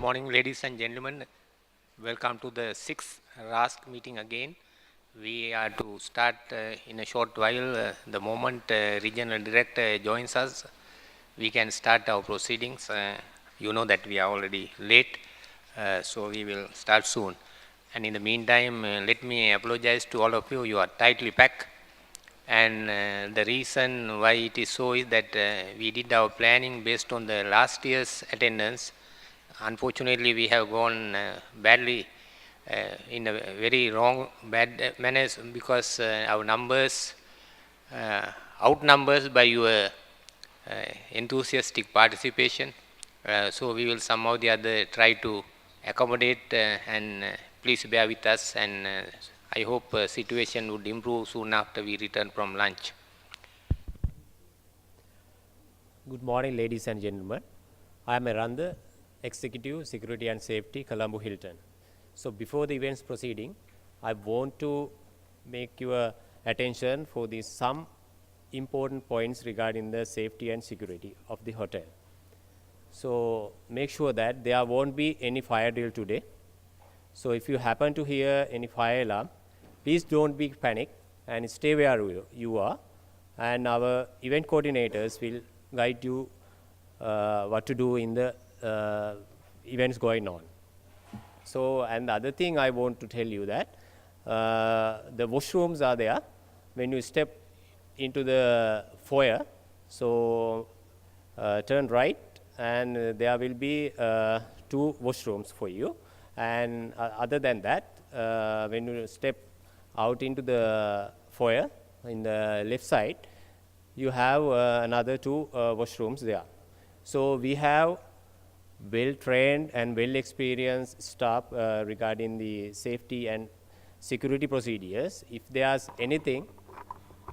morning, ladies and gentlemen. Welcome to the sixth Rascf meeting again. We are to start in a short while. The moment regional director joins us, we can start our proceedings. You know that we are already late, so we will start soon. And in the meantime, let me apologize to all of you. You are tightly packed. And the reason why it is so is that we did our planning based on the last year's attendance. Unfortunately, we have gone badly in a very wrong, bad manners because our numbers outnumbers by your enthusiastic participation. So we will somehow or the other try to accommodate and please bear with us, and I hope situation would improve soon after we return from lunch. Good morning, ladies and gentlemen. I am Aranda, Executive Security and Safety, Colombo Hilton. So before the events proceeding, I want to make your attention for some important points regarding the safety and security of the hotel. So make sure that there won't be any fire drill today. So if you happen to hear any fire alarm, please don't be panic and stay where you are, and our event coordinators will guide you what to do in the events going on. So, and the other thing I want to tell you that the washrooms are there when you step into the foyer. So turn right, and there will be 2 washrooms for you. And other than that, when you step out into the foyer in the left side, you have another 2 washrooms there. So we have well-trained and well-experienced staff regarding the safety and security procedures. If there's anything,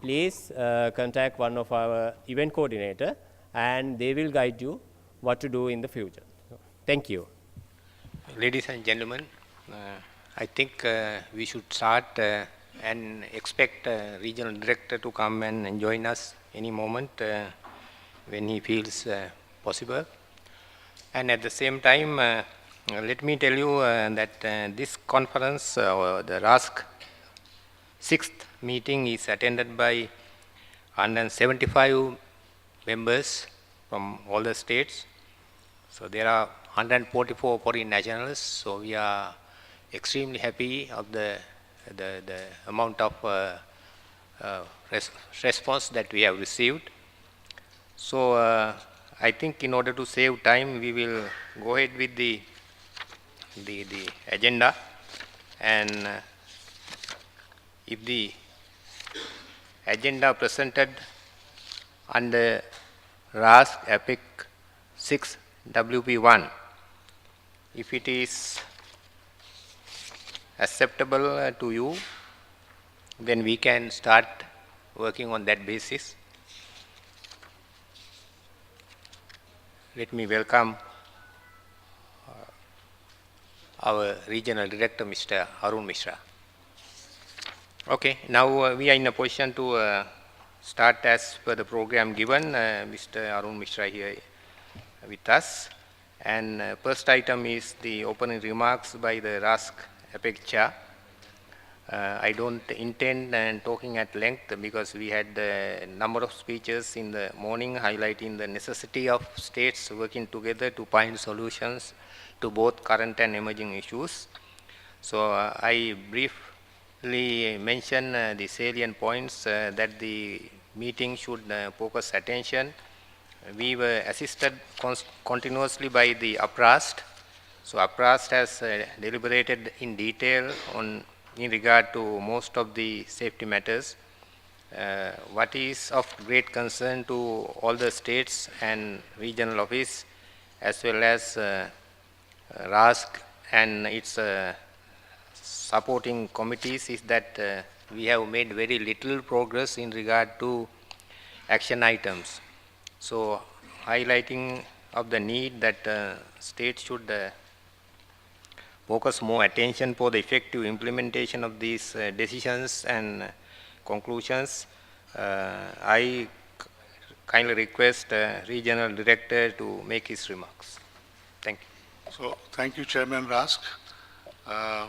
please contact one of our event coordinator, and they will guide you what to do in the future. Thank you. Ladies and gentlemen, I think we should start and expect regional director to come and join us any moment when he feels possible. And at the same time, let me tell you that this conference, or the Rascf 6th meeting, is attended by 175 members from all the states. So there are 144 foreign nationals. So we are extremely happy of the amount of response that we have received. So I think in order to save time, we will go ahead with the agenda, and if the agenda presented under Rascf Epic 6 WP1, if it is acceptable to you, then we can start working on that basis. Let me welcome our regional director, Mr. Arun Mishra. Okay, now we are in a position to start as per the program given. Mr. Arun Mishra here with us. And first item is the opening remarks by the Rascf Epic Chair. I don't intend talking at length because we had a number of speeches in the morning highlighting the necessity of states working together to find solutions to both current and emerging issues. So I briefly mention the salient points that the meeting should focus attention. We were assisted continuously by the UPRAST. So UPRAST has deliberated in detail in regard to most of the safety matters. What is of great concern to all the states and regional office, as well as Rascf and its supporting committees, is that we have made very little progress in regard to action items. So highlighting of the need that states should focus more attention for the effective implementation of these decisions and conclusions, I kindly request regional director to make his remarks. Thank you. So, thank you, Chairman Rask. Uh,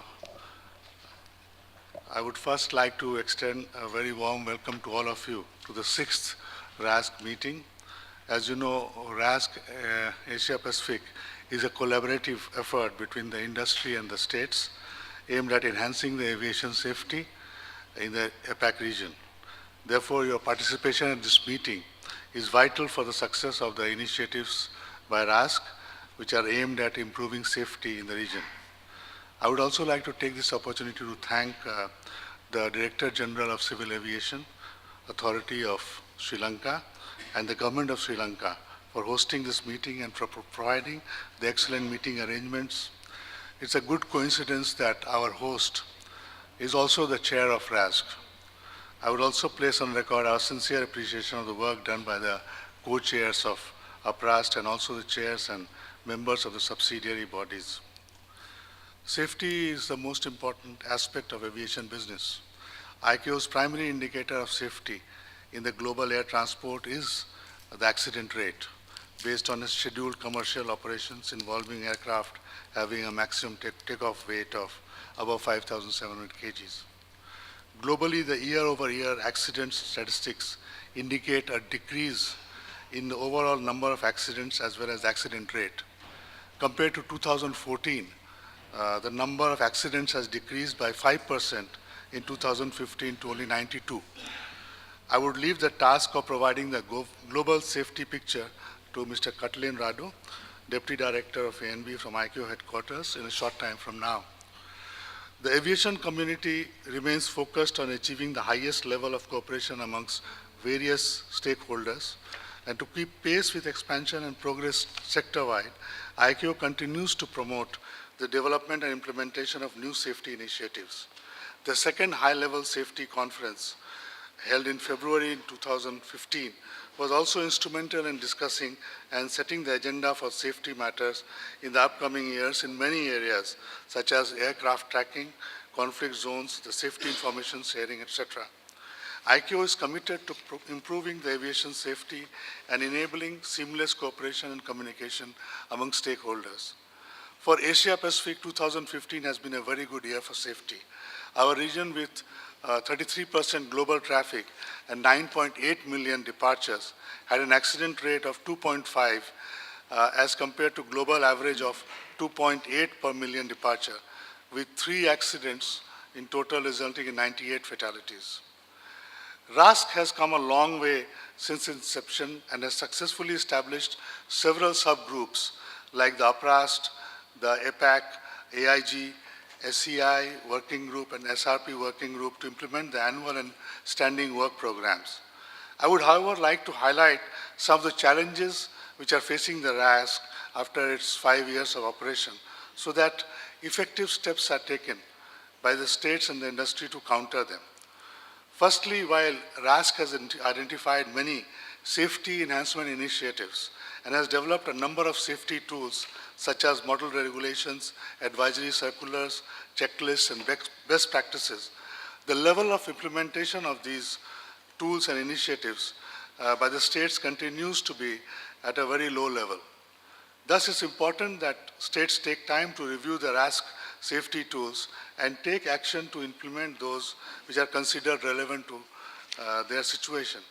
I would first like to extend a very warm welcome to all of you to the 6th RASC meeting. As you know, RASC Asia Pacific is a collaborative effort between the industry and the states aimed at enhancing the aviation safety in the APAC region. Therefore, your participation in this meeting is vital for the success of the initiatives by RASC, which are aimed at improving safety in the region. I would also like to take this opportunity to thank the Director General of Civil Aviation Authority of Sri Lanka and the Government of Sri Lanka for hosting this meeting and for providing the excellent meeting arrangements. It's a good coincidence that our host is also the chair of RASC. I would also place on record our sincere appreciation of the work done by the co-chairs of APRAST and also the chairs and members of the subsidiary bodies. Safety is the most important aspect of aviation business. ICAO's primary indicator of safety in the global air transport is the accident rate, based on its scheduled commercial operations involving aircraft having a maximum takeoff weight of above 5,700 kgs. Globally, the year-over-year accident statistics indicate a decrease in the overall number of accidents as well as the accident rate. Compared to 2014, the number of accidents has decreased by 5% in 2015 to only 92. I would leave the task of providing the global safety picture to Mr. Katlin Radu, Deputy Director of ANB from ICAO headquarters, in a short time from now. The aviation community remains focused on achieving the highest level of cooperation amongst various stakeholders, and to keep pace with expansion and progress sector-wide, ICAO continues to promote the development and implementation of new safety initiatives. The second high-level safety conference, held in February 2015, was also instrumental in discussing and setting the agenda for safety matters in the upcoming years in many areas, such as aircraft tracking, conflict zones, the safety information sharing, etc. ICAO is committed to improving the aviation safety and enabling seamless cooperation and communication among stakeholders. For Asia Pacific, 2015 has been a very good year for safety. Our region, with 33% global traffic and 9.8 million departures, had an accident rate of 2.5 as compared to global average of 2.8 per million departure, with 3 accidents in total resulting in 98 fatalities. RASC has come a long way since inception and has successfully established several subgroups like the APRAST, the APAC, AIG, SEI working group and SRP working group to implement the annual and standing work programs. I would, however, like to highlight some of the challenges which are facing the RASC after its 5 years of operation, so that effective steps are taken by the states and the industry to counter them. Firstly, while RASC has identified many safety enhancement initiatives and has developed a number of safety tools such as model regulations, advisory circulars, checklists, and best practices, the level of implementation of these tools and initiatives by the states continues to be at a very low level. Thus, it's important that states take time to review the RASC safety tools and take action to implement those which are considered relevant to their situation.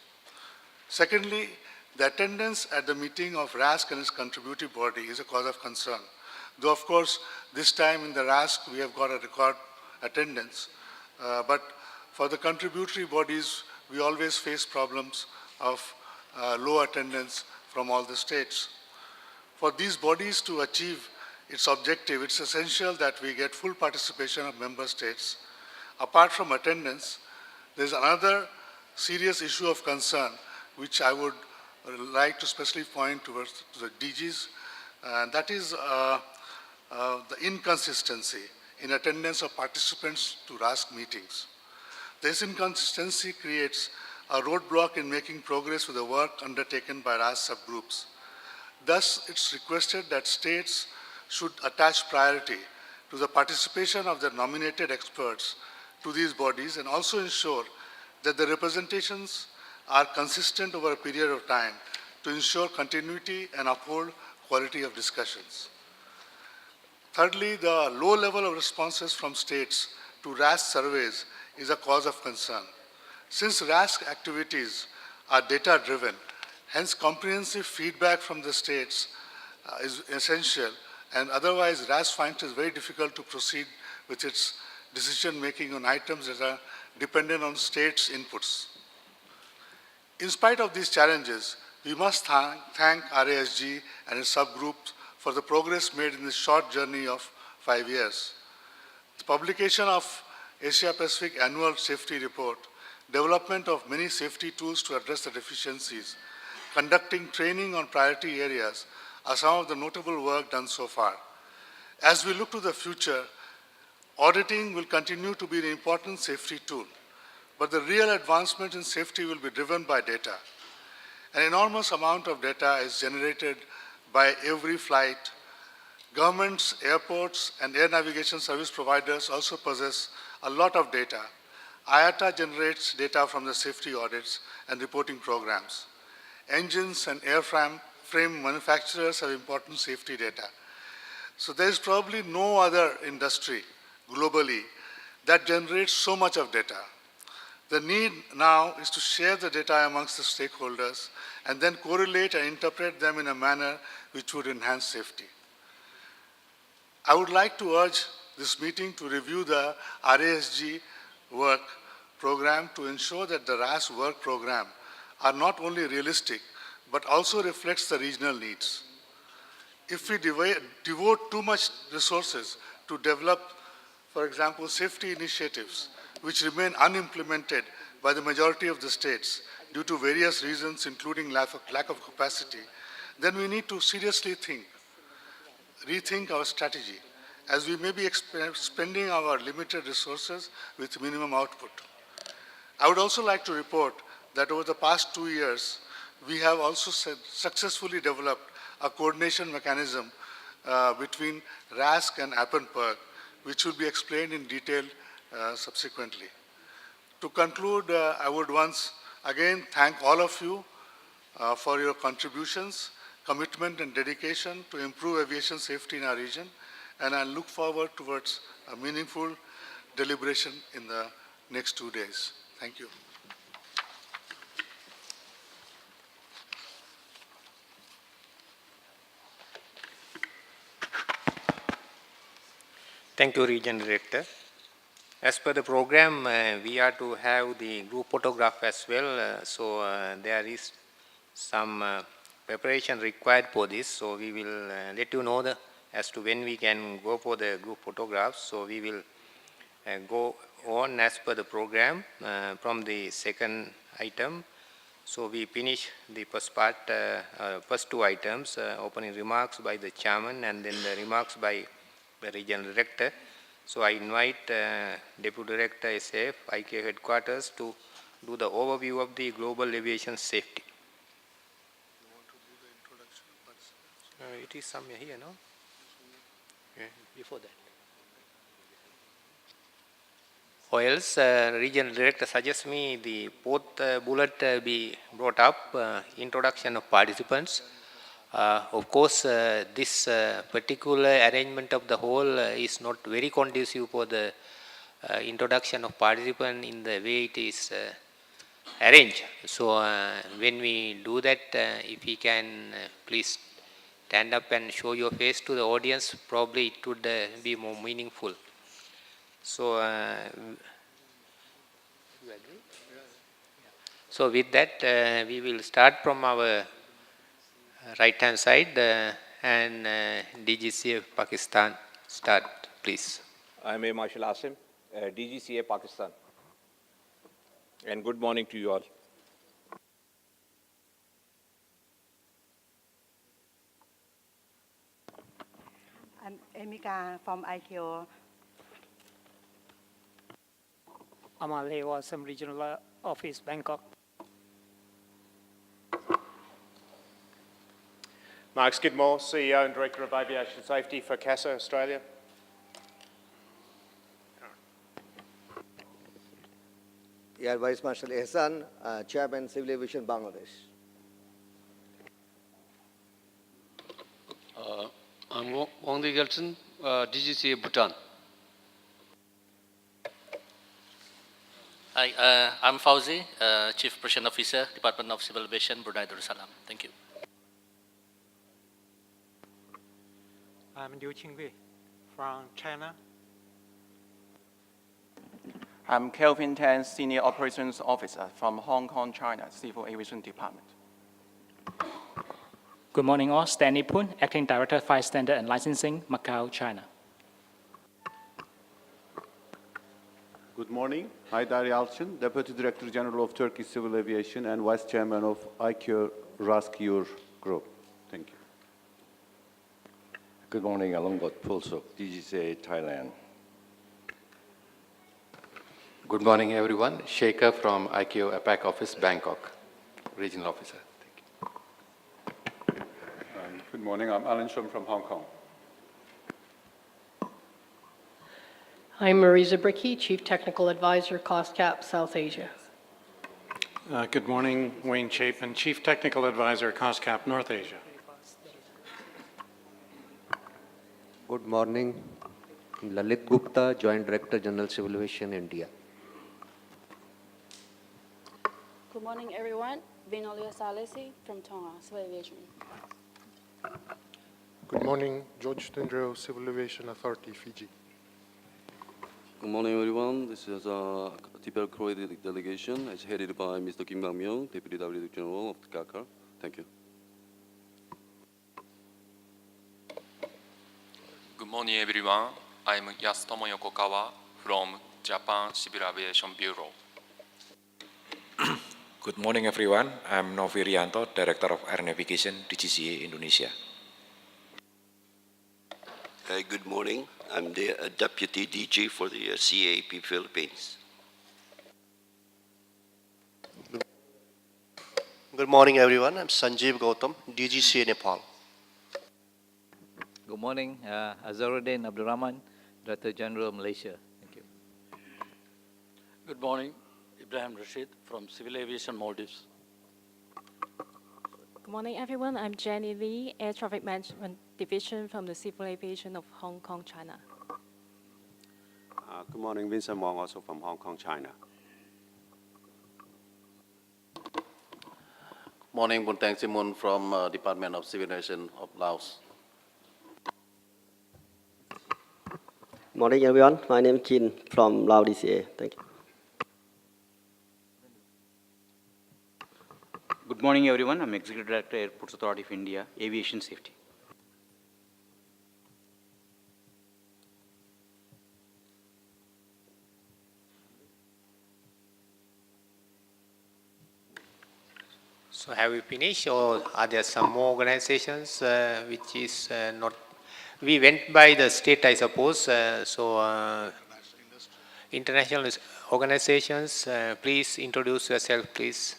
Secondly, the attendance at the meeting of RASC and its contributive body is a cause of concern. Though, of course, this time in the RASC we have got a record attendance, but for the contributory bodies, we always face problems of low attendance from all the states. For these bodies to achieve its objective, it's essential that we get full participation of member states. Apart from attendance, there's another serious issue of concern which I would like to specially point towards the DGs, and that is the inconsistency in attendance of participants to RASC meetings. This inconsistency creates a roadblock in making progress with the work undertaken by RASC subgroups. Thus, it's requested that states should attach priority to the participation of their nominated experts to these bodies and also ensure that the representations are consistent over a period of time to ensure continuity and uphold quality of discussions. Thirdly, the low level of responses from states to RASC surveys is a cause of concern. Since RASC activities are data-driven, hence comprehensive feedback from the states is essential, and otherwise RASC finds it very difficult to proceed with its decision-making on items that are dependent on states' inputs. In spite of these challenges, we must thank RASG and its subgroups for the progress made in this short journey of 5 years. The publication of Asia Pacific Annual Safety Report, development of many safety tools to address the deficiencies, conducting training on priority areas are some of the notable work done so far. As we look to the future, auditing will continue to be an important safety tool, but the real advancement in safety will be driven by data. An enormous amount of data is generated by every flight. Governments, airports, and air navigation service providers also possess a lot of data. IATA generates data from the safety audits and reporting programs. Engines and airframe manufacturers have important safety data. So there is probably no other industry globally that generates so much of data. The need now is to share the data amongst the stakeholders and then correlate and interpret them in a manner which would enhance safety. I would like to urge this meeting to review the RASG work program to ensure that the RASC work program are not only realistic, but also reflects the regional needs. If we devote too much resources to develop, for example, safety initiatives, which remain unimplemented by the majority of the states due to various reasons, including lack of capacity, then we need to seriously rethink our strategy, as we may be spending our limited resources with minimum output. I would also like to report that over the past 2 years, we have also successfully developed a coordination mechanism between RASC and APPENPERG, which will be explained in detail subsequently. To conclude, I would once again thank all of you for your contributions, commitment, and dedication to improve aviation safety in our region, and I look forward towards a meaningful deliberation in the next 2 days. Thank you. Thank you, Region Director. As per the program, we are to have the group photograph as well, so there is some preparation required for this, so we will let you know as to when we can go for the group photographs. So we will go on as per the program from the second item. So we finish the first part, first 2 items, opening remarks by the chairman and then the remarks by the regional director. So I invite Deputy Director SF, IK Headquarters to do the overview of the global aviation safety. You want to do the introduction of participants? It is somewhere here, no? Yeah, before that. Or else, Regional Director suggests me the 4th bullet be brought up, introduction of participants. Of course, this particular arrangement of the whole is not very conducive for the introduction of participant in the way it is arranged. So when we do that, if we can please stand up and show your face to the audience, probably it would be more meaningful. So, you agree? So with that, we will start from our right hand side and DGCA Pakistan start, please. I am Air Marshal Asim, DGCA Pakistan, and good morning to you all. I'm Emika from ITO. Amal Hewasam Regional Office, Bangkok. Mark Skidmore, CEO and Director of Aviation Safety for CASA Australia. Air Vice Marshal Ehsan, Chairman Civil Aviation Bangladesh. I'm Wong Lee Gelson, DGCA Bhutan. Hi, I'm Fauzi, Chief Operation Officer, Department of Civil Aviation, Brunei Darussalam. Thank you. I'm Liu Qingwei from China. I'm Kelvin Tan, Senior Operations Officer from Hong Kong, China, Civil Aviation Department. Good morning all. Stanley Poon, Acting Director, Flight Standard and Licensing, Macau, China. Good morning. Haydar Yalçın, Deputy Director General of Turkish Civil Aviation and Vice Chairman of IQ Rascf4 Group. Thank you. Good morning, Alongot Pulsuk, DGCA Thailand. Good morning, everyone. Shekhar from IKO APAC Office, Bangkok, Regional Officer. Thank you. Good morning. I'm Alan Shum from Hong Kong. I'm Marisa Bricky, Chief Technical Advisor, COSCAP, South Asia. Good morning, Wayne Chapin, Chief Technical Advisor, COSCAP, North Asia. Good morning, Lalit Gupta, Joint Director General Civil Aviation, India. Good morning, everyone. Vinolia Salesi from Tonga, Civil Aviation. Good morning, George Tindro, Civil Aviation Authority, Fiji. Good morning, everyone. This is a typical Croy delegation. It's headed by Mr. Kim Bang-myung, Deputy Director General of GACA. Thank you. Good morning, everyone. I'm Yasutomo Yokokawa from Japan Civil Aviation Bureau. Good morning, everyone. I'm Novi Rianto, Director of Air Navigation, DGCA Indonesia. Good morning. I'm the Deputy DG for the CAP Philippines. Good morning, everyone. I'm Sanjeev Gautam, DGCA Nepal. Good morning. Azharuddin Abdurrahman, Director General, Malaysia. Thank you. Good morning. Ibrahim Rashid from Civil Aviation Maldives. Good morning, everyone. I'm Jenny Lee, Air Traffic Management Division from the Civil Aviation of Hong Kong, China. Good morning, Vincent Wong, also from Hong Kong, China. Morning, Buntang Simon from Department of Civil Aviation of Laos. Morning, everyone. My name is Chin from Laos DCA. Thank you. Good morning, everyone. I'm Executive Director, Airports Authority of India, Aviation Safety. So have we finished, or are there some more organizations which is not? We went by the state, I suppose. International organizations, please introduce yourself, please.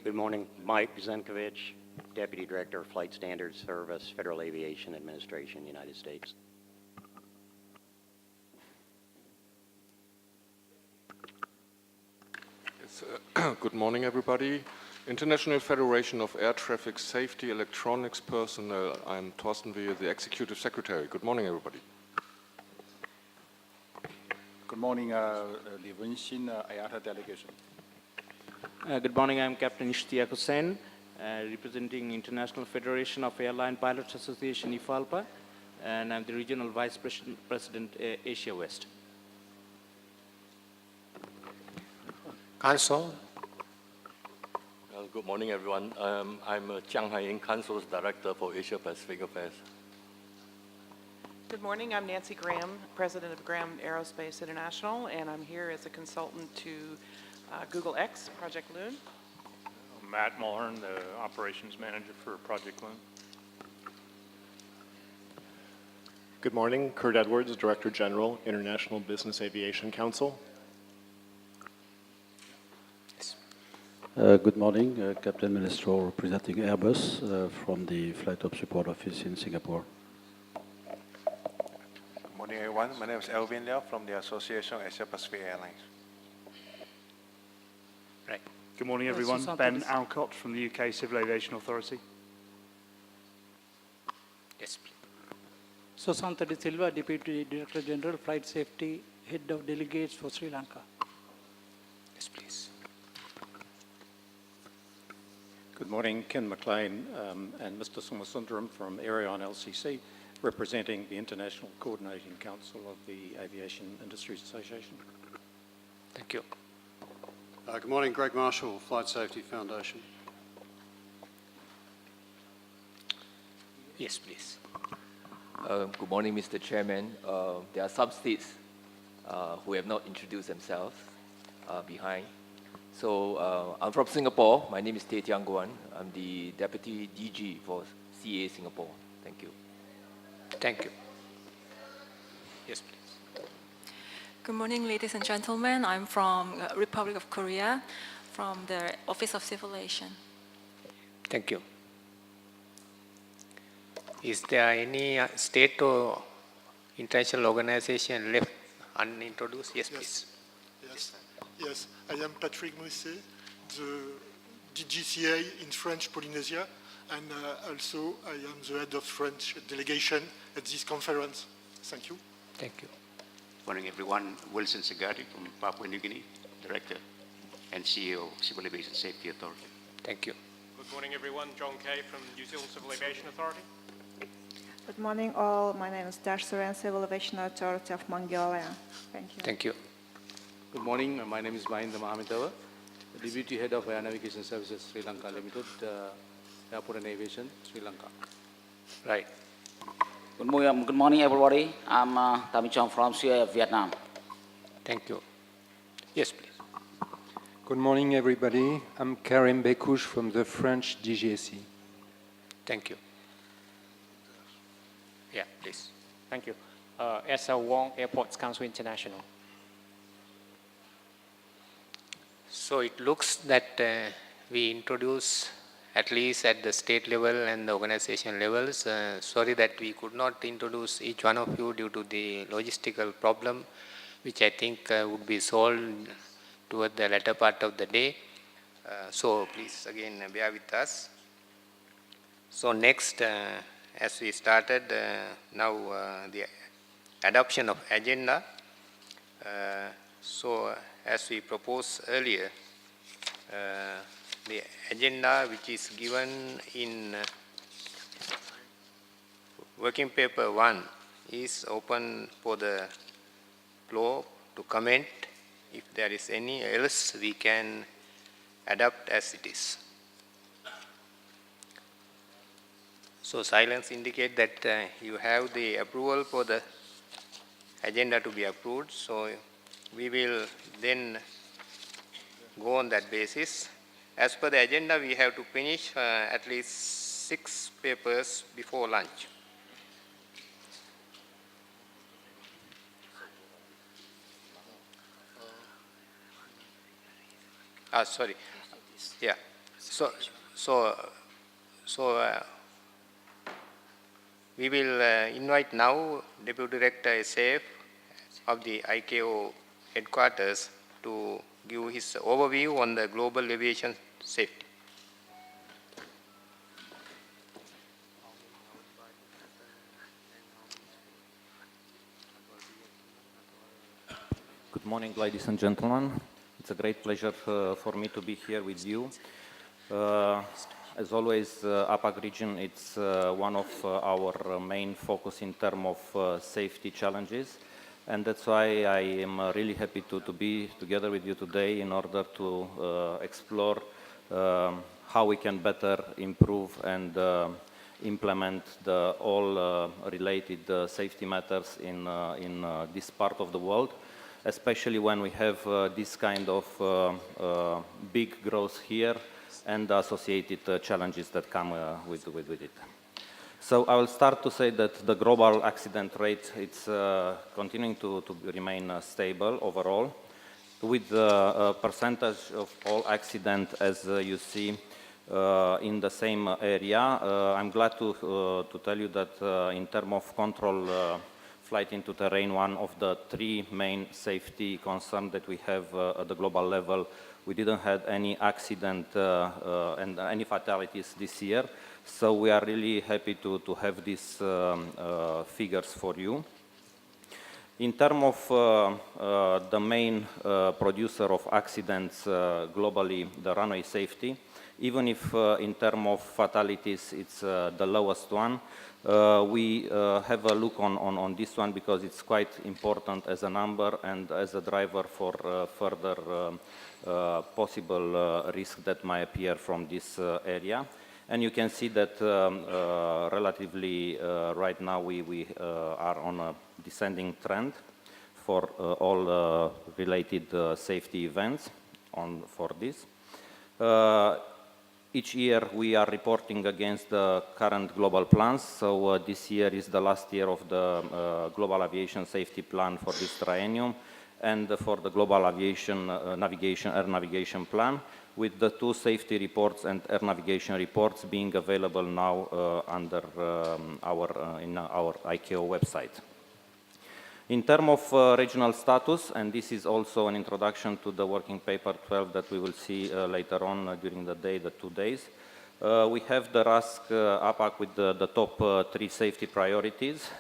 Good morning, Mike Zenkovich, Deputy Director of Flight Standards Service, Federal Aviation Administration, United States. Good morning, everybody. International Federation of Air Traffic Safety Electronics Personnel. I'm Thorsten Wehe, the Executive Secretary. Good morning, everybody. Good morning, the Wenxin IATA delegation. Good morning, I'm Captain Ishtiaq Hussain, representing International Federation of Airline Pilots Association, IFALPA, and I'm the Regional Vice President, Asia West. Council. Good morning, everyone. I'm Chiang Hai-Ing, Council's Director for Asia Pacific Affairs. Good morning. I'm Nancy Graham, President of Graham Aerospace International, and I'm here as a consultant to Google X, Project Loon. Matt Mulhern, the Operations Manager for Project Loon. Good morning. Kurt Edwards, Director General, International Business Aviation Council. Good morning, Captain Ministro representing Airbus from the Flight Op Support Office in Singapore. Good morning, everyone. My name is Elvin Liao from the Association of Asia Pacific Airlines. Right. Good morning, everyone. Ben Alcott from the UK Civil Aviation Authority. Sosanta De Silva, Deputy Director General, Flight Safety, Head of Delegates for Sri Lanka. Yes, please. Good morning, Ken McLean and Mr. Somasundaram from Aerion LCC, representing the International Coordinating Council of the Aviation Industries Association. Thank you. Good morning, Greg Marshall, Flight Safety Foundation. Yes, please. Good morning, Mr. Chairman. There are some states who have not introduced themselves behind. So I'm from Singapore. My name is Teh Tiang Guan. I'm the Deputy DG for CA Singapore. Thank you. Thank you. Yes, please. Good morning, ladies and gentlemen. I'm from Republic of Korea, from the Office of Civil Aviation. Thank you. Is there any state or international organization left unintroduced? Yes, please. Yes, I am Patrick Mousset, the DGCA in French Polynesia, and also I am the head of French delegation at this conference. Thank you. Thank you. Morning, everyone. Wilson Sagati from Papua New Guinea, Director and CEO of Civil Aviation Safety Authority. Thank you. Good morning, everyone. John Kay from New Zealand Civil Aviation Authority. Good morning, all. My name is Dash Soren, Civil Aviation Authority of Mongolia. Thank you. Thank you. Good morning. My name is Mahinda Mahamitawa, Deputy Head of Air Navigation Services Sri Lanka Limited, Airport and Aviation, Sri Lanka. Right. Good morning, everybody. I'm Tamichong from CA of Vietnam. Thank you. Yes, please. Good morning, everybody. I'm Karim Bekouche from the French DGAC. Thank you. Yeah, please. Thank you. SL Wong, Airports Council International. So it looks that we introduce at least at the state level and the organization levels. Sorry that we could not introduce each one of you due to the logistical problem, which I think would be solved toward the latter part of the day. So please again bear with us. So next, as we started, now the adoption of agenda. So as we proposed earlier, the agenda which is given in working paper 1 is open for the floor to comment. If there is any else, we can adapt as it is. So silence indicate that you have the approval for the agenda to be approved. So we will then go on that basis. As per the agenda, we have to finish at least 6 papers before lunch. Sorry. Yeah. So we will invite now Deputy Director SAF of the ICAO headquarters to give his overview on the global aviation safety. Good morning, ladies and gentlemen. It's a great pleasure for me to be here with you. As always, APAC region, it's one of our main focus in terms of safety challenges. And that's why I am really happy to be together with you today in order to explore how we can better improve and implement all related safety matters in this part of the world, especially when we have this kind of big growth here and associated challenges that come with it. So I will start to say that the global accident rate it's continuing to remain stable overall, with the percentage of all accidents as you see in the same area. I'm glad to tell you that in terms of control flight into terrain, one of the 3 main safety concerns that we have at the global level we didn't have any accident and any fatalities this year. So we are really happy to have these figures for you. In terms of the main producer of accidents globally, the runway safety, even if in terms of fatalities it's the lowest one, we have a look on this one because it's quite important as a number and as a driver for further possible risk that might appear from this area. And you can see that relatively right now we are on a descending trend for all related safety events for this. Each year we are reporting against the current global plans. So this year is the last year of the Global Aviation Safety Plan for this triennium and for the Global Aviation Air Navigation Plan, with the 2 safety reports and air navigation reports being available now under our ICAO website. In terms of regional status, and this is also an introduction to the working paper 12 that we will see later on during the day, the 2 days, we have the RASC APAC with the top 3 safety priorities.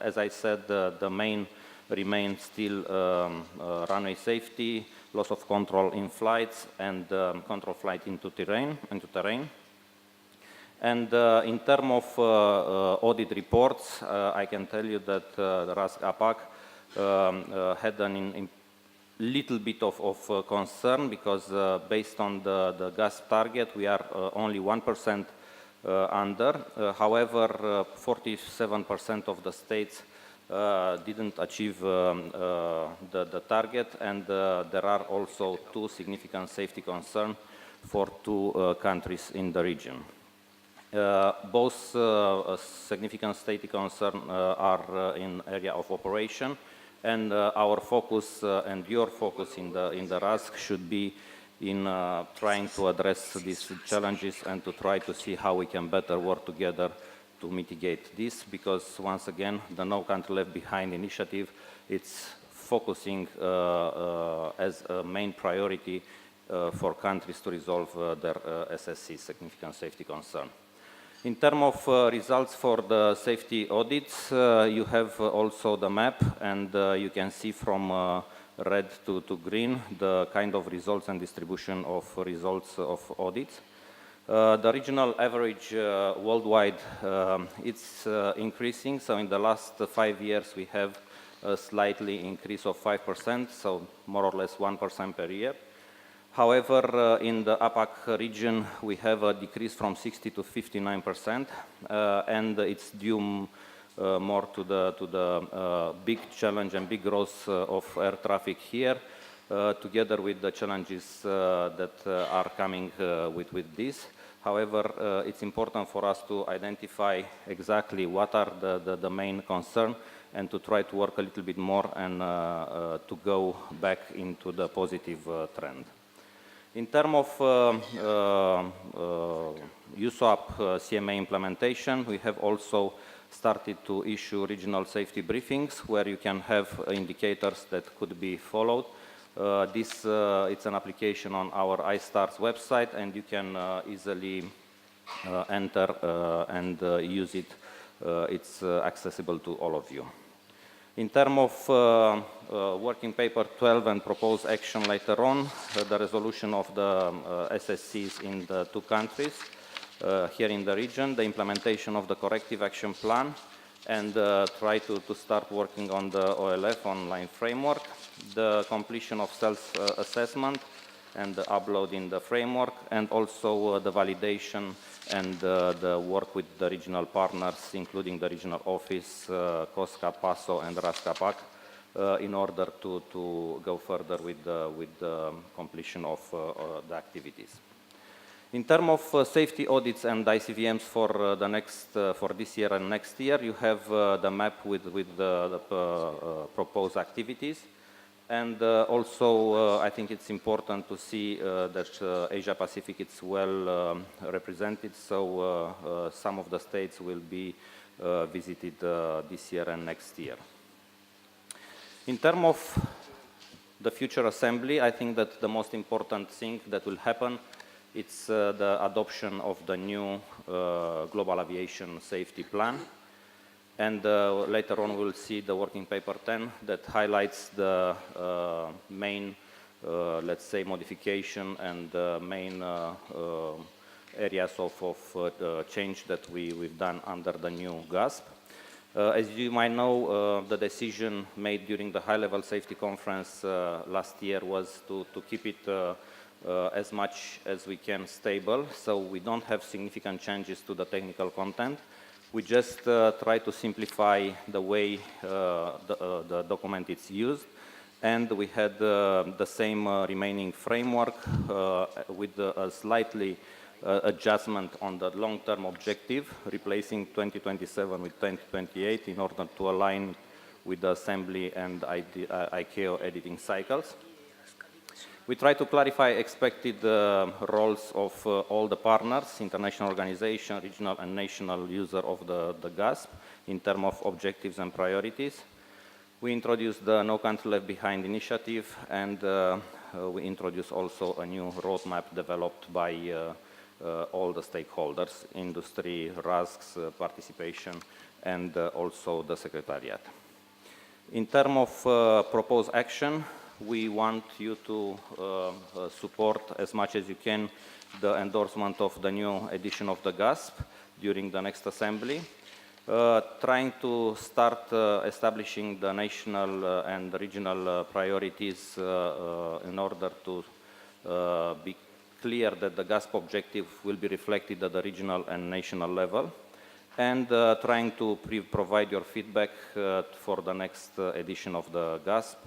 As I said, the main remains still runway safety, loss of control in flights, and control flight into terrain. And in terms of audit reports, I can tell you that the Rascf APAC had a little bit of concern because based on the gas target, we are only 1% under. However, 47% of the states didn't achieve the target, and there are also 2 significant safety concerns for 2 countries in the region. Both significant safety concerns are in area of operation, and our focus and your focus in the RASC should be in trying to address these challenges and to try to see how we can better work together to mitigate this, because once again, the No Country Left Behind initiative, it's focusing as a main priority for countries to resolve their SSC, significant safety concern. In terms of results for the safety audits, you have also the map, and you can see from red to green the kind of results and distribution of results of audits. The regional average worldwide, it's increasing. So in the last 5 years, we have a slightly increase of 5%, so more or less 1% per year. However, in the APAC region, we have a decrease from 60 to 59%, and it's due more to the big challenge and big growth of air traffic here, together with the challenges that are coming with this. However, it's important for us to identify exactly what are the main concerns and to try to work a little bit more and to go back into the positive trend. In terms of USOAP CMA implementation, we have also started to issue regional safety briefings where you can have indicators that could be followed. It's an application on our iStars website, and you can easily enter and use it. It's accessible to all of you. In terms of working paper 12 and proposed action later on, the resolution of the SSCs in the 2 countries here in the region, the implementation of the corrective action plan, and try to start working on the OLF online framework, the completion of self-assessment and the upload in the framework, and also the validation and the work with the regional partners, including the regional office, COSCA, PASO, and Rascf APAC, in order to go further with the completion of the activities. In terms of safety audits and ICVMs for this year and next year, you have the map with the proposed activities. And also, I think it's important to see that Asia Pacific is well represented, so some of the states will be visited this year and next year. In terms of the future assembly, I think that the most important thing that will happen it's the adoption of the new Global Aviation Safety Plan. And later on we'll see the working paper 10 that highlights the main, let's say, modification and main areas of change that we've done under the new GASP. As you might know, the decision made during the high-level safety conference last year was to keep it as much as we can stable, so we don't have significant changes to the technical content. We just try to simplify the way the document is used, and we had the same remaining framework with a slightly adjustment on the long-term objective, replacing 2027 with 2028 in order to align with the assembly and ICAO editing cycles. We try to clarify expected roles of all the partners, international organization, regional and national user of the GASP in terms of objectives and priorities. We introduced the No Country Left Behind initiative, and we introduced also a new roadmap developed by all the stakeholders, industry, Rascf4 participation, and also the Secretariat. In terms of proposed action, we want you to support as much as you can the endorsement of the new edition of the GASP during the next assembly, trying to start establishing the national and regional priorities in order to be clear that the GASP objective will be reflected at the regional and national level, and trying to provide your feedback for the next edition of the GASP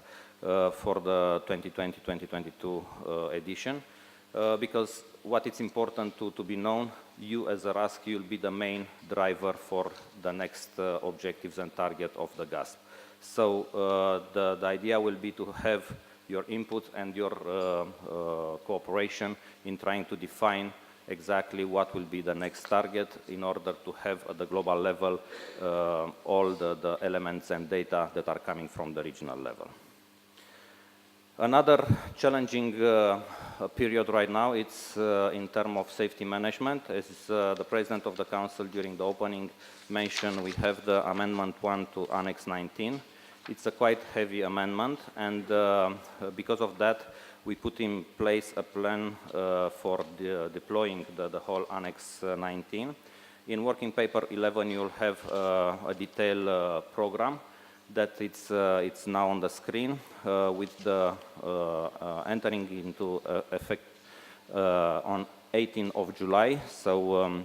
for the 2020-2022 edition, because what is important to be known, you as a Rascf will be the main driver for the next objectives and target of the GASP. So the idea will be to have your input and your cooperation in trying to define exactly what will be the next target in order to have at the global level all the elements and data that are coming from the regional level. Another challenging period right now, it's in terms of safety management. As the President of the Council during the opening mentioned, we have the Amendment 1 to Annex 19. It's a quite heavy amendment, and because of that, we put in place a plan for deploying the whole Annex 19. In Working Paper 11, you'll have a detailed program that it's now on the screen with the entering into effect on 18th of July. So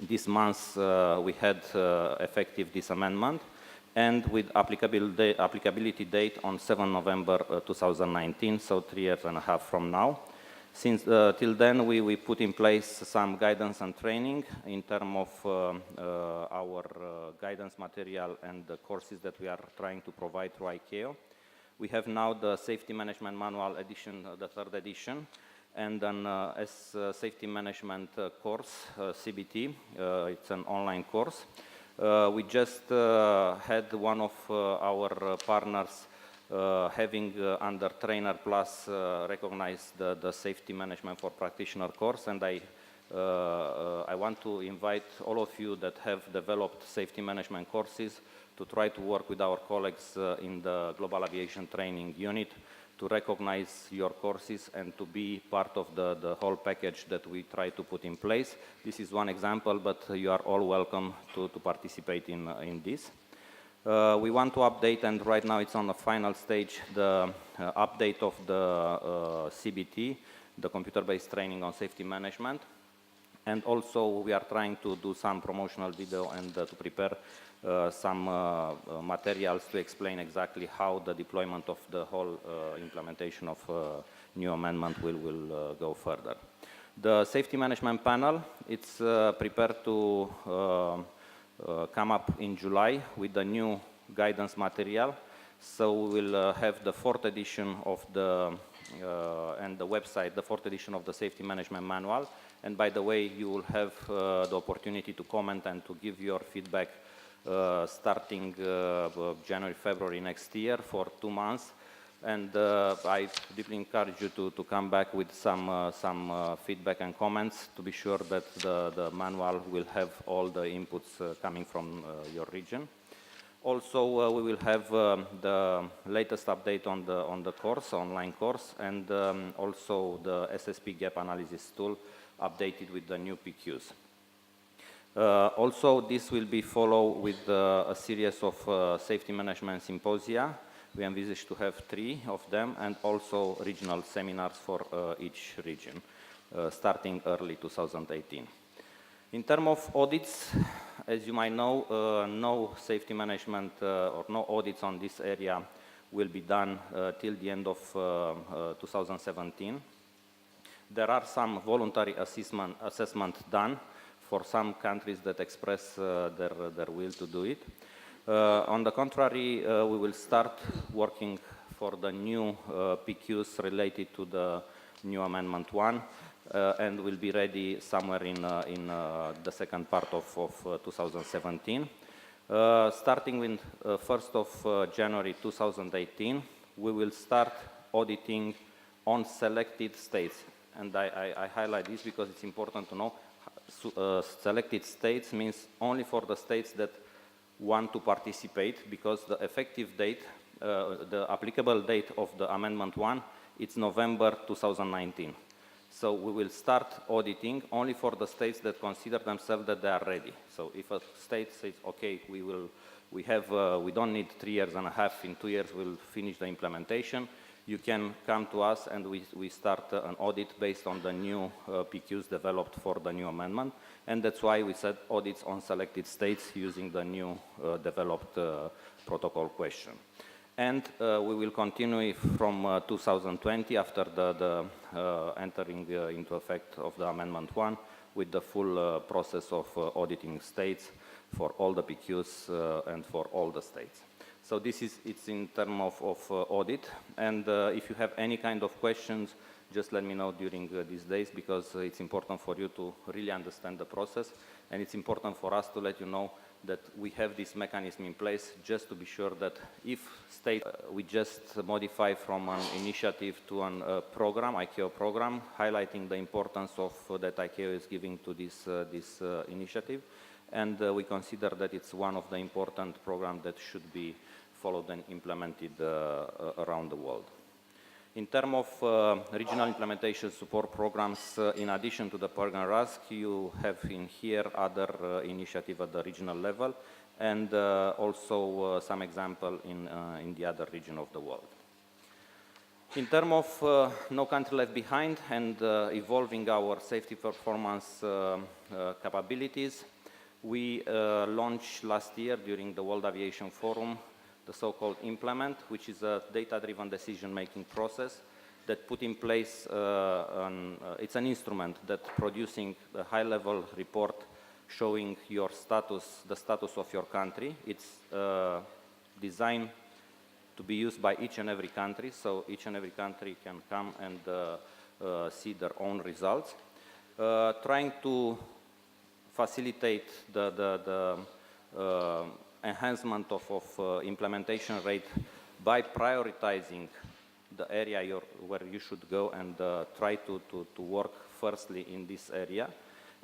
this month we had effective this amendment, and with applicability date on 7 November 2019, so 3.5 years from now. Since till then, we put in place some guidance and training in terms of our guidance material and the courses that we are trying to provide through ICAO. We have now the Safety Management Manual edition, the 3rd edition, and an Safety Management course, CBT. It's an online course. We just had one of our partners having under Trainer Plus recognized the Safety Management for Practitioner course, and I want to invite all of you that have developed safety management courses to try to work with our colleagues in the Global Aviation Training Unit to recognize your courses and to be part of the whole package that we try to put in place. This is one example, but you are all welcome to participate in this. We want to update, and right now it's on the final stage, the update of the CBT, the computer-based training on safety management. And also we are trying to do some promotional video and to prepare some materials to explain exactly how the deployment of the whole implementation of new amendment will go further. The safety management panel, it's prepared to come up in July with the new guidance material. So we will have the 4th edition of the, and the website, the 4th edition of the Safety Management Manual. And by the way, you will have the opportunity to comment and to give your feedback starting January, February next year for 2 months. And I deeply encourage you to come back with some feedback and comments to be sure that the manual will have all the inputs coming from your region. Also, we will have the latest update on the course, online course, and also the SSP gap analysis tool updated with the new PQs. Also, this will be followed with a series of safety management symposia. We envisage to have 3 of them, and also regional seminars for each region, starting early 2018. In terms of audits, as you might know, no safety management or no audits on this area will be done till the end of 2017. There are some voluntary assessment done for some countries that express their will to do it. On the contrary, we will start working for the new PQs related to the new Amendment 1, and will be ready somewhere in the second part of 2017. Starting with 1st of January 2018, we will start auditing on selected states. And I highlight this because it's important to know selected states means only for the states that want to participate, because the effective date, the applicable date of the Amendment 1, it's November 2019. So we will start auditing only for the states that consider themselves that they are ready. So if a state says, okay, we don't need 3 years and a half, in 2 years we'll finish the implementation, you can come to us and we start an audit based on the new PQs developed for the new amendment. And that's why we said audits on selected states using the new developed protocol question. And we will continue from 2020 after the entering into effect of the Amendment 1 with the full process of auditing states for all the PQs and for all the states. So it's in terms of audit. And if you have any kind of questions, just let me know during these days, because it's important for you to really understand the process. And it's important for us to let you know that we have this mechanism in place just to be sure that if state, we just modify from an initiative to a program, ICAO program, highlighting the importance of that ICAO is giving to this initiative. And we consider that it's one of the important programs that should be followed and implemented around the world. In terms of regional implementation support programs, in addition to the program Rascf, you have in here other initiatives at the regional level, and also some example in the other region of the world. In terms of No Country Left Behind and evolving our safety performance capabilities, we launched last year during the World Aviation Forum the so-called Implement, which is a data-driven decision-making process that put in place, it's an instrument that producing a high-level report showing your status, the status of your country. It's designed to be used by each and every country, so each and every country can come and see their own results. Trying to facilitate the enhancement of implementation rate by prioritizing the area where you should go and try to work firstly in this area,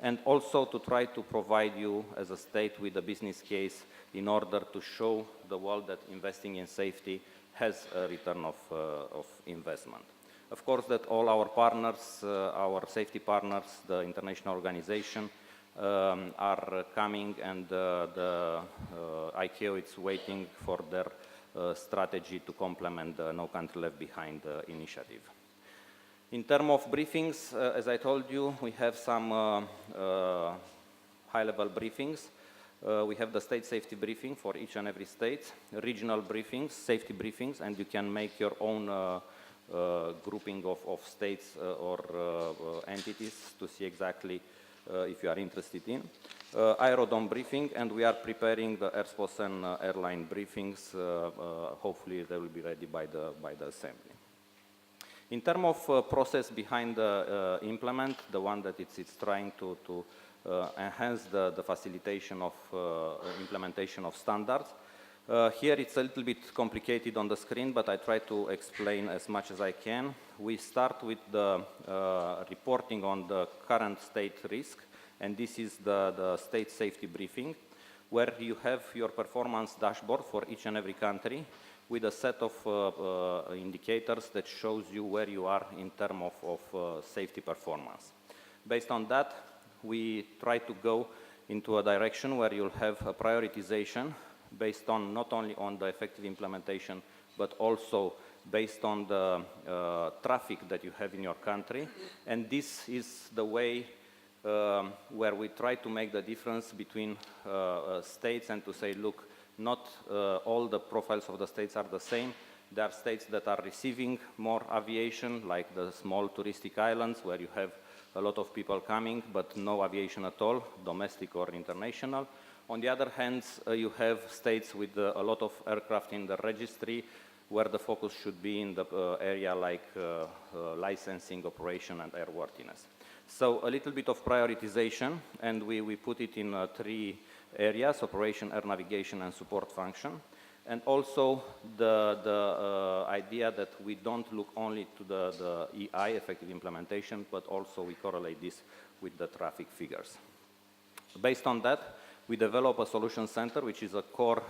and also to try to provide you as a state with a business case in order to show the world that investing in safety has a return of investment. Of course, that all our partners, our safety partners, the international organization, are coming, and the ICAO is waiting for their strategy to complement the No Country Left Behind initiative. In terms of briefings, as I told you, we have some high-level briefings. We have the state safety briefing for each and every state, regional briefings, safety briefings, and you can make your own grouping of states or entities to see exactly if you are interested in. Aerodrome briefing, and we are preparing the airspace and airline briefings. Hopefully they will be ready by the assembly. In terms of process behind the implement, the one that it's trying to enhance the facilitation of implementation of standards, Here it's a little bit complicated on the screen, but I try to explain as much as I can. We start with the reporting on the current state risk, and this is the state safety briefing, where you have your performance dashboard for each and every country with a set of indicators that shows you where you are in terms of safety performance. Based on that, we try to go into a direction where you'll have a prioritization based on not only on the effective implementation, but also based on the traffic that you have in your country. And this is the way where we try to make the difference between states and to say, look, not all the profiles of the states are the same. There are states that are receiving more aviation, like the small touristic islands where you have a lot of people coming, but no aviation at all, domestic or international. On the other hand, you have states with a lot of aircraft in the registry where the focus should be in the area like licensing, operation, and airworthiness. So a little bit of prioritization, and we put it in 3 areas: operation, air navigation, and support function. And also the idea that we don't look only to the EI, effective implementation, but also we correlate this with the traffic figures. Based on that, we develop a solution center, which is a core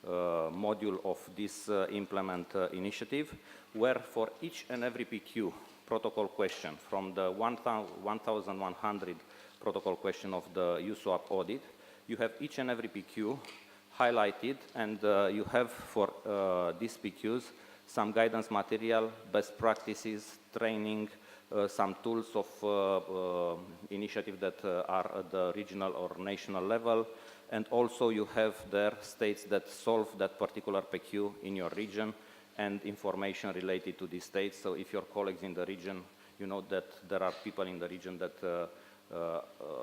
module of this implement initiative, where for each and every PQ protocol question, from the 1,100 protocol question of the USWAP audit, you have each and every PQ highlighted, and you have for these PQs some guidance material, best practices, training, some tools of initiative that are at the regional or national level, and also you have there states that solve that particular PQ in your region and information related to these states. So if your colleagues in the region, you know that there are people in the region that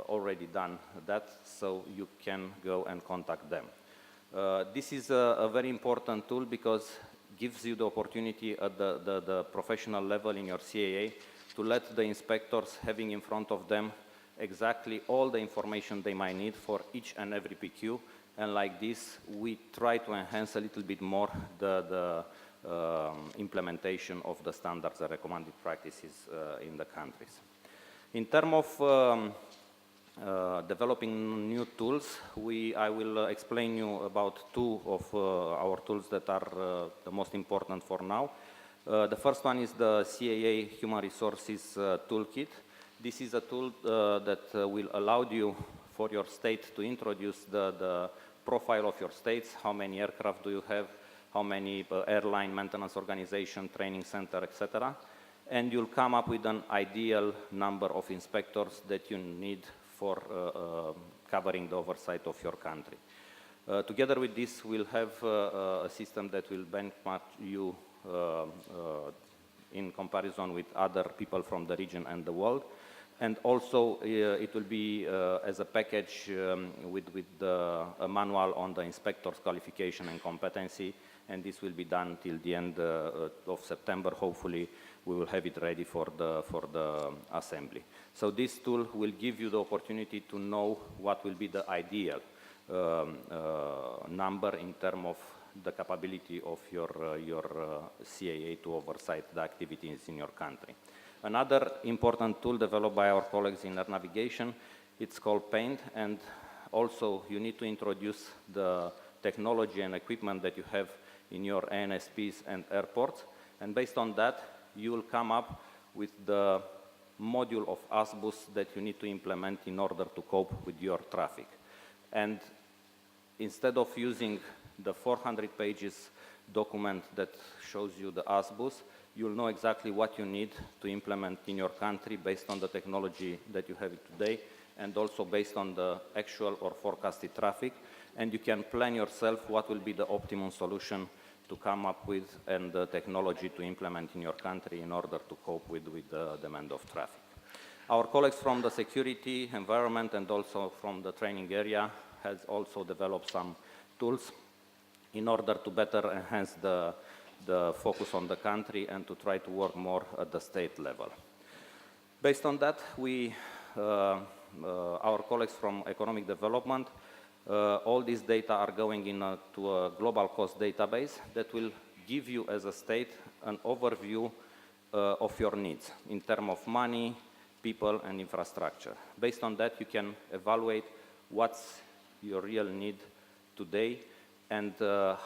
already done that, so you can go and contact them. This is a very important tool because it gives you the opportunity at the professional level in your CAA to let the inspectors having in front of them exactly all the information they might need for each and every PQ. And like this, we try to enhance a little bit more the implementation of the standards and recommended practices in the countries. In terms of developing new tools, I will explain you about 2 of our tools that are the most important for now. The first one is the CAA Human Resources Toolkit. This is a tool that will allow you for your state to introduce the profile of your states, how many aircraft do you have, how many airline maintenance organization, training center, etc. And you'll come up with an ideal number of inspectors that you need for covering the oversight of your country. Together with this, we'll have a system that will benchmark you in comparison with other people from the region and the world. And also, it will be as a package with a manual on the inspector's qualification and competency, and this will be done till the end of September. Hopefully, we will have it ready for the assembly. So this tool will give you the opportunity to know what will be the ideal number in terms of the capability of your CAA to oversight the activities in your country. Another important tool developed by our colleagues in air navigation, it's called PAINT, and also you need to introduce the technology and equipment that you have in your ANSPs and airports, and based on that, you will come up with the module of ASBUS that you need to implement in order to cope with your traffic. And instead of using the 400 pages document that shows you the ASBUS, you'll know exactly what you need to implement in your country based on the technology that you have today and also based on the actual or forecasted traffic. And you can plan yourself what will be the optimum solution to come up with and the technology to implement in your country in order to cope with the demand of traffic. Our colleagues from the security, environment, and also from the training area has also developed some tools in order to better enhance the focus on the country and to try to work more at the state level. Based on that, our colleagues from economic development all these data are going into a global cost database that will give you as a state an overview of your needs in terms of money, people, and infrastructure. Based on that, you can evaluate what's your real need today and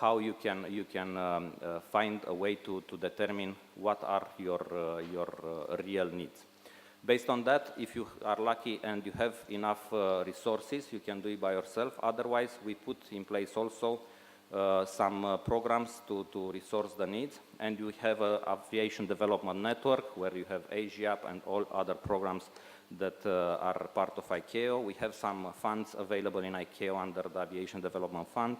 how you can find a way to determine what are your real needs. Based on that, if you are lucky and you have enough resources, you can do it by yourself. Otherwise, we put in place also some programs to resource the needs, and you have an aviation development network where you have ASIAP and all other programs that are part of ICAO. We have some funds available in ICAO under the Aviation Development Fund,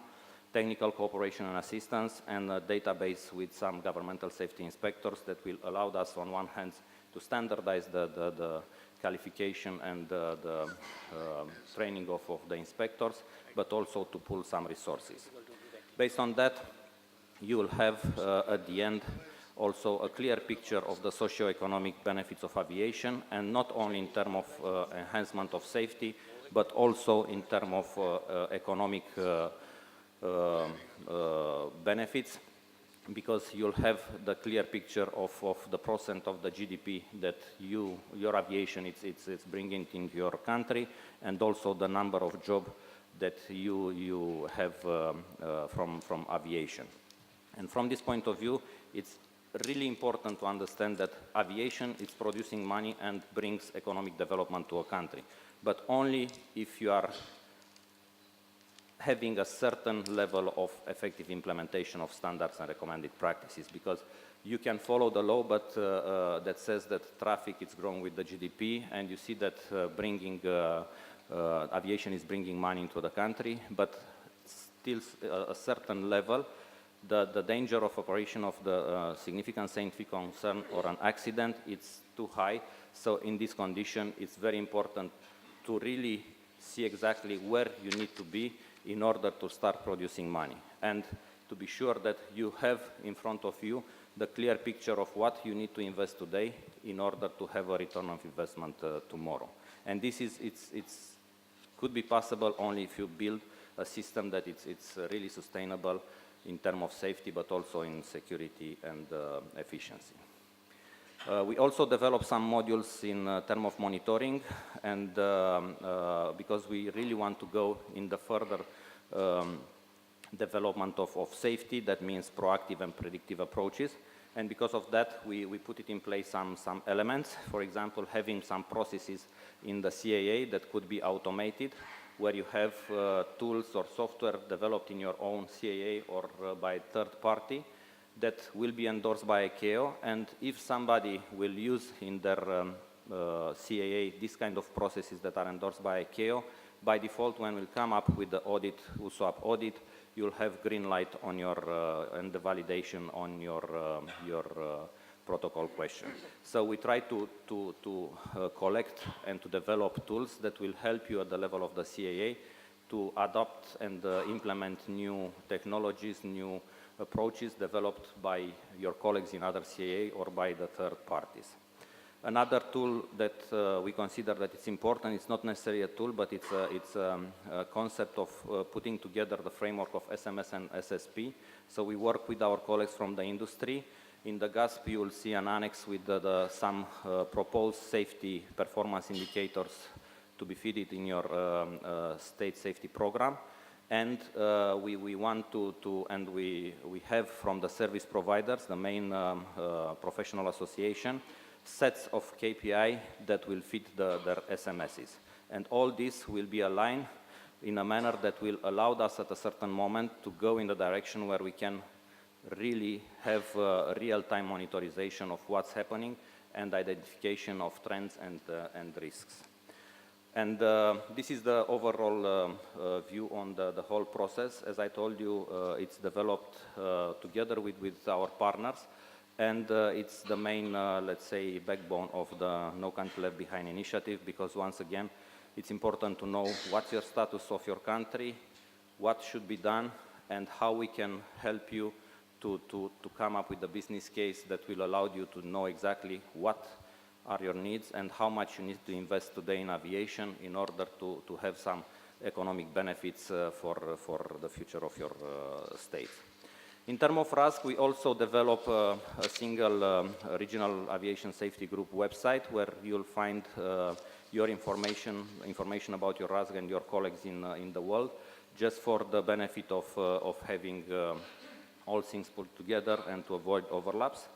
technical cooperation and assistance, and a database with some governmental safety inspectors that will allow us on one hand to standardize the qualification and the training of the inspectors, but also to pull some resources. Based on that, you will have at the end also a clear picture of the socio-economic benefits of aviation, and not only in terms of enhancement of safety, but also in terms of economic benefits, because you'll have the clear picture of the percent of the GDP that your aviation it's bringing into your country, and also the number of jobs that you have from aviation. And from this point of view, it's really important to understand that aviation is producing money and brings economic development to a country, but only if you are having a certain level of effective implementation of standards and recommended practices, because you can follow the law, but that says that traffic is growing with the GDP, and you see that aviation is bringing money into the country, but still a certain level, the danger of operation of the significant scientific concern or an accident, it's too high. So in this condition, it's very important to really see exactly where you need to be in order to start producing money, and to be sure that you have in front of you the clear picture of what you need to invest today in order to have a return of investment tomorrow. And this could be possible only if you build a system that it's really sustainable in terms of safety, but also in security and efficiency. We also develop some modules in terms of monitoring, and because we really want to go in the further development of safety, that means proactive and predictive approaches. And because of that, we put it in place some elements. For example, having some processes in the CAA that could be automated, where you have tools or software developed in your own CAA or by third party that will be endorsed by ICAO. And if somebody will use in their CAA this kind of processes that are endorsed by ICAO, by default, when we'll come up with the audit, USWAP audit, you'll have green light on your and the validation on your protocol question. So we try to collect and to develop tools that will help you at the level of the CAA to adopt and implement new technologies, new approaches developed by your colleagues in other CAA or by the third parties. Another tool that we consider that it's important, it's not necessarily a tool, but it's a concept of putting together the framework of SMS and SSP. So we work with our colleagues from the industry. In the GASP, you will see an annex with some proposed safety performance indicators to be fitted in your state safety program. And we want to and we have from the service providers, the main professional association, sets of KPI that will fit their SMSs. And all this will be aligned in a manner that will allow us at a certain moment to go in the direction where we can really have real-time monitorization of what's happening and identification of trends and risks. And this is the overall view on the whole process. As I told you, it's developed together with our partners. And it's the main, let's say, backbone of the No Country Left Behind initiative, because once again, it's important to know what's your status of your country, what should be done, and how we can help you to come up with a business case that will allow you to know exactly what are your needs and how much you need to invest today in aviation in order to have some economic benefits for the future of your state. In terms of RASC, we also develop a single regional aviation safety group website where you'll find your information about your RASC and your colleagues in the world, just for the benefit of having all things put together and to avoid overlaps.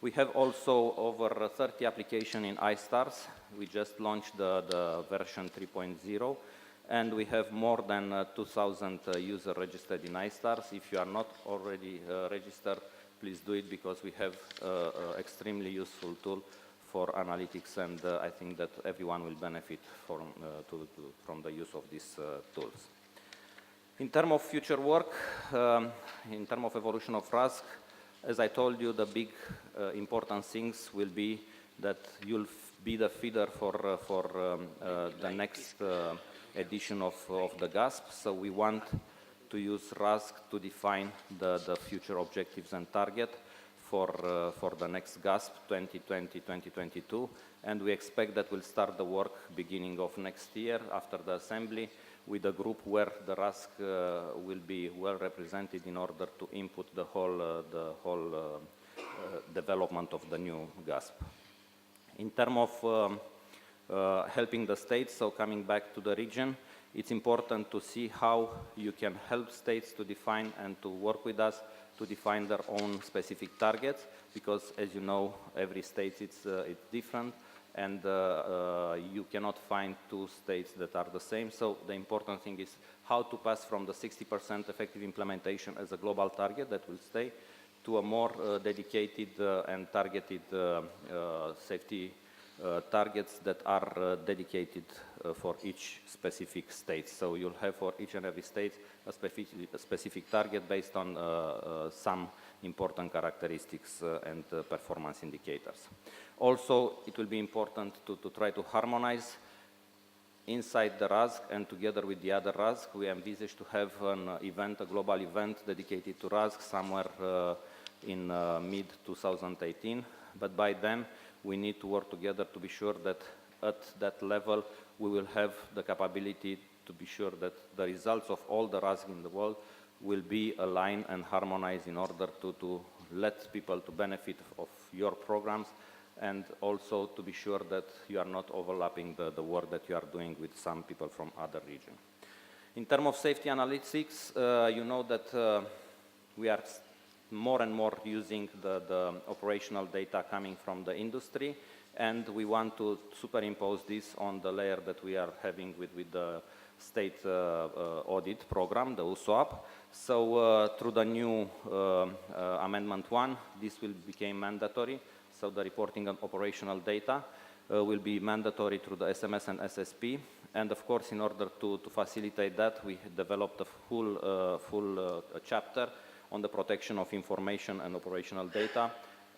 We have also over 30 applications in iStars. We just launched the version 3.0. And we have more than 2,000 users registered in iStars. If you are not already registered, please do it, because we have an extremely useful tool for analytics, and I think that everyone will benefit from the use of these tools. In terms of future work, in terms of evolution of RASC, as I told you, the big important things will be that you'll be the feeder for the next edition of the GASP. So we want to use RASC to define the future objectives and target for the next GASP 2020-2022, and we expect that we'll start the work beginning of next year after the assembly with a group where the RASC will be well represented in order to input the whole development of the new GASP. In terms of helping the states, so coming back to the region, it's important to see how you can help states to define and to work with us to define their own specific targets, because as you know, every state it's different, and you cannot find two states that are the same. So the important thing is how to pass from the 60% effective implementation as a global target that will stay to a more dedicated and targeted safety targets that are dedicated for each specific state. So you'll have for each and every state a specific target based on some important characteristics and performance indicators. Also, it will be important to try to harmonize inside the RASC, and together with the other RASC, we envisage to have an event, a global event dedicated to RASC somewhere in mid-2018. But by then, we need to work together to be sure that at that level we will have the capability to be sure that the results of all the RASC in the world will be aligned and harmonized in order to let people to benefit of your programs, and also to be sure that you are not overlapping the work that you are doing with some people from other regions. In terms of safety analytics, you know that we are more and more using the operational data coming from the industry, and we want to superimpose this on the layer that we are having with the state audit program, the USOAP. So through the new Amendment 1, this will become mandatory. So the reporting of operational data will be mandatory through the SMS and SSP. And of course, in order to facilitate that, we developed a full chapter on the protection of information and operational data.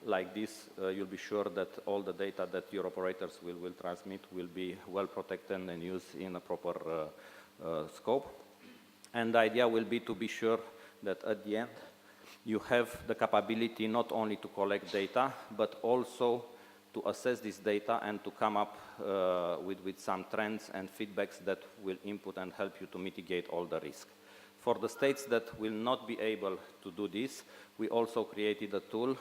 Like this, you'll be sure that all the data that your operators will transmit will be well protected and used in a proper scope. And the idea will be to be sure that at the end, you have the capability not only to collect data, but also to assess this data and to come up with some trends and feedbacks that will input and help you to mitigate all the risk. For the states that will not be able to do this, we also created a tool.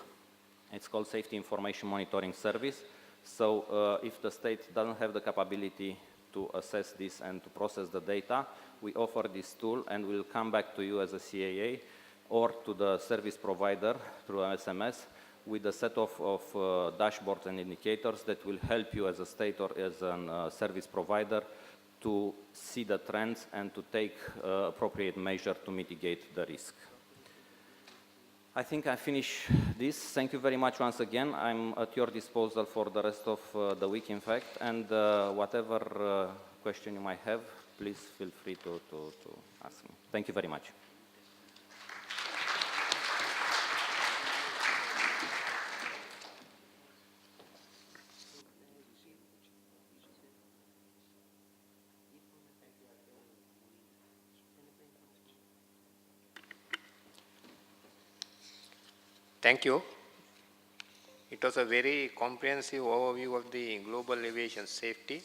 It's called Safety Information Monitoring Service. So if the state doesn't have the capability to assess this and to process the data, we offer this tool, and we'll come back to you as a CAA or to the service provider through SMS with a set of dashboards and indicators that will help you as a state or as a service provider to see the trends and to take appropriate measure to mitigate the risk. I think I finish this. Thank you very much once again. I'm at your disposal for the rest of the week, in fact, and whatever question you might have, please feel free to ask me. Thank you very much. Thank you. It was a very comprehensive overview of the global aviation safety.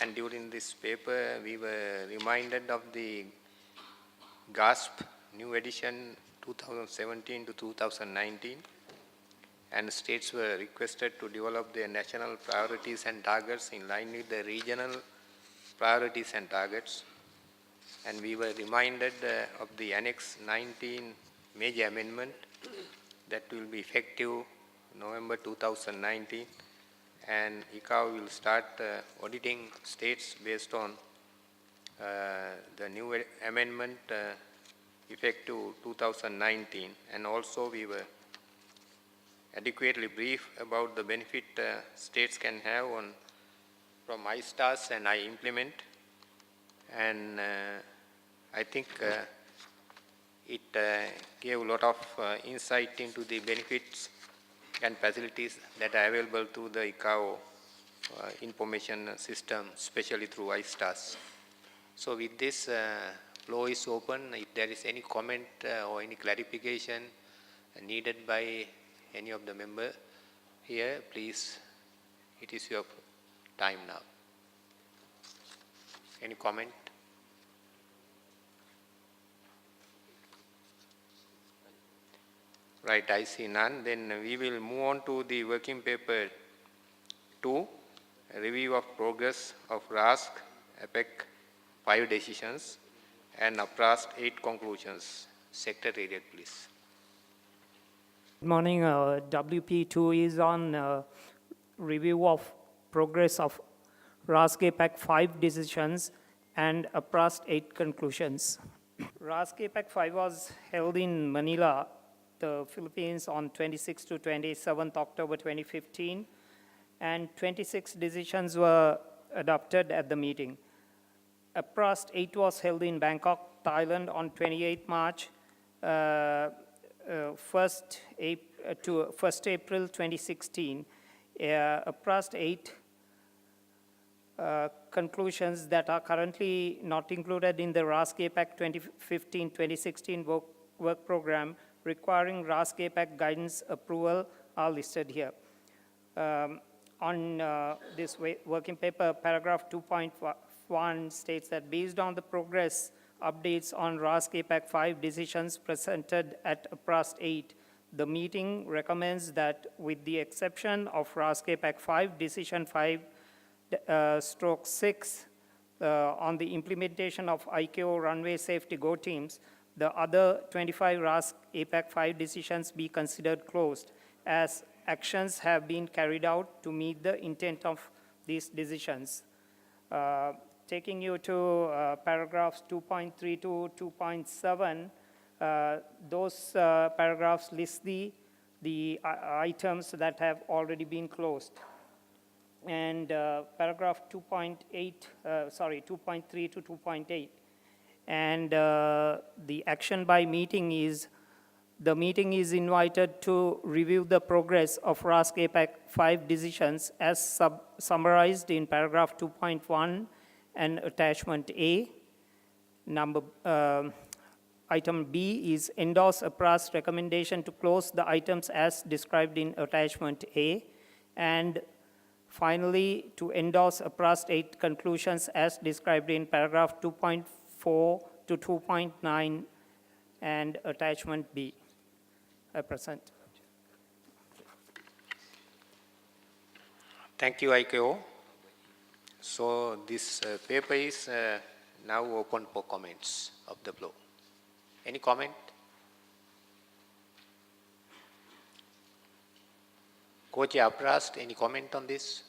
And during this paper, we were reminded of the GASP new edition 2017 to 2019, and states were requested to develop their national priorities and targets in line with the regional priorities and targets. And we were reminded of the Annex 19 major amendment that will be effective November 2019, and ICAO will start auditing states based on the new amendment effective 2019. And also we were adequately brief about the benefit states can have from iSTARS and iImplement. And I think it gave a lot of insight into the benefits and facilities that are available through the ICAO information system, especially through iSTARS. So with this, floor is open. If there is any comment or any clarification needed by any of the members here, please, it is your time now. Any comment? Right, I see none. Then we will move on to the working paper 2, a review of progress of RASC, APEC 5 decisions, and APRAST 8 conclusions. Secretariat, please. Good morning. WP2 is on review of progress of RASC APEC 5 decisions and APRAST 8 conclusions. RASC APEC 5 was held in Manila, the Philippines, on 26 to 27th October 2015, and 26 decisions were adopted at the meeting. APRAST 8 was held in Bangkok, Thailand on 28 March, 1st April 2016. APRAST 8 conclusions that are currently not included in the RASC APEC 2015-2016 work program requiring RASC APEC guidance approval are listed here. On this working paper, paragraph 2.1 states that based on the progress updates on RASC APEC 5 decisions presented at APRAST 8, the meeting recommends that with the exception of RASC APEC 5 decision 5/6 on the implementation of ICAO runway safety go teams, the other 25 RASC APEC 5 decisions be considered closed, as actions have been carried out to meet the intent of these decisions. Taking you to paragraphs 2.3 to 2.7, those paragraphs list the items that have already been closed. And paragraph 2.3 to 2.8. And the action by meeting is, the meeting is invited to review the progress of RASC APEC 5 decisions as summarized in paragraph 2.1 and attachment A. Item B is endorse APRAST recommendation to close the items as described in attachment A. And finally, to endorse APRAST 8 conclusions as described in paragraph 2.4 to 2.9 and attachment B. I present. Thank you, ICAO. So this paper is now open for comments of the floor. Any comment? Co-Chair APRAST, any comment on this?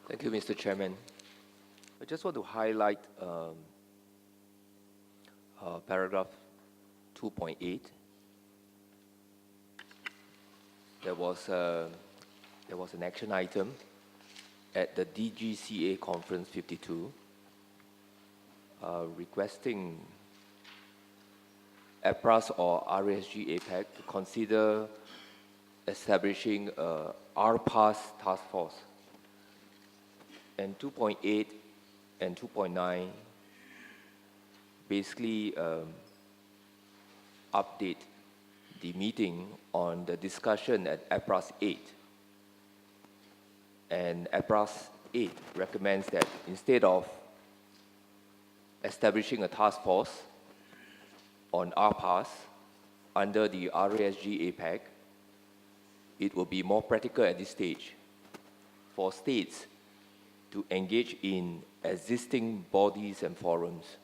Thank you, Mr. Chairman. I just want to highlight paragraph 2.8. There was an action item at the DGCA Conference 52 requesting APRAS or RSG APEC to consider establishing a RPAS task force. And 2.8 and 2.9 basically update the meeting on the discussion at APRAS 8. And APRAS 8 recommends that instead of establishing a task force on RPAS under the RASG APEC, it will be more practical at this stage for states to engage in existing bodies and forums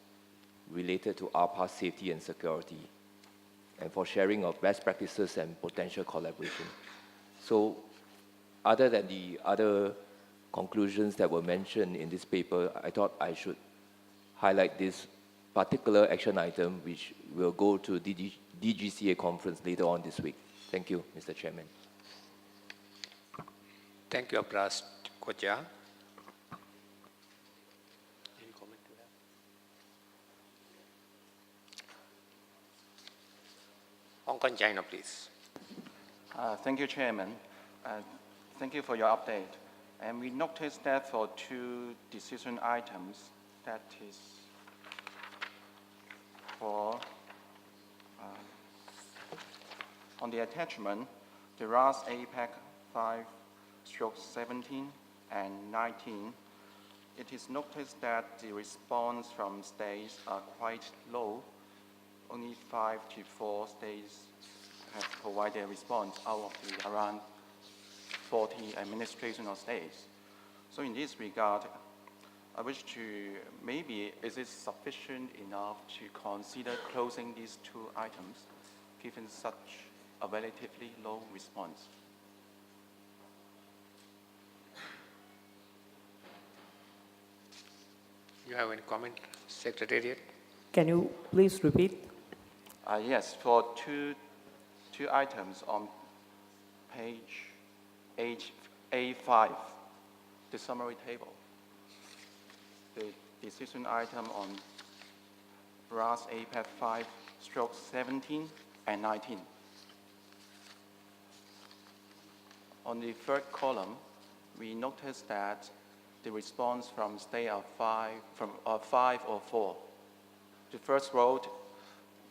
related to RPAS safety and security, and for sharing of best practices and potential collaboration. So other than the other conclusions that were mentioned in this paper, I thought I should highlight this particular action item, which will go to DGCA conference later on this week. Thank you, Mr. Chairman. Thank you, Apras Kocha. Any comment to that? Hong Kong, China, please. Thank you, Chairman. Thank you for your update. And we noticed that for 2 decision items, that is for, on the attachment, the RAS APEC 5/17 and 19, it is noticed that the response from states are quite low. Only 5 to 4 states have provided a response out of the around 40 administrational states. So in this regard, I wish to, maybe is it sufficient enough to consider closing these 2 items, given such a relatively low response? You have any comment, Secretariat? Can you please repeat? Yes, for two items on page A5, the summary table. The decision item on RAS APEC 5/17 and 19. On the 3rd column, we noticed that the response from state of 5 or 4. The first row,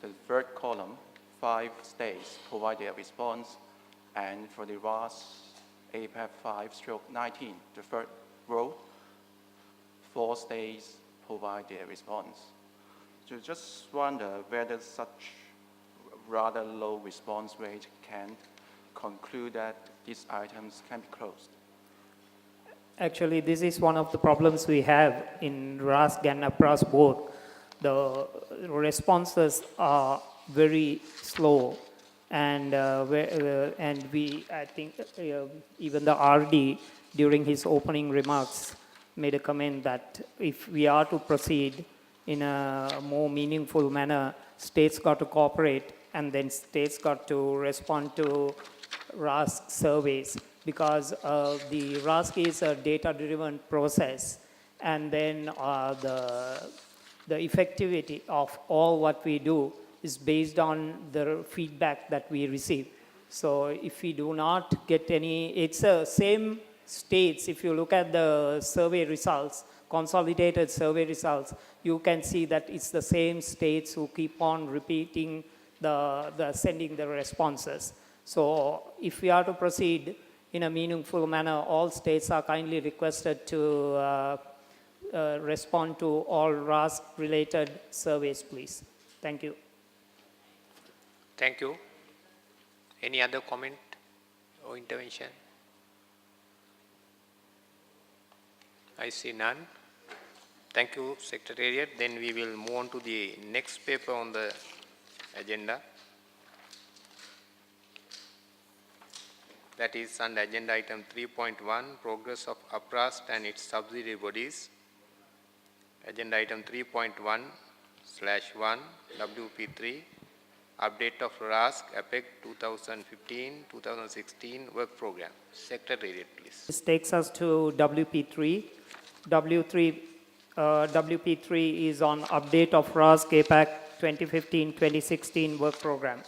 the 3rd column, 5 states provided a response, and for the RAS APEC 5/19, the 3rd row, 4 states provided a response. So just wonder whether such rather low response rate can conclude that these items can be closed. Actually, this is one of the problems we have in RASC and APRAS both. The responses are very slow, and I think even the RD during his opening remarks made a comment that if we are to proceed in a more meaningful manner, states got to cooperate, and then states got to respond to RASC surveys, because the RASC is a data-driven process, and then the effectivity of all what we do is based on the feedback that we receive. So if we do not get any, it's the same states. If you look at the survey results, consolidated survey results, you can see that it's the same states who keep on repeating sending the responses. So if we are to proceed in a meaningful manner, all states are kindly requested to respond to all RASC-related surveys, please. Thank you. Thank you. Any other comment or intervention? I see none. Thank you, Secretariat. Then we will move on to the next paper on the agenda. That is under agenda item 3.1, progress of APRAS and its subsidiary bodies. Agenda item 3.1/1, WP3, update of RASC APEC 2015-2016 work program. Secretariat, please. This takes us to WP3. WP3 is on update of RASC APEC 2015-2016 work program.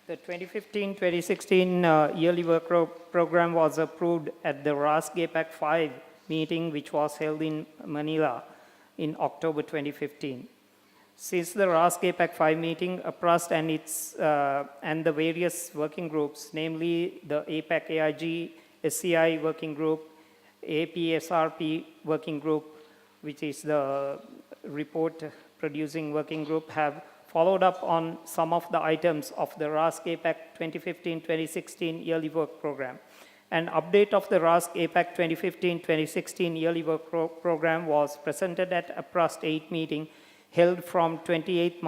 The 2015-2016 yearly work program was approved at the RASC APEC 5 meeting, which was held in Manila. in October 2015. Since the RASC APAC 5 meeting, APRAST and the various working groups, namely the APAC AIG SCI working group, APSRP working group, which is the report producing working group, have followed up on some of the items of the RASC APAC 2015-2016 yearly work program. An update of the RASC APAC 2015-2016 yearly work program was presented at APRAST 8 meeting held from 28th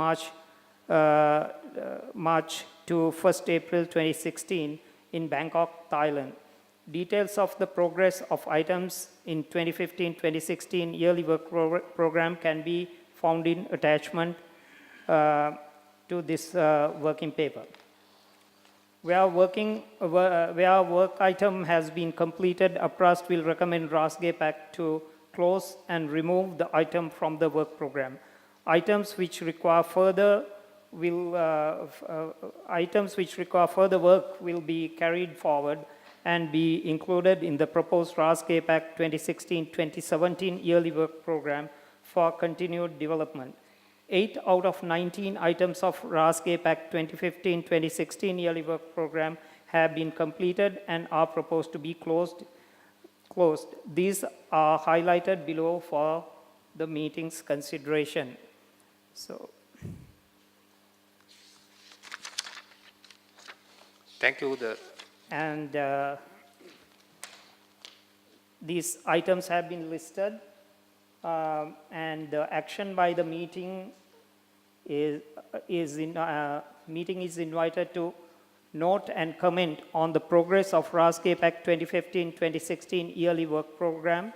March to 1st April 2016 in Bangkok, Thailand. Details of the progress of items in 2015-2016 yearly work program can be found in attachment to this working paper. Where work item has been completed, APRAST will recommend RASC APAC to close and remove the item from the work program. Items which require further work will be carried forward and be included in the proposed RASC APAC 2016-2017 yearly work program for continued development. 8 out of 19 items of RASC APAC 2015-2016 yearly work program have been completed and are proposed to be closed. These are highlighted below for the meeting's consideration. So, thank you. And these items have been listed, and the action by the meeting is invited to note and comment on the progress of RASC APAC 2015-2016 yearly work program.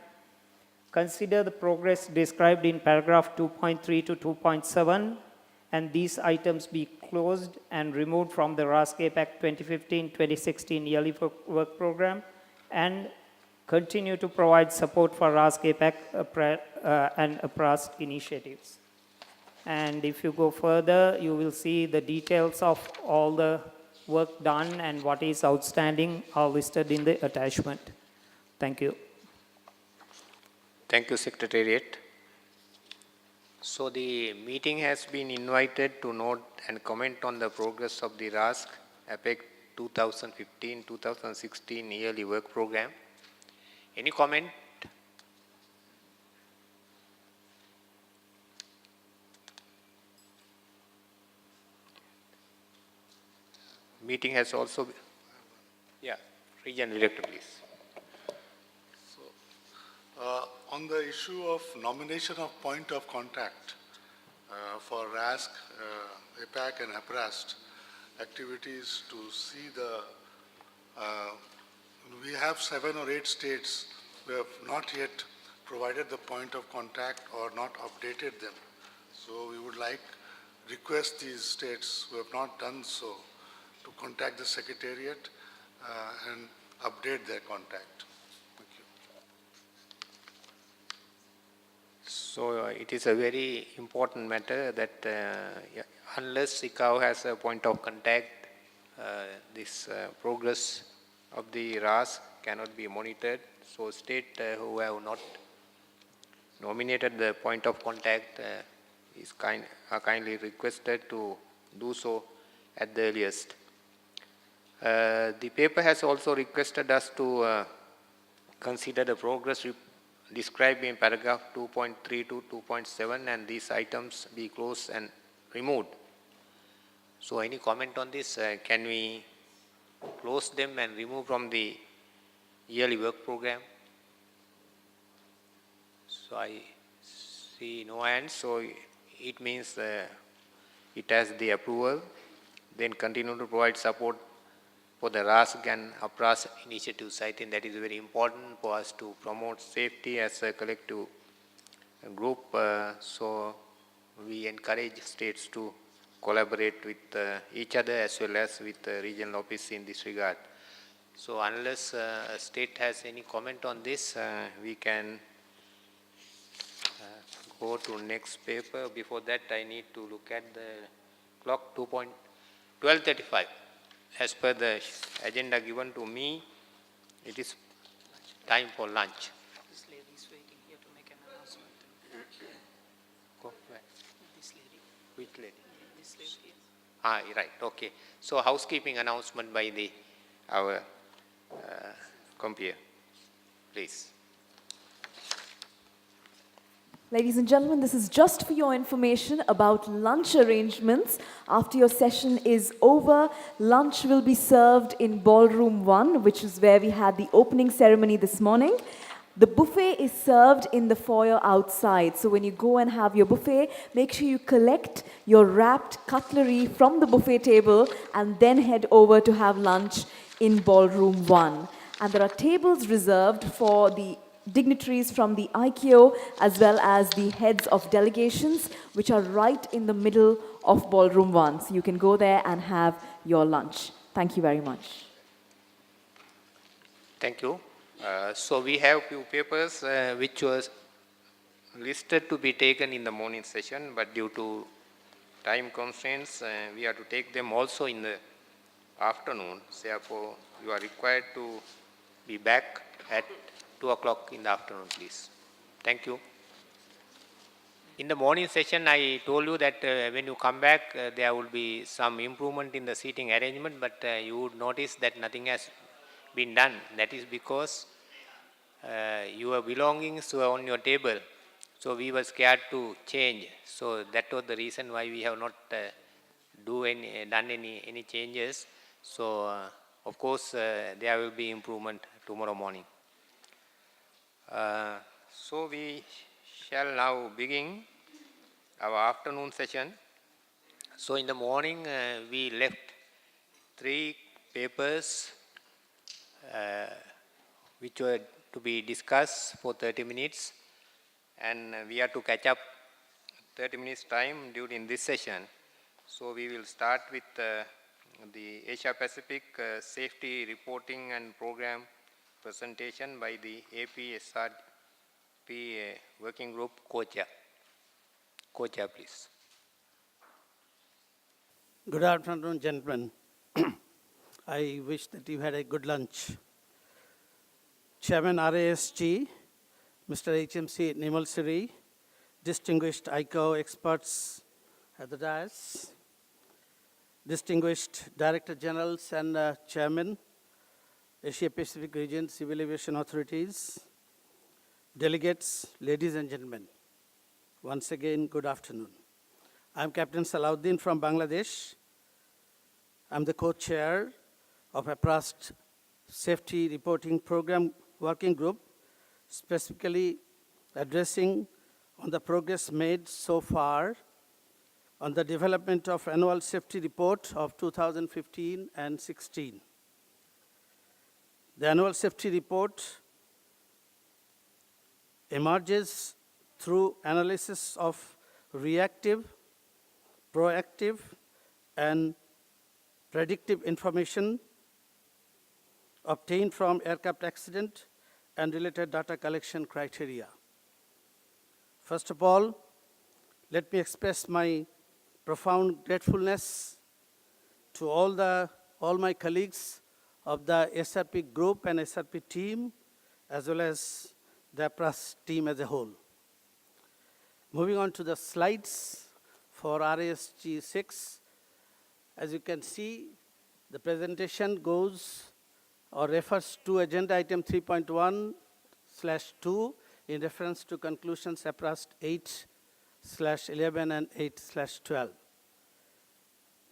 Consider the progress described in paragraph 2.3 to 2.7, and these items be closed and removed from the RASC APAC 2015-2016 yearly work program, and continue to provide support for RASC APAC and APRAST initiatives. And if you go further, you will see the details of all the work done and what is outstanding are listed in the attachment. Thank you. Thank you, Secretariat. So the meeting has been invited to note and comment on the progress of the RASC APAC 2015-2016 yearly work program. Any comment? Meeting has also been, Regional Director, please. On the issue of nomination of point of contact for RASC, APAC and APRAST activities to see we have 7 or 8 states who have not yet provided the point of contact or not updated them. So we would request these states who have not done so to contact the Secretariat and update their contact. So it is a very important matter that unless ICAO has a point of contact, this progress of the RASC cannot be monitored. So state who have not nominated the point of contact are kindly requested to do so at the earliest. The paper has also requested us to consider the progress described in paragraph 2.3 to 2.7, and these items be closed and removed. So any comment on this? Can we close them and remove from the yearly work program? So I see no hands, so it means it has the approval. Then continue to provide support for the RASC and APRAST initiatives. I think that is very important for us to promote safety as a collective group. So we encourage states to collaborate with each other as well as with the regional office in this regard. So unless a state has any comment on this, we can go to next paper. Before that, I need to look at the clock. 12:35. As per the agenda given to me, it is time for lunch. This lady is waiting here to make an announcement. Which lady? Ah, right, okay. So housekeeping announcement by our compeer, please. Ladies and gentlemen, this is just for your information about lunch arrangements. After your session is over, lunch will be served in Ballroom 1, which is where we had the opening ceremony this morning. The buffet is served in the foyer outside. So when you go and have your buffet, make sure you collect your wrapped cutlery from the buffet table and then head over to have lunch in Ballroom 1. And there are tables reserved for the dignitaries from the IKO as well as the heads of delegations, which are right in the middle of Ballroom 1. So you can go there and have your lunch. Thank you very much. Thank you. So we have few papers which was listed to be taken in the morning session, but due to time constraints, we have to take them also in the afternoon. Therefore, you are required to be back at 2 o'clock in the afternoon, please. Thank you. In the morning session, I told you that when you come back, there will be some improvement in the seating arrangement, but you would notice that nothing has been done. That is because your belongings were on your table, so we were scared to change. So that was the reason why we have not done any changes. So of course, there will be improvement tomorrow morning. So we shall now begin our afternoon session. So in the morning, we left 3 papers which were to be discussed for 30 minutes, and we have to catch up 30 minutes time during this session. So we will start with the Asia Pacific Safety Reporting and Program presentation by the APSRP Working Group Co-Chair. Co-Chair, please. Good afternoon, gentlemen. I wish that you had a good lunch. Chairman RASG, Mr. HMC Nimal Siri, distinguished ICAO experts at the dais, distinguished Director Generals and Chairman, Asia Pacific Region Civil Aviation Authorities, delegates, ladies and gentlemen, once again, good afternoon. I'm Captain Salahuddin from Bangladesh. I'm the co-chair of APRAST Safety Reporting Program Working Group, specifically addressing on the progress made so far on the development of annual safety report of 2015 and 16. The annual safety report emerges through analysis of reactive, proactive, and predictive information obtained from aircraft accident and related data collection criteria. First of all, let me express my profound gratefulness to all my colleagues of the SRP group and SRP team, as well as the APRAS team as a whole. Moving on to the slides for RASG 6. As you can see, the presentation goes or refers to agenda item 3.1/2 in reference to conclusions APRAST 8/11 and 8/12.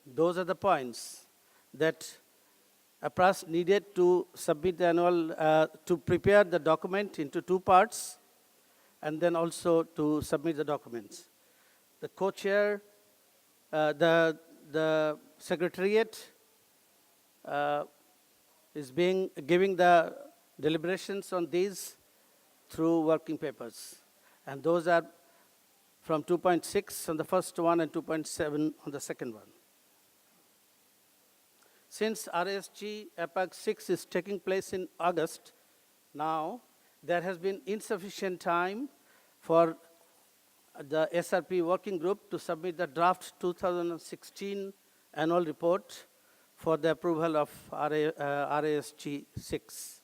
Those are the points that APRAST needed to submit the annual, to prepare the document into 2 parts, and then also to submit the documents. The co-chair, the secretariat is giving the deliberations on these through working papers. And those are from 2.6 on the first one and 2.7 on the second one. Since RASG APAC 6 is taking place in August, now there has been insufficient time for the SRP working group to submit the draft 2016 annual report for the approval of RASG 6.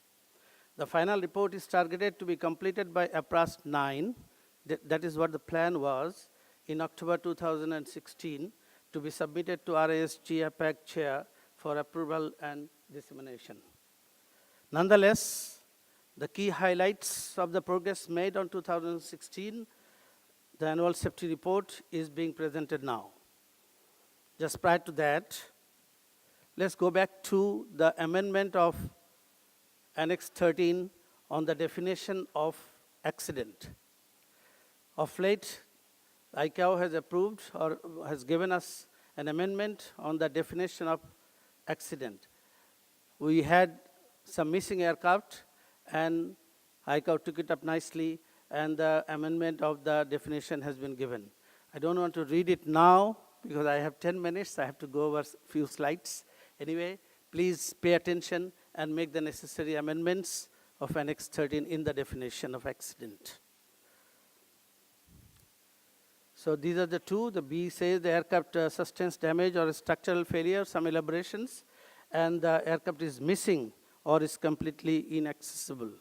The final report is targeted to be completed by APRAST 9. That is what the plan was, in October 2016 to be submitted to RASG APAC chair for approval and dissemination. Nonetheless, the key highlights of the progress made on 2016, the annual safety report is being presented now. Just prior to that, let's go back to the amendment of Annex 13 on the definition of accident. Of late, ICAO has approved or has given us an amendment on the definition of accident. We had some missing aircraft, and ICAO took it up nicely, and the amendment of the definition has been given. I don't want to read it now because I have 10 minutes. I have to go over a few slides. Anyway, please pay attention and make the necessary amendments of Annex 13 in the definition of accident. So these are the two. The B says the aircraft sustains damage or structural failure, some elaborations, and the aircraft is missing or is completely inaccessible,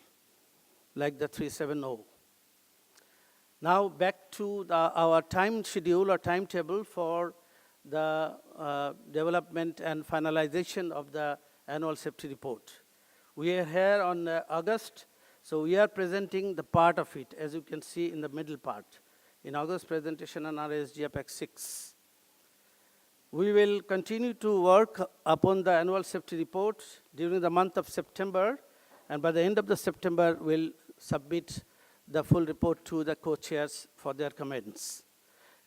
like the 370. Now back to our time schedule or timetable for the development and finalization of the annual safety report. We are here on August, so we are presenting the part of it, as you can see in the middle part. In August presentation on RASG APAC 6. We will continue to work upon the annual safety report during the month of September, and by the end of the September, we'll submit the full report to the co-chairs for their comments.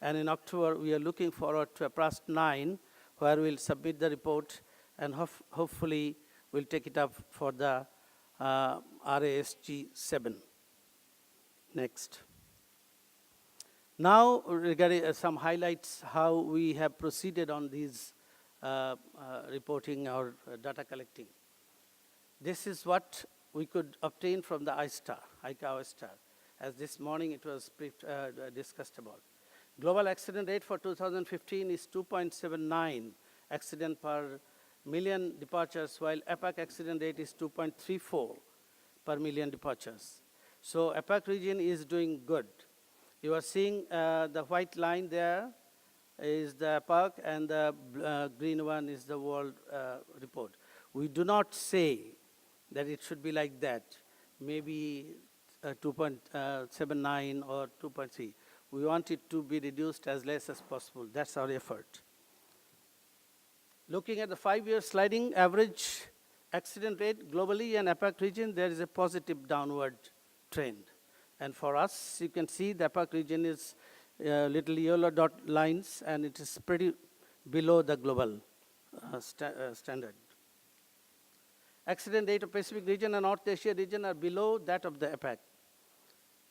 And in October, we are looking forward to APRAST 9, where we'll submit the report, and hopefully we'll take it up for the RASG 7. Next. Now, regarding some highlights how we have proceeded on these reporting or data collecting. This is what we could obtain from the ICAO I-STAR, as this morning it was discussed about. Global accident rate for 2015 is 2.79 accident per million departures, while APAC accident rate is 2.34 per million departures. So APAC region is doing good. You are seeing the white line there is the APAC, and the green one is the world report. We do not say that it should be like that, maybe 2.79 or 2.3. We want it to be reduced as less as possible. That's our effort. Looking at the 5-year sliding average accident rate globally and APAC region, there is a positive downward trend. And for us, you can see the APAC region is little yellow dot lines, and it is pretty below the global standard. Accident rate of Pacific region and North Asia region are below that of the APAC.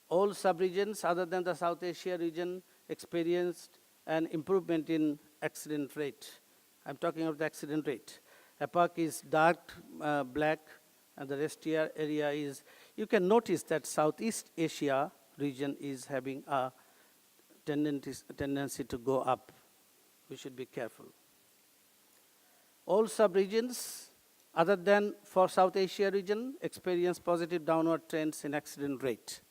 All sub-regions other than the South Asia region experienced an improvement in accident rate. I'm talking of the accident rate. APAC is dark black, and the rest here area is, you can notice that Southeast Asia region is having a tendency to go up. We should be careful. All sub-regions other than for South Asia region experience positive downward trends in accident rate.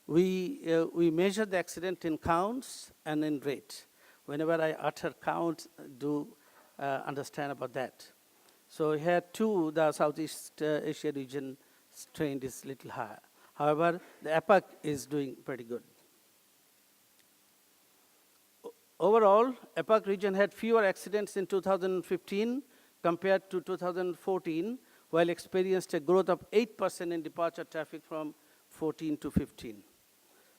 We measure the accident in counts and in rate. Whenever I utter counts, do understand about that. So here too, the Southeast Asia region trend is little higher. However, the APAC is doing pretty good. Overall, APAC region had fewer accidents in 2015 compared to 2014, while experienced a growth of 8% in departure traffic from 14 to 15.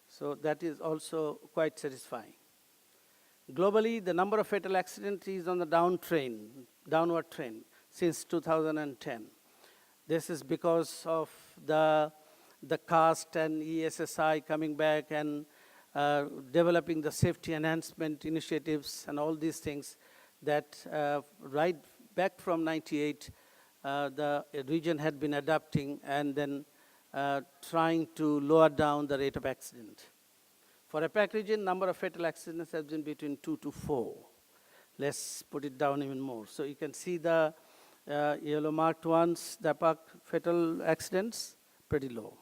So that is also quite satisfying. Globally, the number of fatal accidents is on the downward trend since 2010. This is because of the CAST and ESSI coming back and developing the safety enhancement initiatives and all these things that right back from 98, the region had been adapting and then trying to lower down the rate of accident. For APAC region, number of fatal accidents has been between 2 to 4. Let's put it down even more. So you can see the yellow marked ones, the APAC fatal accidents, pretty low.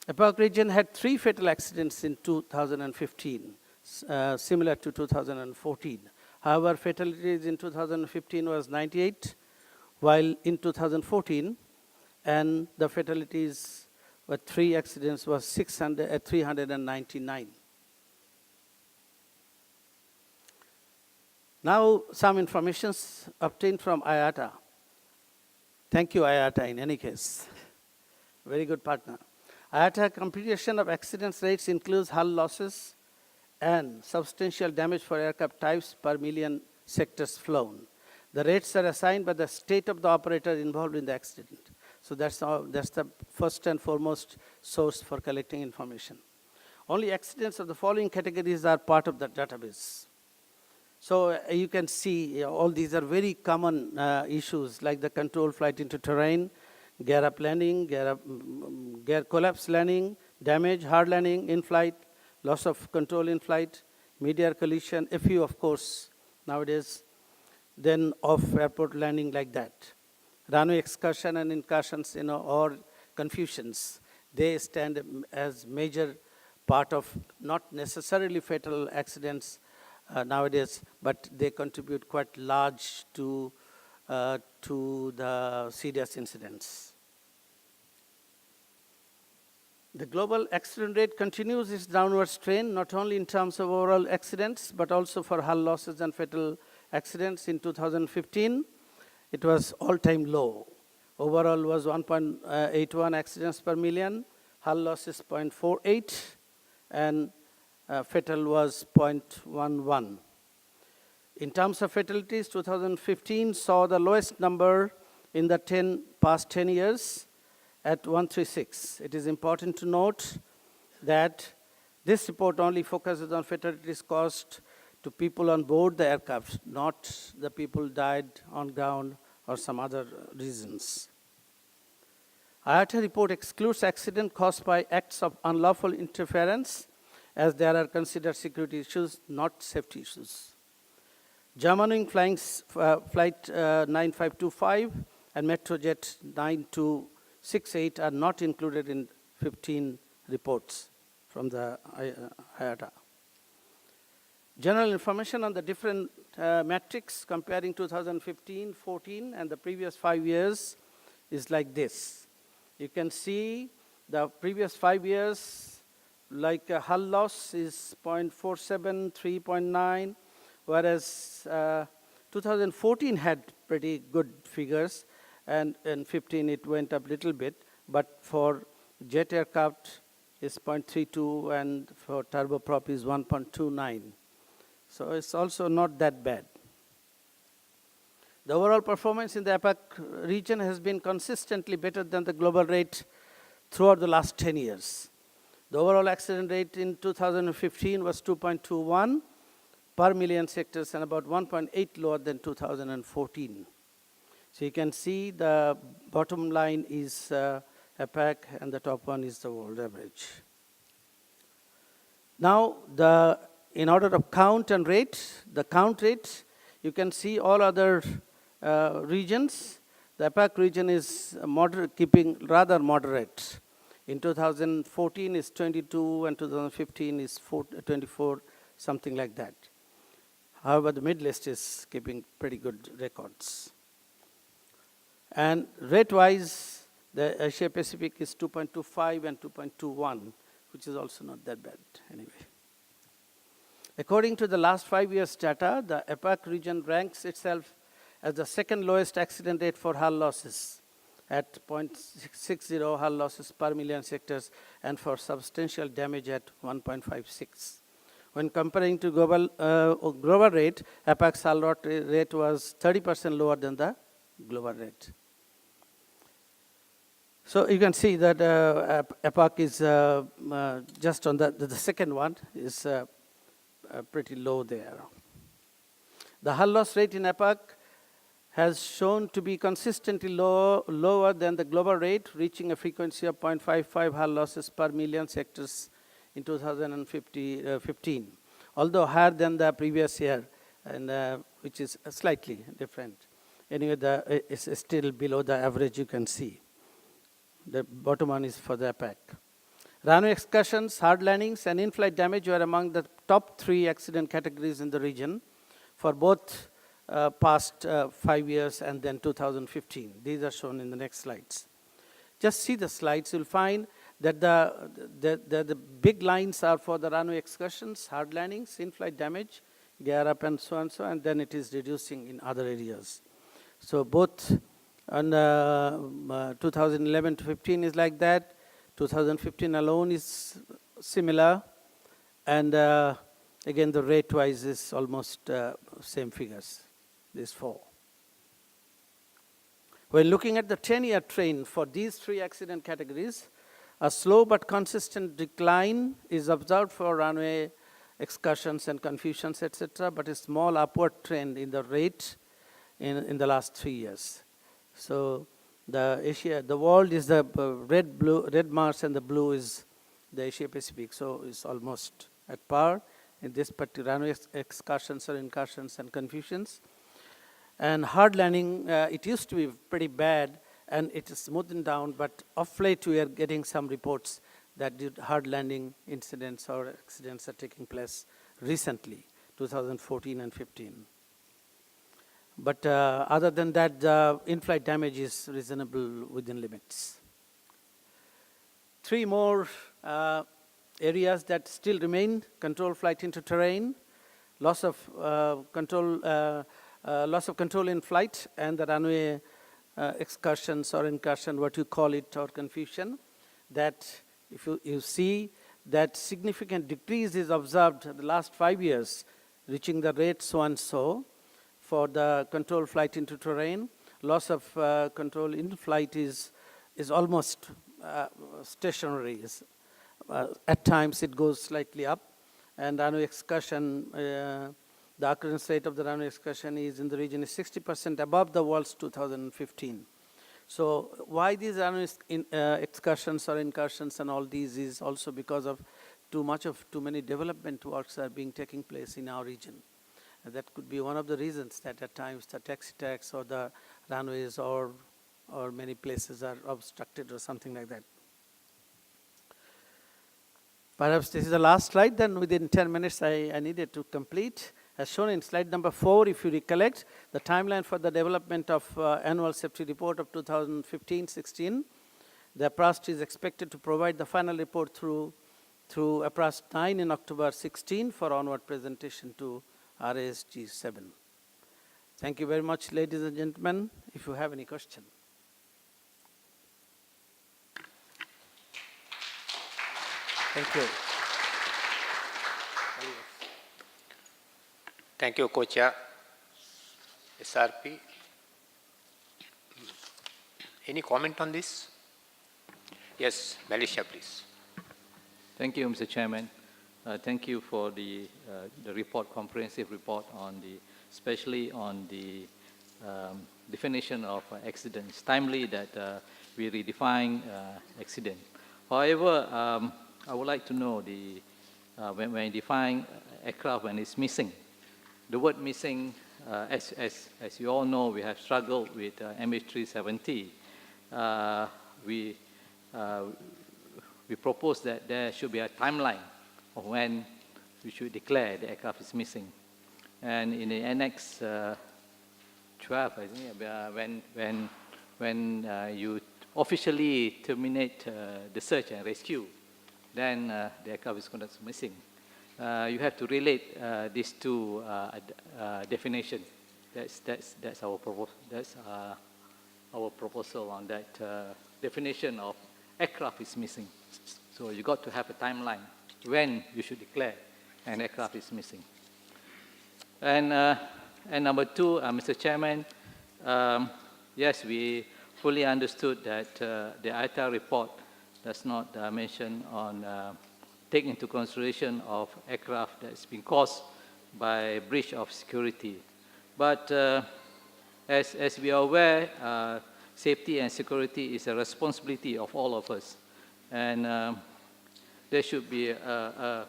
APAC region had 3 fatal accidents in 2015, similar to 2014. However, fatalities in 2015 was 98, while in 2014, and the fatalities were 3 accidents was 399. Now, some information obtained from IATA. Thank you, IATA, in any case. Very good partner. IATA computation of accidents rates includes hull losses and substantial damage for aircraft types per million sectors flown. The rates are assigned by the state of the operator involved in the accident. So that's the first and foremost source for collecting information. Only accidents of the following categories are part of the database. So you can see all these are very common issues like the control flight into terrain, gear up landing, gear collapse landing, damage, hard landing in flight, loss of control in flight, mid-air collision, a few of course nowadays, then off airport landing like that. Runway excursion and incursions, or confusions, they stand as major part of not necessarily fatal accidents nowadays, but they contribute quite large to the serious incidents. The global accident rate continues its downward trend, not only in terms of overall accidents, but also for hull losses and fatal accidents. In 2015, it was all-time low. Overall was 1.81 accidents per million, hull losses 0.48, and fatal was 0.11. In terms of fatalities, 2015 saw the lowest number in the past 10 years at 136. It is important to note that this report only focuses on fatalities caused to people on board the aircraft, not the people died on ground or some other reasons. IATA report excludes accident caused by acts of unlawful interference, as there are considered security issues, not safety issues. Germanwing flight 9525 and Metrojet 9268 are not included in 15 reports from the IATA. General information on the different metrics comparing 2015, 14, and the previous 5 years is like this. You can see the previous 5 years, like hull loss is 0.47, 3.9, whereas 2014 had pretty good figures, and in 15 it went up a little bit, but for jet aircraft is 0.32, and for turboprop is 1.29. So it's also not that bad. The overall performance in the APAC region has been consistently better than the global rate throughout the last 10 years. The overall accident rate in 2015 was 2.21 per million sectors and about 1.8 lower than 2014. So you can see the bottom line is APAC and the top one is the world average. Now, in order of count and rate, the count rate, you can see all other regions. The APAC region is keeping rather moderate. In 2014 is 22 and 2015 is 24, something like that. However, the Middle East is keeping pretty good records. And rate-wise, the Asia Pacific is 2.25 and 2.21, which is also not that bad anyway. According to the last 5 years data, the APAC region ranks itself as the second lowest accident rate for hull losses at 0.60 hull losses per million sectors, and for substantial damage at 1.56. When comparing to global rate, APAC's hull rate was 30% lower than the global rate. So you can see that APAC is just on the second one is pretty low there. The hull loss rate in APAC has shown to be consistently lower than the global rate, reaching a frequency of 0.55 hull losses per million sectors in 2015, although higher than the previous year, and which is slightly different. Anyway, it's still below the average, you can see. The bottom one is for the APAC. Runway excursions, hard landings, and in-flight damage were among the top 3 accident categories in the region for both past 5 years and then 2015. These are shown in the next slides. Just see the slides, you'll find that the big lines are for the runway excursions, hard landings, in-flight damage, gear up and so, and then it is reducing in other areas. So both on 2011 to 15 is like that, 2015 alone is similar, and again the rate-wise is almost same figures, these 4. When looking at the 10-year trend for these 3 accident categories, a slow but consistent decline is observed for runway excursions and confusions, etc., but a small upward trend in the rate in the last 3 years. So the world is the red marks, and the blue is the Asia Pacific. So it's almost at par in this particular runway excursions or incursions and confusions. And hard landing, it used to be pretty bad, and it is smoothing down, but of late we are getting some reports that hard landing incidents or accidents are taking place recently, 2014 and 15. But other than that, the in-flight damage is reasonable within limits. 3 more areas that still remain: control flight into terrain, loss of control in flight, and the runway excursions or incursion, what you call it, or confusion. That if you see that significant decrease is observed in the last 5 years, reaching the rate so and so. For the control flight into terrain, loss of control in flight is almost stationary. At times it goes slightly up, and runway excursion, the occurrence rate of the runway excursion is in the region is 60% above the world's 2015. So why these runway excursions or incursions and all these is also because of too many development works are taking place in our region. That could be one of the reasons that at times the taxi tracks or the runways or many places are obstructed or something like that. Perhaps this is the last slide, then within 10 minutes I needed to complete. As shown in slide number 4, if you recollect, the timeline for the development of annual safety report of 2015-16, the APRAST is expected to provide the final report through APRAST 9 in October 16 for onward presentation to RASG 7. Thank you very much, ladies and gentlemen. If you have any question. Thank you. Thank you, Co-Chair. SRP. Any comment on this? Yes, Malaysia, please. Thank you, Mr. Chairman. Thank you for the report, comprehensive report on especially on the definition of accidents. Timely that we redefine accident. However, I would like to know when we define aircraft when it's missing. The word missing, as you all know, we have struggled with MH370. We propose that there should be a timeline of when we should declare the aircraft is missing. And in the Annex 12, I think, when you officially terminate the search and rescue, then the aircraft is considered missing. You have to relate these two definitions. That's our proposal. That's our proposal on that definition of aircraft is missing. So you got to have a timeline when you should declare an aircraft is missing. And number 2, Mr. Chairman, yes, we fully understood that the ITA report does not mention on take into consideration of aircraft that's been caused by breach of security. But as we are aware, safety and security is a responsibility of all of us. And there should be a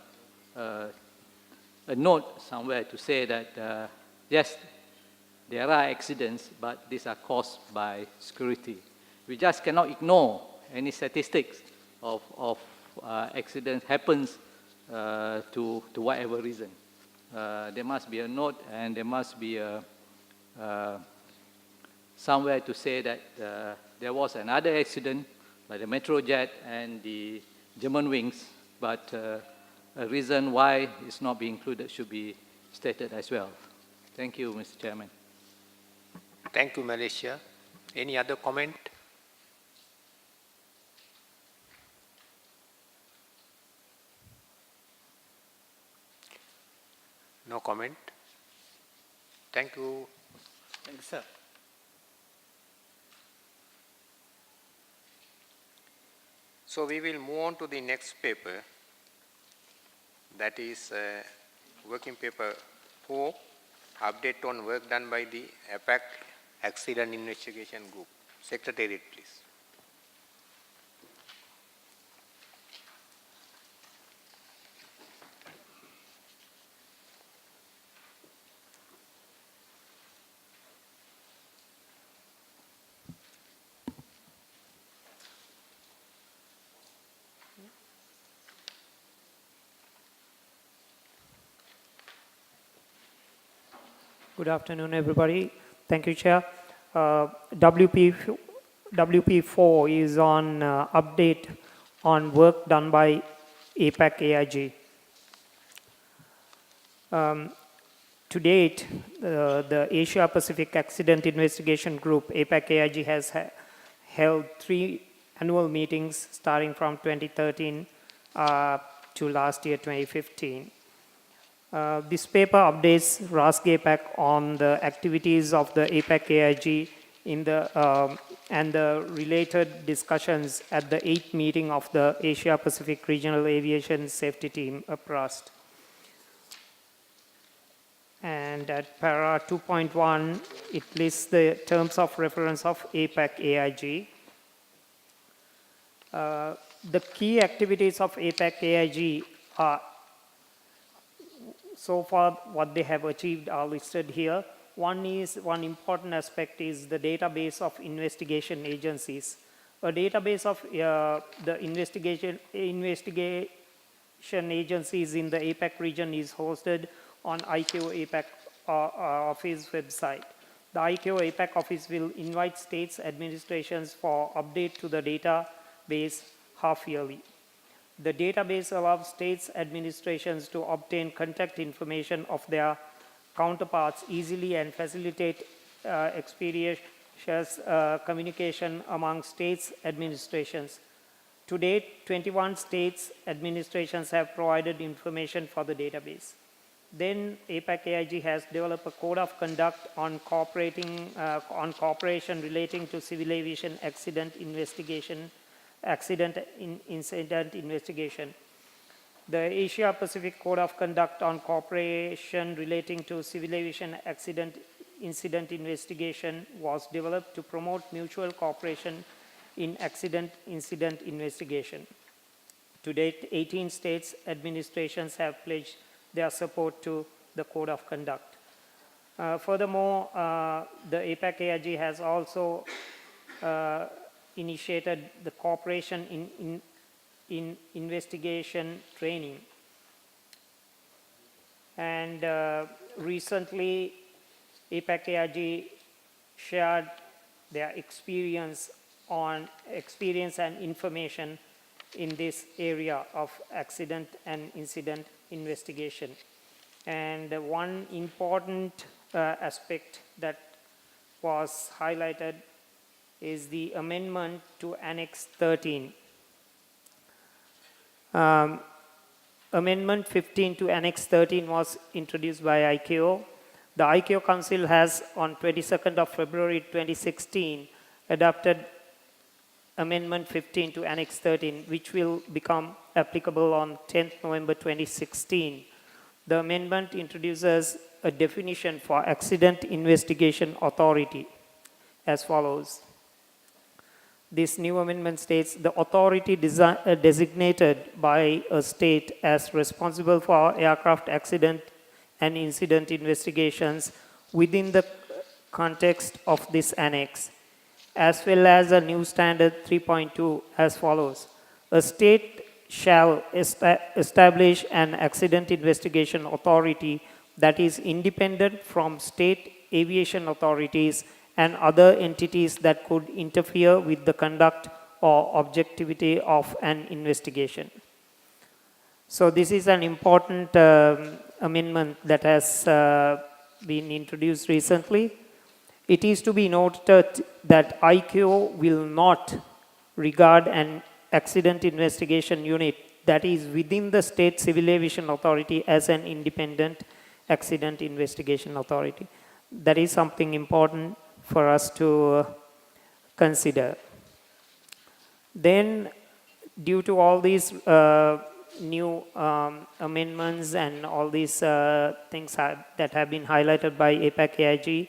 note somewhere to say that, yes, there are accidents, but these are caused by security. We just cannot ignore any statistics of accident happens to whatever reason. There must be a note and there must be somewhere to say that there was another accident, like the Metrojet and the German wings, but a reason why it's not being included should be stated as well. Thank you, Mr. Chairman. Thank you, Malaysia. Any other comment? No comment. Thank you. Thanks, sir. So we will move on to the next paper. That is working paper 4, update on work done by the APAC Accident Investigation Group. Secretariat, please. Good afternoon, everybody. Thank you, Chair. WP4 is on update on work done by APAC AIG. To date, the Asia Pacific Accident Investigation Group, APAC AIG, has held 3 annual meetings starting from 2013 to last year, 2015. This paper updates Rascf4 on the activities of the APAC AIG in the, and the related discussions at the 8th meeting of the Asia Pacific Regional Aviation Safety Team, RAST. And at para 2.1, it lists the terms of reference of APAC AIG. The key activities of APAC AIG are, so far, what they have achieved are listed here. One important aspect is the database of investigation agencies. A database of the investigation agencies in the APAC region is hosted on ICAO APAC office website. The ICAO APAC office will invite states administrations for update to the database half-yearly. The database allows states administrations to obtain contact information of their counterparts easily and facilitate expeditious communication among states administrations. To date, 21 states administrations have provided information for the database. Then APAC AIG has developed a code of conduct on cooperation relating to civil aviation accident investigation, incident investigation. The Asia Pacific Code of Conduct on Cooperation relating to civil aviation accident incident investigation was developed to promote mutual cooperation in accident incident investigation. To date, 18 states administrations have pledged their support to the Code of Conduct. Furthermore, the APAC AIG has also initiated the cooperation in investigation training. And recently, APAC AIG shared their experience and information in this area of accident and incident investigation. And one important aspect that was highlighted is the amendment to Annex 13. Amendment 15 to Annex 13 was introduced by ICAO. The ICAO Council has, on 22nd of February 2016, adopted Amendment 15 to Annex 13, which will become applicable on 10th November 2016. The amendment introduces a definition for Accident Investigation Authority as follows. This new amendment states the authority designated by a state as responsible for aircraft accident and incident investigations within the context of this annex, as well as a new standard 3.2 as follows. A state shall establish an accident investigation authority that is independent from state aviation authorities and other entities that could interfere with the conduct or objectivity of an investigation. So this is an important amendment that has been introduced recently. It is to be noted that ICAO will not regard an accident investigation unit that is within the state civil aviation authority as an independent accident investigation authority. That is something important for us to consider. Then, due to all these new amendments and all these things that have been highlighted by APAC AIG,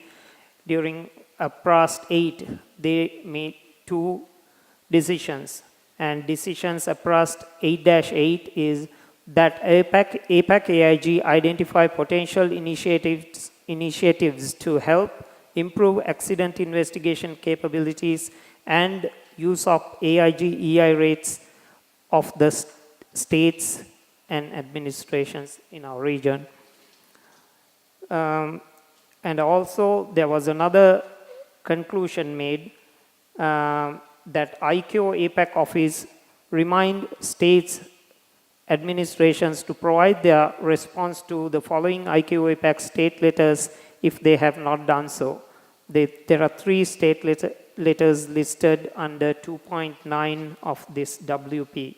during APRAST 8, they made 2 decisions. And decisions APRAST 8-8 is that APAC AIG identify potential initiatives to help improve accident investigation capabilities and use of AIG EI rates of the states and administrations in our region. And also there was another conclusion made that ICAO APAC office remind states administrations to provide their response to the following ICAO APAC state letters if they have not done so. There are 3 state letters listed under 2.9 of this WP.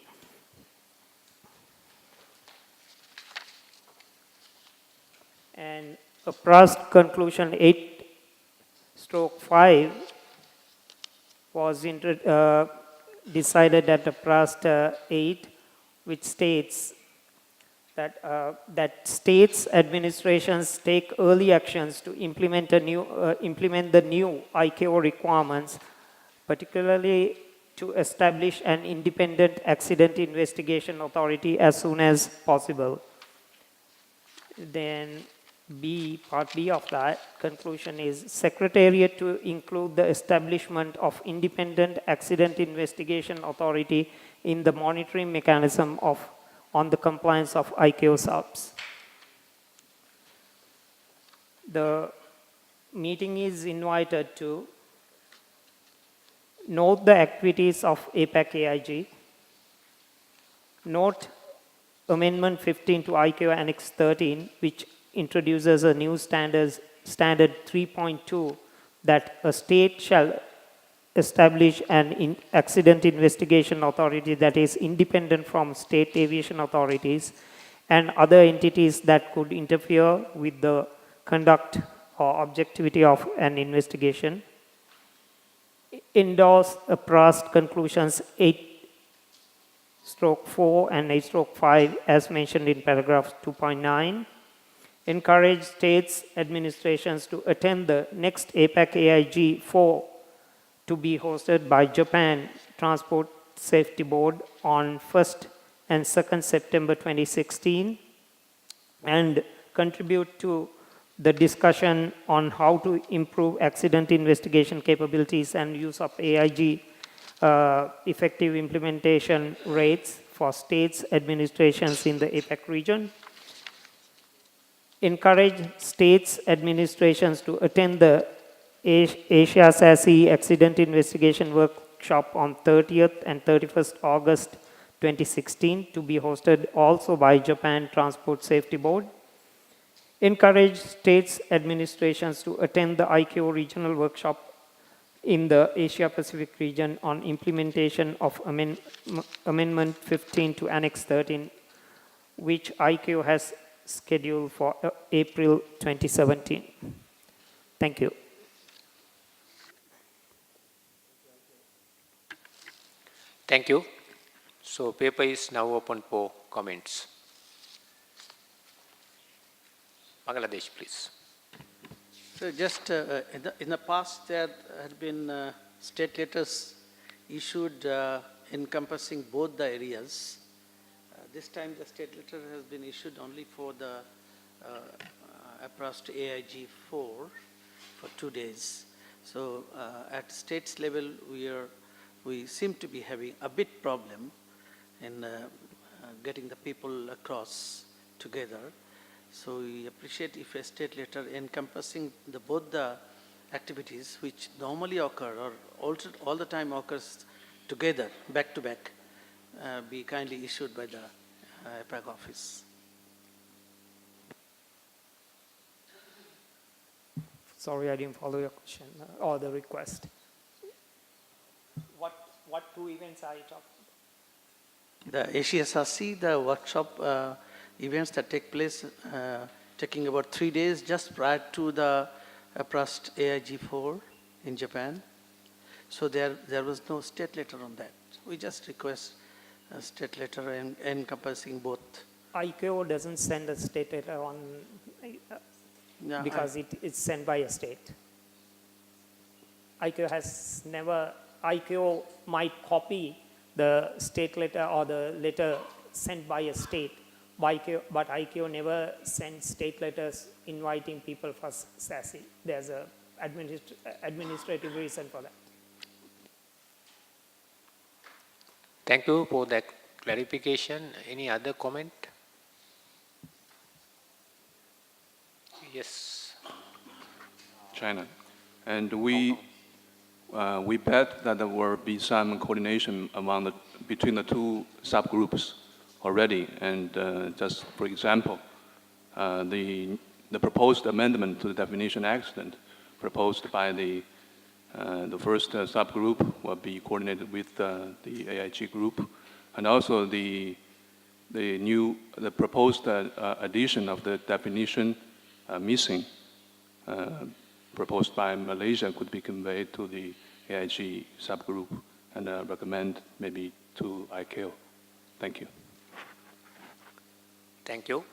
And APRAST conclusion 8/5 was decided at APRAST 8, which states that, that states administrations take early actions to implement the new ICAO requirements, particularly to establish an independent accident investigation authority as soon as possible. Then part B of that conclusion is Secretariat to include the establishment of independent accident investigation authority in the monitoring mechanism on the compliance of ICAO subs. The meeting is invited to note the activities of APAC AIG, note Amendment 15 to ICAO Annex 13, which introduces a new standard 3.2 that a state shall establish an accident investigation authority that is independent from state aviation authorities and other entities that could interfere with the conduct or objectivity of an investigation. Endorse APRAST conclusions 8/4 and 8/5 as mentioned in paragraph 2.9. Encourage states administrations to attend the next APAC AIG 4 to be hosted by Japan Transport Safety Board on 1st and 2nd September 2016 and contribute to the discussion on how to improve accident investigation capabilities and use of AIG effective implementation rates for states administrations in the APAC region. Encourage states administrations to attend the Asia SASE Accident Investigation Workshop on 30th and 31st August 2016 to be hosted also by Japan Transport Safety Board. Encourage states administrations to attend the ICAO Regional Workshop in the Asia Pacific region on implementation of Amendment 15 to Annex 13, which ICAO has scheduled for April 2017. Thank you. Thank you. So paper is now open for comments. Bangladesh, please. So just in the past there had been state letters issued encompassing both the areas. This time the state letter has been issued only for the APRAST AIG 4 for 2 days. So at states level we seem to be having a bit problem in getting the people across together. So we appreciate if a state letter encompassing both the activities which normally occur or all the time occurs together, back to back, be kindly issued by the APAC office. Sorry, I didn't follow your question or the request. What two events are you talking about? The ACSRC, the workshop events that take place, taking about 3 days just prior to the approved AIG4 in Japan. So there was no state letter on that. We just request a state letter encompassing both. ICAO doesn't send a state letter on because it's sent by a state. ICAO might copy the state letter or the letter sent by a state, but ICAO never sends state letters inviting people for SASE. There's an administrative reason for that. Thank you for that clarification. Any other comment? Yes. China. And we bet that there will be some coordination between the two subgroups already. And just for example, the proposed amendment to the definition accident proposed by the first subgroup will be coordinated with the AIG group, and also the proposed addition of the definition missing proposed by Malaysia could be conveyed to the AIG subgroup and recommend maybe to ICAO. Thank you. Thank you.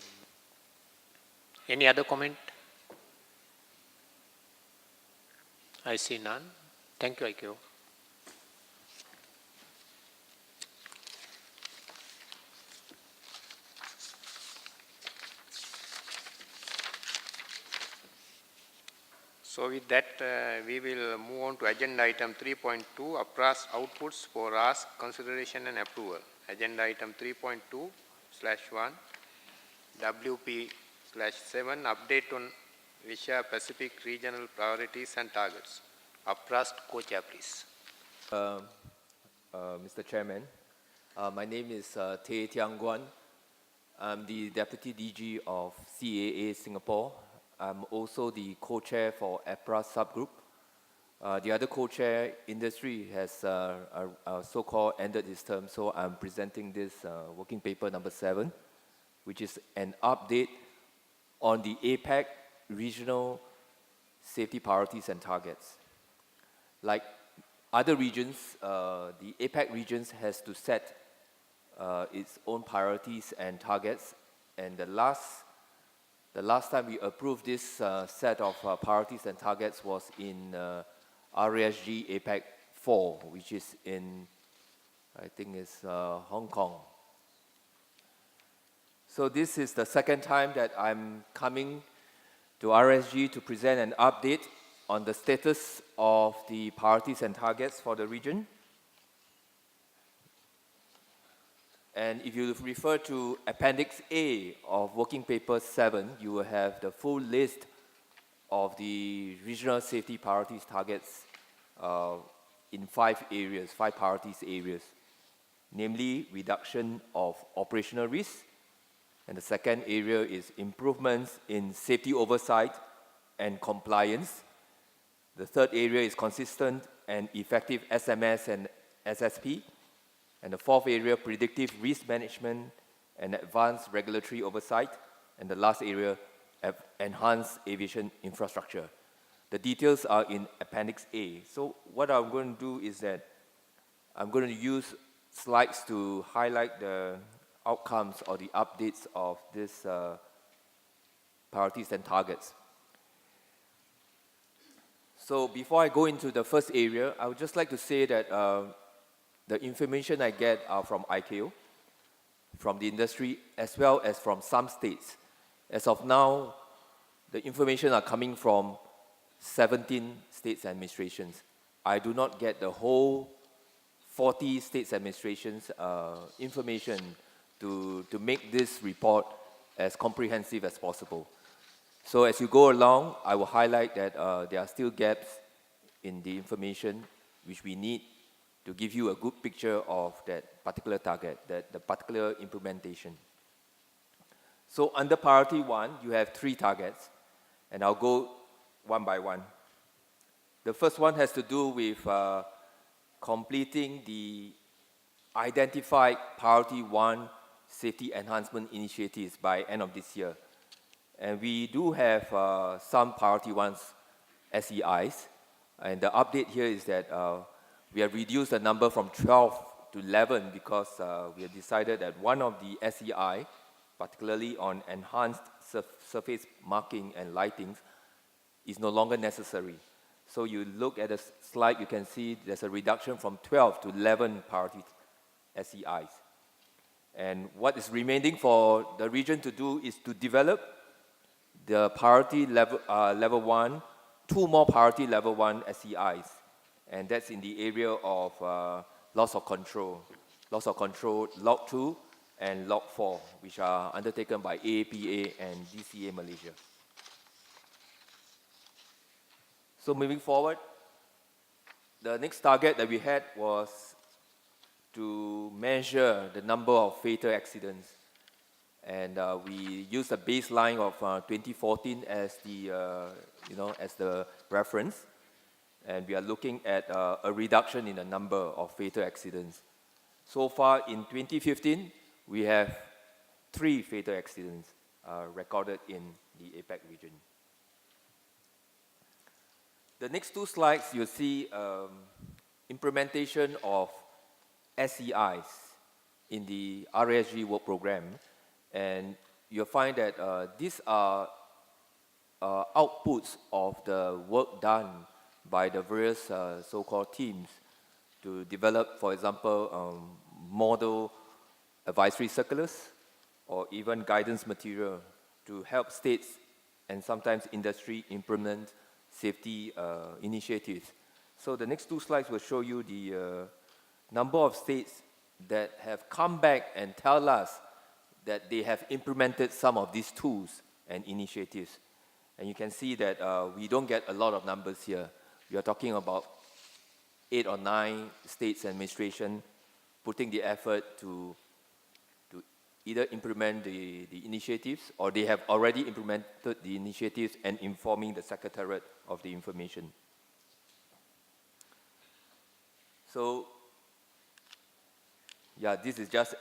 Any other comment? I see none. Thank you, ICAO. So with that, we will move on to agenda item 3.2, APRAS outputs for Rascf consideration and approval. Agenda item 3.2/1, WP/7, update on Asia Pacific regional priorities and targets. APRAS co-chair, please. Mr. Chairman, my name is Tay Tiang Guan. I'm the Deputy DG of CAA Singapore. I'm also the co-chair for APRAS subgroup. The other co-chair, industry, has so-called ended his term, so I'm presenting this working paper number 7, which is an update on the APAC regional safety priorities and targets. Like other regions, the APAC regions has to set its own priorities and targets, and the last time we approved this set of priorities and targets was in RASG APAC 4, which is in, I think it's Hong Kong. So this is the second time that I'm coming to RSG to present an update on the status of the priorities and targets for the region. And if you refer to Appendix A of Working Paper 7, you will have the full list of the regional safety priorities targets in 5 areas, 5 priorities areas, namely reduction of operational risk, and the second area is improvements in safety oversight and compliance. The third area is consistent and effective SMS and SSP. And the fourth area, predictive risk management and advanced regulatory oversight. And the last area, enhanced aviation infrastructure. The details are in Appendix A. So what I'm going to do is that I'm going to use slides to highlight the outcomes or the updates of these priorities and targets. So before I go into the first area, I would just like to say that the information I get are from ICAO, from the industry, as well as from some states. As of now, the information are coming from 17 states administrations. I do not get the whole 40 states administrations information to make this report as comprehensive as possible. So as you go along, I will highlight that there are still gaps in the information which we need to give you a good picture of that particular target, the particular implementation. So under priority 1, you have 3 targets, and I'll go one by one. The first one has to do with completing the identified priority 1 safety enhancement initiatives by end of this year. And we do have some priority 1 SEIs, and the update here is that we have reduced the number from 12 to 11 because we have decided that one of the SEI, particularly on enhanced surface marking and lighting, is no longer necessary. So you look at the slide, you can see there's a reduction from 12 to 11 priority SEIs. And what is remaining for the region to do is to develop the priority level 1, 2 more priority level 1 SEIs. And that's in the area of loss of control log 2 and log 4, which are undertaken by AAPA and DCA Malaysia. So moving forward, the next target that we had was to measure the number of fatal accidents. And we used a baseline of 2014 as the reference. And we are looking at a reduction in the number of fatal accidents. So far in 2015, we have 3 fatal accidents recorded in the APAC region. The next 2 slides, you'll see implementation of SEIs in the RASG work program. And you'll find that these are outputs of the work done by the various so-called teams to develop, for example, model advisory circulars or even guidance material to help states and sometimes industry implement safety initiatives. So the next 2 slides will show you the number of states that have come back and tell us that they have implemented some of these tools and initiatives. And you can see that we don't get a lot of numbers here. We are talking about 8 or 9 states administration putting the effort to either implement the initiatives, or they have already implemented the initiatives and informing the Secretariat of the information. So, yeah, this is just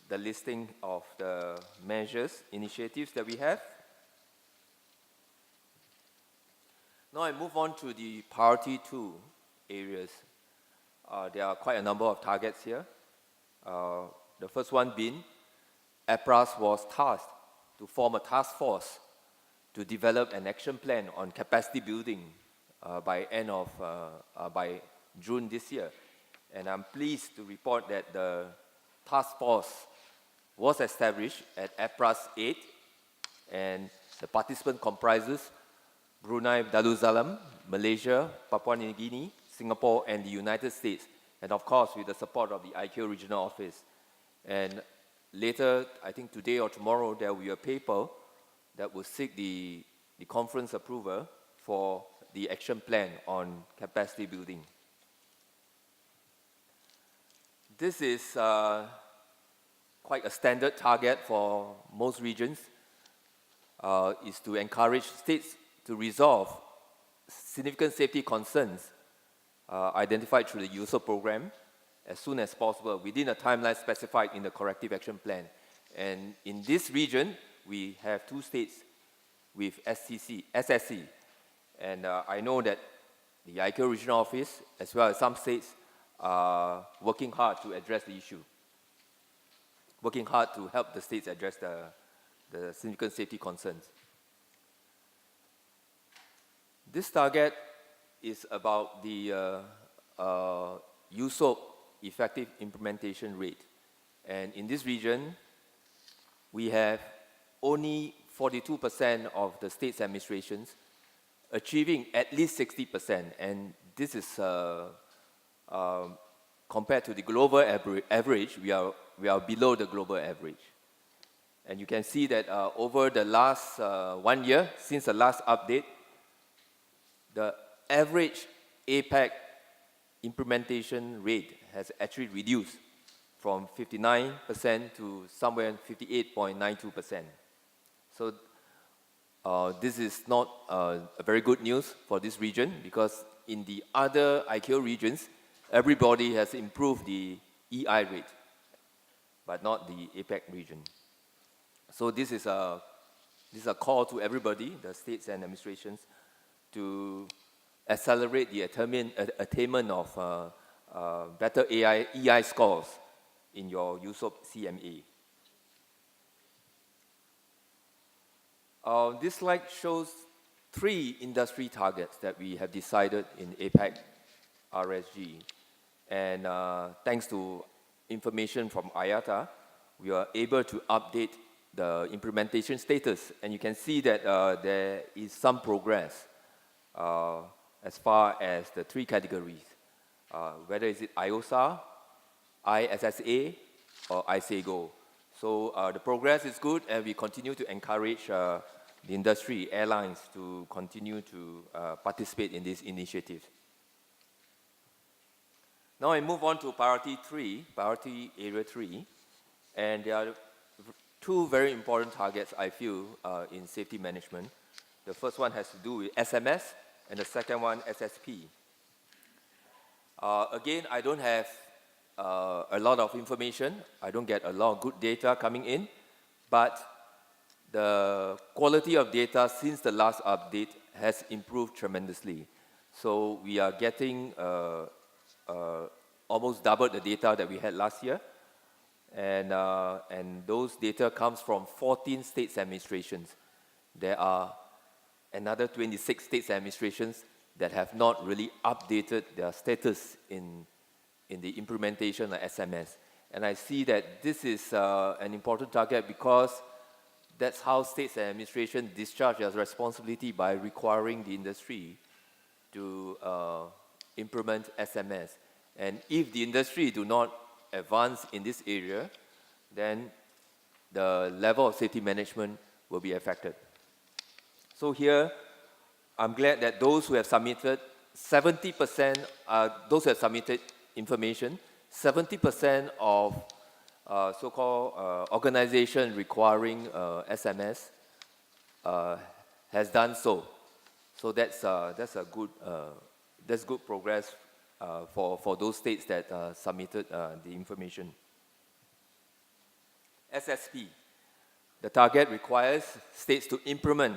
the listing of the measures, initiatives that we have. Now I move on to the priority 2 areas. There are quite a number of targets here. The first one being, APRAS was tasked to form a task force to develop an action plan on capacity building by June this year. And I'm pleased to report that the task force was established at APRAS 8, and the participant comprises Brunei Darussalam, Malaysia, Papua New Guinea, Singapore, and the United States, and of course with the support of the ICAO Regional Office. And later, I think today or tomorrow, there will be a paper that will seek the conference approval for the action plan on capacity building. This is quite a standard target for most regions, is to encourage states to resolve significant safety concerns identified through the USO program as soon as possible within a timeline specified in the corrective action plan. And in this region, we have 2 states with SSC. And I know that the ICAO Regional Office, as well as some states, are working hard to address the issue, working hard to help the states address the significant safety concerns. This target is about the USOP effective implementation rate. And in this region, we have only 42% of the state's administrations achieving at least 60%. And this is compared to the global average, we we are below the global average. And you can see that over the last 1 year, since the last update, the average APEC implementation rate has actually reduced from 59% to somewhere 58.92%. So this is not a very good news for this region, because in the other ICAO regions, everybody has improved the EI rate, but not the APEC region. So this is a call to everybody, the states and administrations, to accelerate the attainment of better EI scores in your USOP CMA. This slide shows 3 industry targets that we have decided in APEC RSG. And thanks to information from IATA, we are able to update the implementation status. And you can see that there is some progress as far as the 3 categories, whether is it IOSA, ISSA, or ISAGO. So the progress is good, and we continue to encourage the industry, airlines, to continue to participate in this initiative. Now I move on to priority area 3, and there are 2 very important targets, I feel, in safety management. The first one has to do with SMS, and the second one, SSP. Again, I don't have a lot of information. I don't get a lot of good data coming in, but the quality of data since the last update has improved tremendously. So we are getting almost double the data that we had last year. And those data comes from 14 states administrations. There are another 26 states administrations that have not really updated their status in the implementation of SMS. And I see that this is an important target, because that's how states and administration discharge their responsibility, by requiring the industry to implement SMS. And if the industry do not advance in this area, then the level of safety management will be affected. So here, I'm glad that those who have submitted, 70%, those who have submitted information, 70% of so-called organization requiring SMS has done so. So that's good progress for those states that submitted the information. SSP. The target requires states to implement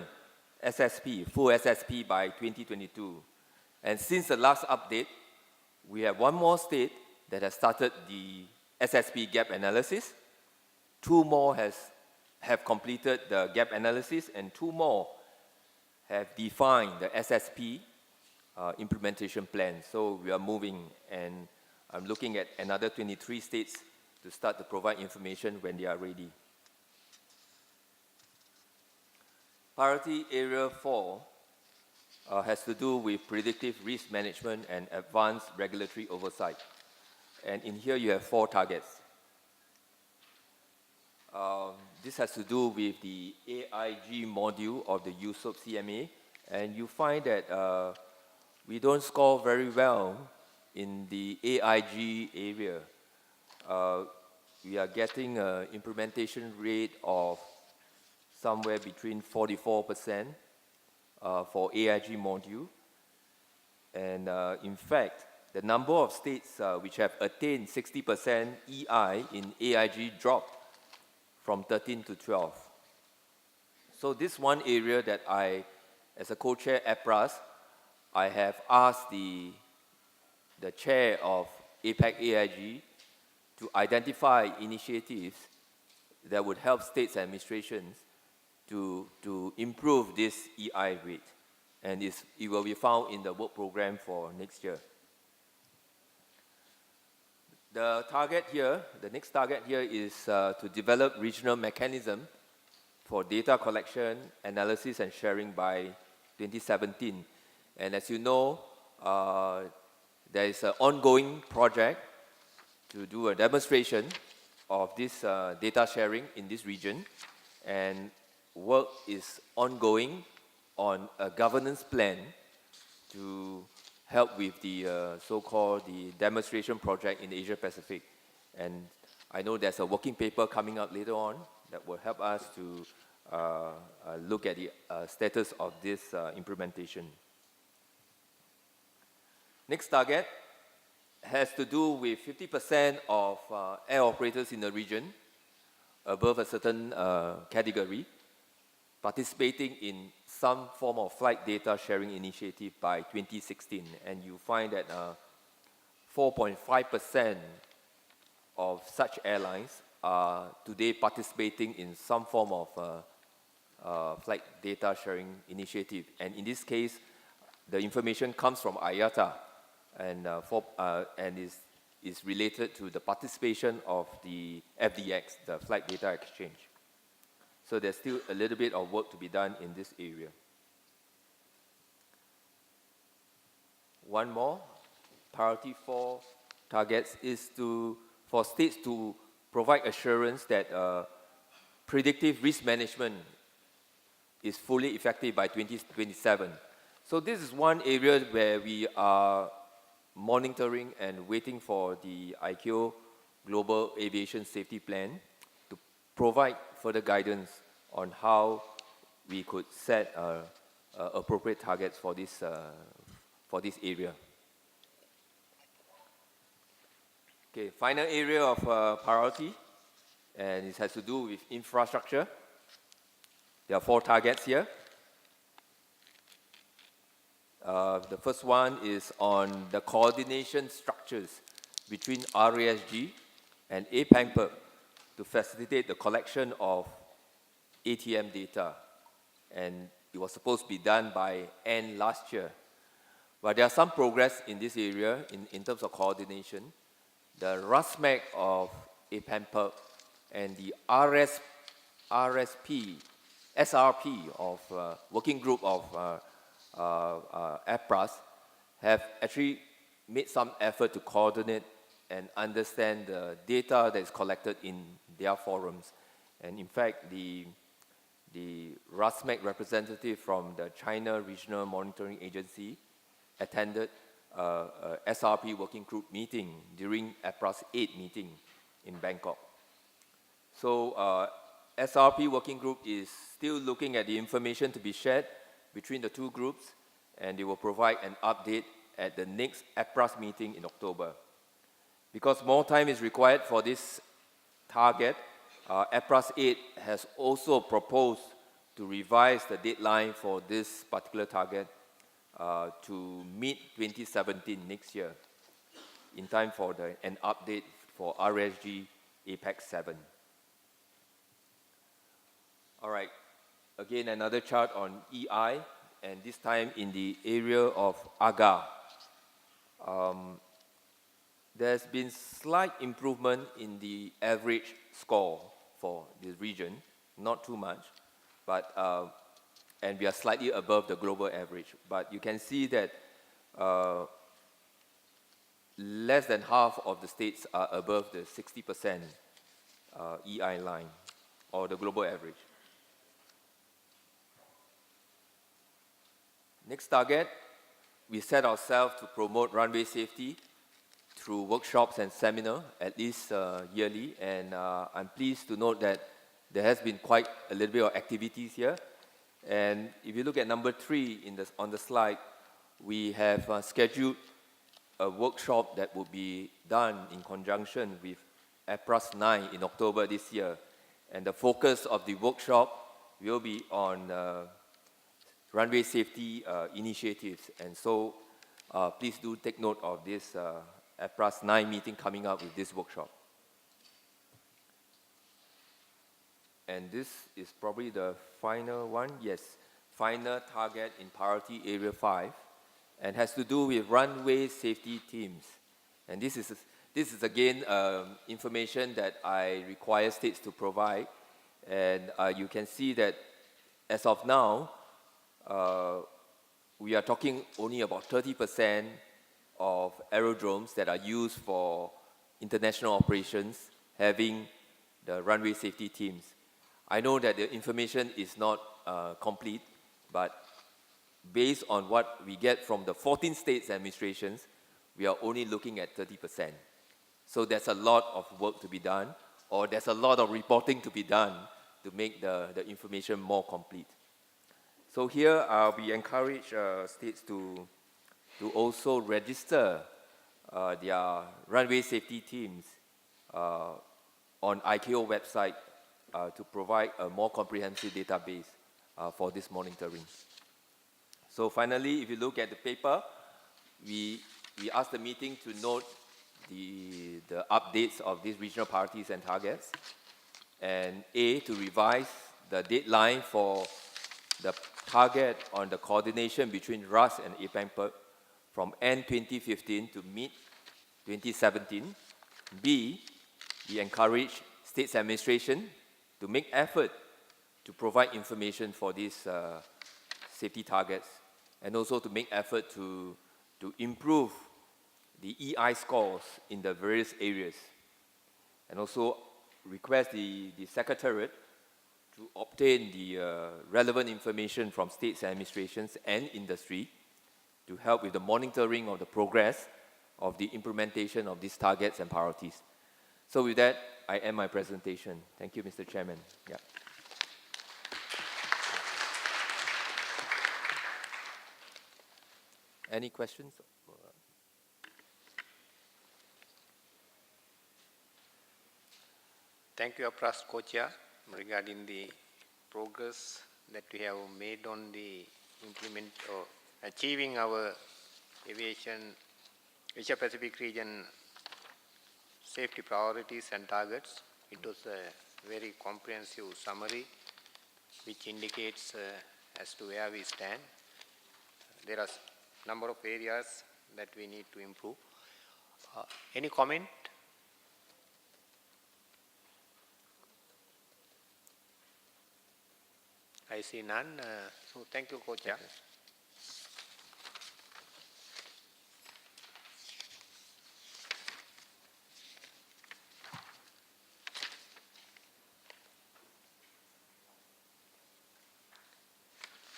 SSP, full SSP, by 2022. And since the last update, we have 1 more state that has started the SSP gap analysis. 2 more have completed the gap analysis, and 2 more have defined the SSP implementation plan. So we are moving, and I'm looking at another 23 states to start to provide information when they are ready. Priority area 4 has to do with predictive risk management and advanced regulatory oversight. And in here you have 4 targets. This has to do with the AIG module of the USOP CMA, and you find that we don't score very well in the AIG area. We are getting an implementation rate of somewhere between 44% for AIG module. And in fact, the number of states which have attained 60% EI in AIG dropped from 13 to 12. So this one area that I, as a co-chair APRAS, I have asked the chair of APEC AIG to identify initiatives that would help states and administrations to improve this EI rate. And it will be found in the work program for next year. The target here, the next target here is to develop regional mechanism for data collection, analysis, and sharing by 2017. And as you know, there is an ongoing project to do a demonstration of this data sharing in this region, and work is ongoing on a governance plan to help with the so-called the demonstration project in Asia Pacific. And I know there's a working paper coming up later on that will help us to look at the status of this implementation. Next target has to do with 50% of air operators in the region above a certain category participating in some form of flight data sharing initiative by 2016. And you find that 4.5% of such airlines are today participating in some form of flight data sharing initiative. And in this case, the information comes from IATA and is related to the participation of the FDX, the Flight Data Exchange. So there's still a little bit of work to be done in this area. One more, priority 4 targets is for states to provide assurance that predictive risk management is fully effective by 2027. So this is one area where we are monitoring and waiting for the ICAO Global Aviation Safety Plan to provide further guidance on how we could set appropriate targets for this area. Okay, final area of priority, and it has to do with infrastructure. There are 4 targets here. The first one is on the coordination structures between RASG and APANPERB to facilitate the collection of ATM data. And it was supposed to be done by end last year. But there are some progress in this area in terms of coordination. The RASMAC of APANPERB and the SRP of Working Group of APRAS have actually made some effort to coordinate and understand the data that is collected in their forums. And in fact, the RASMAC representative from the China Regional Monitoring Agency attended a SRP working group meeting during APRAS 8 meeting in Bangkok. So SRP working group is still looking at the information to be shared between the two groups, and they will provide an update at the next APRAS meeting in October. Because more time is required for this target, APRAS 8 has also proposed to revise the deadline for this particular target to mid-2017 next year, in time for an update for RSG APEC 7. All right, again, another chart on EI, and this time in the area of AGA. There's been slight improvement in the average score for the region, not too much, but and we are slightly above the global average. But you can see that less than half of the states are above the 60% EI line, or the global average. Next target, we set ourselves to promote runway safety through workshops and seminars, at least yearly, and I'm pleased to note that there has been quite a little bit of activities here. And if you look at number 3 on the slide, we have scheduled a workshop that will be done in conjunction with APRAS 9 in October this year. And the focus of the workshop will be on runway safety initiatives. And so please do take note of this APRAS 9 meeting coming up with this workshop. And this is probably the final one. Yes, final target in priority area 5, and has to do with runway safety teams. And this is again information that I require states to provide. And you can see that as of now, we are talking only about 30% of aerodromes that are used for international operations having the runway safety teams. I know that the information is not complete, but based on what we get from the 14 states administrations, we are only looking at 30%. So there's a lot of work to be done, or there's a lot of reporting to be done to make the information more complete. So here we encourage states to also register their runway safety teams on ICAO website to provide a more comprehensive database for this monitoring. So finally, if you look at the paper, we asked the meeting to note the updates of these regional priorities and targets, and to revise the deadline for the target on the coordination between RAS and APEC from end 2015 to mid 2017. B, we encourage states administration to make effort to provide information for these safety targets, and also to make effort to improve the EI scores in the various areas, and also request the Secretariat to obtain the relevant information from states administrations and industry to help with the monitoring of the progress of the implementation of these targets and priorities. So with that, I end my presentation. Thank you, Mr. Chairman. Yeah. Any questions? Thank you, Apras Co-Chair, regarding the progress that we have made on the achieving our Asia Pacific region safety priorities and targets. It was a very comprehensive summary which indicates as to where we stand. There are a number of areas that we need to improve. Any comment? I see none. So thank you, Co-Chair.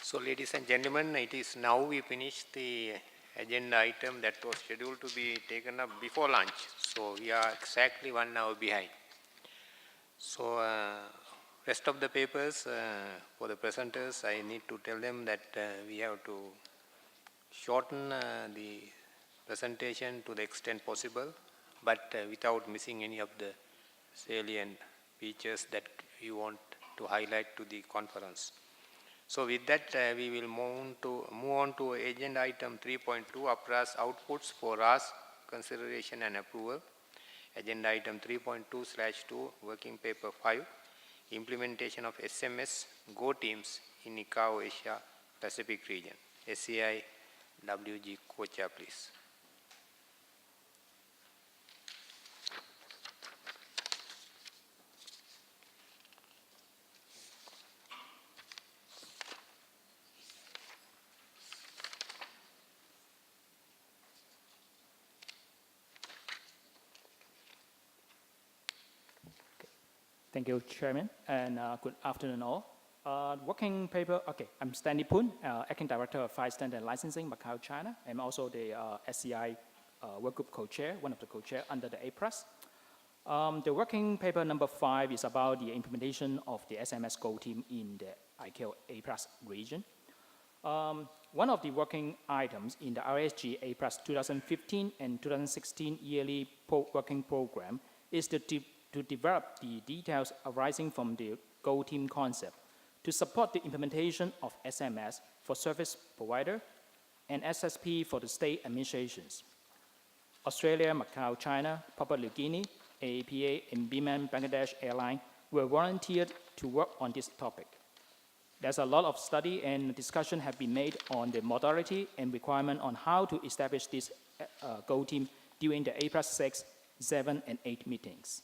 So ladies and gentlemen, it is now we finished the agenda item that was scheduled to be taken up before lunch. So we are exactly 1 hour behind. So rest of the papers for the presenters, I need to tell them that we have to shorten the presentation to the extent possible, but without missing any of the salient features that you want to highlight to the conference. So with that, we will move on to agenda item 3.2, APRA's outputs for RAS consideration and approval. Agenda item 3.2/2, working paper 5, implementation of SMS Go teams in ICAO Asia Pacific region. SCI WG Co-Chair, please. Thank you, Chairman, and good afternoon all. Working paper, okay, I'm Stanley Poon, Acting Director of Fire Standard Licensing, Macau, China. I'm also the SCI Workgroup Co-Chair, one of the co-chair under the APRAS. The working paper number 5 is about the implementation of the SMS Go team in the ICAO APRAS region. One of the working items in the RSG APRAS 2015 and 2016 yearly working program is to develop the details arising from the Go team concept to support the implementation of SMS for service provider and SSP for the state administrations. Australia, Macau, China, Papua New Guinea, AAPA, and Biman Bangladesh Airline were volunteered to work on this topic. There's a lot of study and discussion have been made on the modality and requirement on how to establish this Go team during the APRAS 6, 7, and 8 meetings.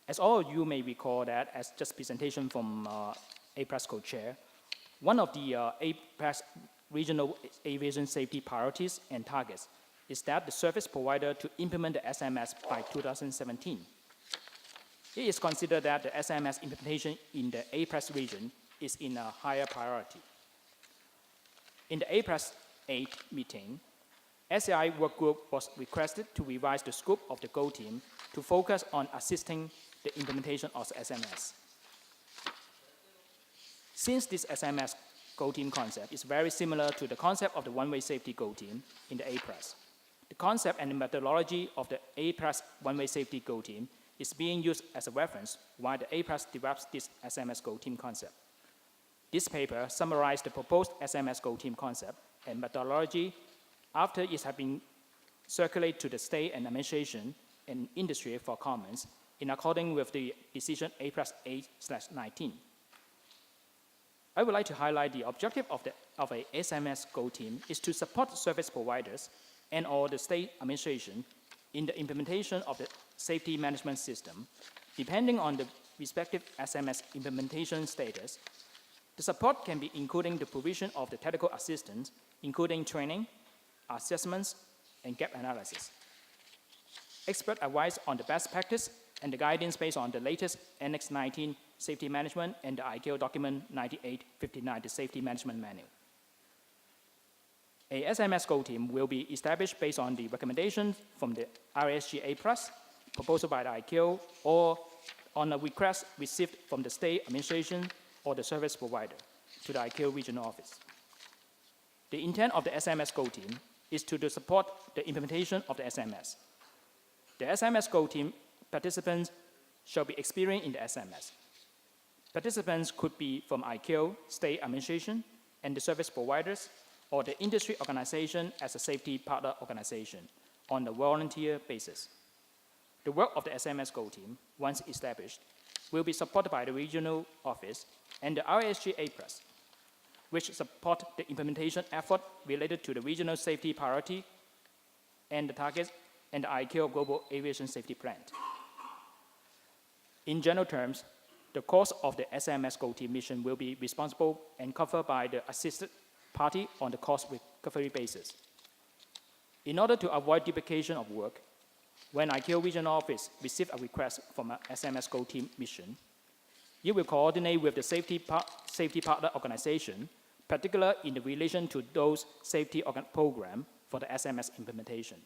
As all of you may recall that as just presentation from APRAS co-chair, one of the APRAS regional aviation safety priorities and targets is that the service provider to implement the SMS by 2017. it is considered that the SMS implementation in the A+ region is in a higher priority. In the A+8 meeting, SAI work group was requested to revise the scope of the Go team to focus on assisting the implementation of SMS. Since this SMS Go team concept is very similar to the concept of the one-way safety Go team in the A+, the concept and the methodology of the A+ one-way safety Go team is being used as a reference while the A+ develops this SMS Go team concept. This paper summarized the proposed SMS Go team concept and methodology after it had been circulated to the state and administration and industry for comments in accordance with the decision A+8/19. I would like to highlight the objective of a SMS Go team is to support service providers and or the state administration in the implementation of the safety management system, depending on the respective SMS implementation status. The support can be including the provision of the technical assistance, including training, assessments, and gap analysis. Expert advice on the best practice and the guidance based on the latest Annex 19 Safety Management and the ICAO document 9859, the Safety Management Manual. A SMS Go team will be established based on the recommendations from the RSG A+, proposed by the ICAO, or on a request received from the state administration or the service provider to the ICAO regional office. The intent of the SMS Go team is to support the implementation of the SMS. The SMS Go team participants shall be experienced in the SMS. Participants could be from ICAO, state administration, and the service providers, or the industry organization as a safety partner organization on a volunteer basis. The work of the SMS Go team, once established, will be supported by the regional office and the RSGA+, which support the implementation effort related to the regional safety priority and the targets and the ICAO Global Aviation Safety Plan. In general terms, the cost of the SMS Go team mission will be responsible and covered by the assisted party on the cost recovery basis. In order to avoid duplication of work, when ICAO regional office receives a request from an SMS Go team mission, it will coordinate with the safety partner organization, particularly in relation to those safety program for the SMS implementation,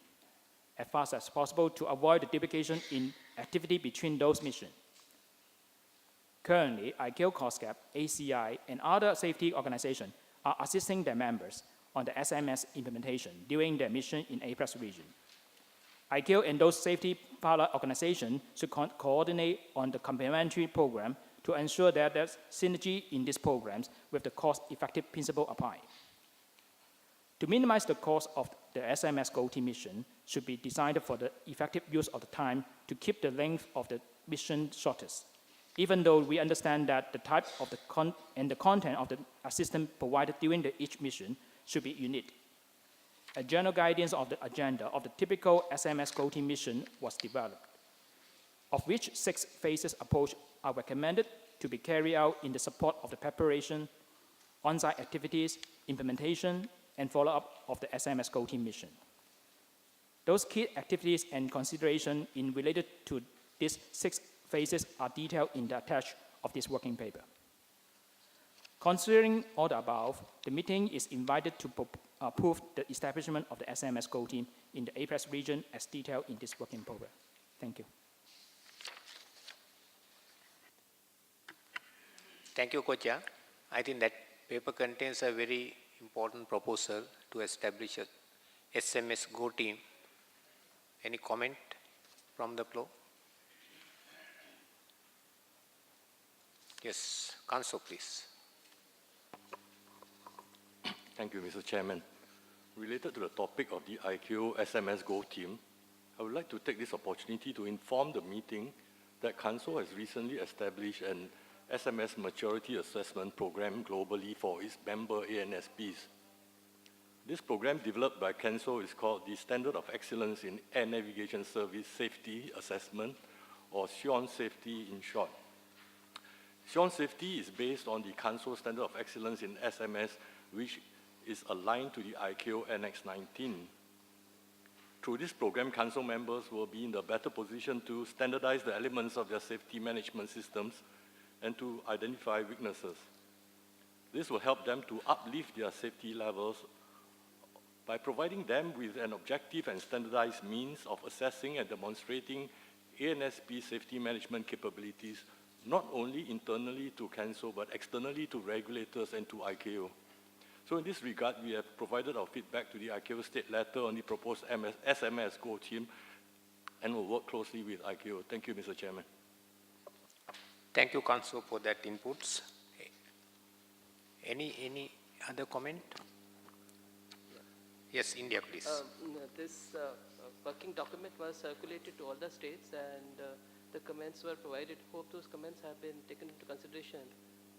as fast as possible to avoid the duplication in activity between those missions. Currently, ICAO COSCAP, ACI, and other safety organizations are assisting their members on the SMS implementation during their mission in A+ region. ICAO and those safety partner organizations should coordinate on the complementary program to ensure that there's synergy in these programs with the cost-effective principle applied. To minimize the cost of the SMS Go team mission should be designed for the effective use of the time to keep the length of the mission shortest, even though we understand that the type of the content of the assistance provided during each mission should be unique. A general guidance of the agenda of the typical SMS Go team mission was developed, of which 6 phases approach are recommended to be carried out in the support of the preparation, on-site activities, implementation, and follow-up of the SMS Go team mission. Those key activities and considerations related to these 6 phases are detailed in the attached of this working paper. Considering all the above, the meeting is invited to approve the establishment of the SMS Go team in the A+ region as detailed in this working paper. Thank you. Thank you, Kocha. I think that paper contains a very important proposal to establish a SMS Go team. Any comment from the floor? Yes, Council, please. Thank you, Mr. Chairman. Related to the topic of the ICAO SMS Go team, I would like to take this opportunity to inform the meeting that Council has recently established an SMS Maturity Assessment Program globally for its member ANSPs. This program developed by Council is called the Standard of Excellence in Air Navigation Service Safety Assessment, or SION Safety in short. SION Safety is based on the Council Standard of Excellence in SMS, which is aligned to the ICAO Annex 19. Through this program, Council members will be in a better position to standardize the elements of their safety management systems and to identify weaknesses. This will help them to uplift their safety levels by providing them with an objective and standardized means of assessing and demonstrating ANSP safety management capabilities, not only internally to Council, but externally to regulators and to ICAO. So in this regard, we have provided our feedback to the ICAO state letter on the proposed SMS Go team, and will work closely with ICAO. Thank you, Mr. Chairman. Thank you, Council, for that inputs. Any other comment? Yes, India, please. This working document was circulated to all the states, and the comments were provided. Hope those comments have been taken into consideration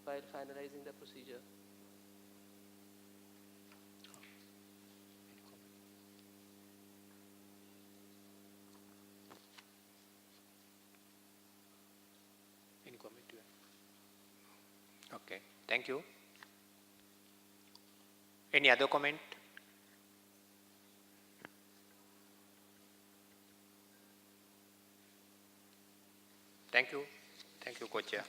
while finalizing the procedure. Any comment? Okay, thank you. Any other comment? Thank you. Thank you, Co-Chair.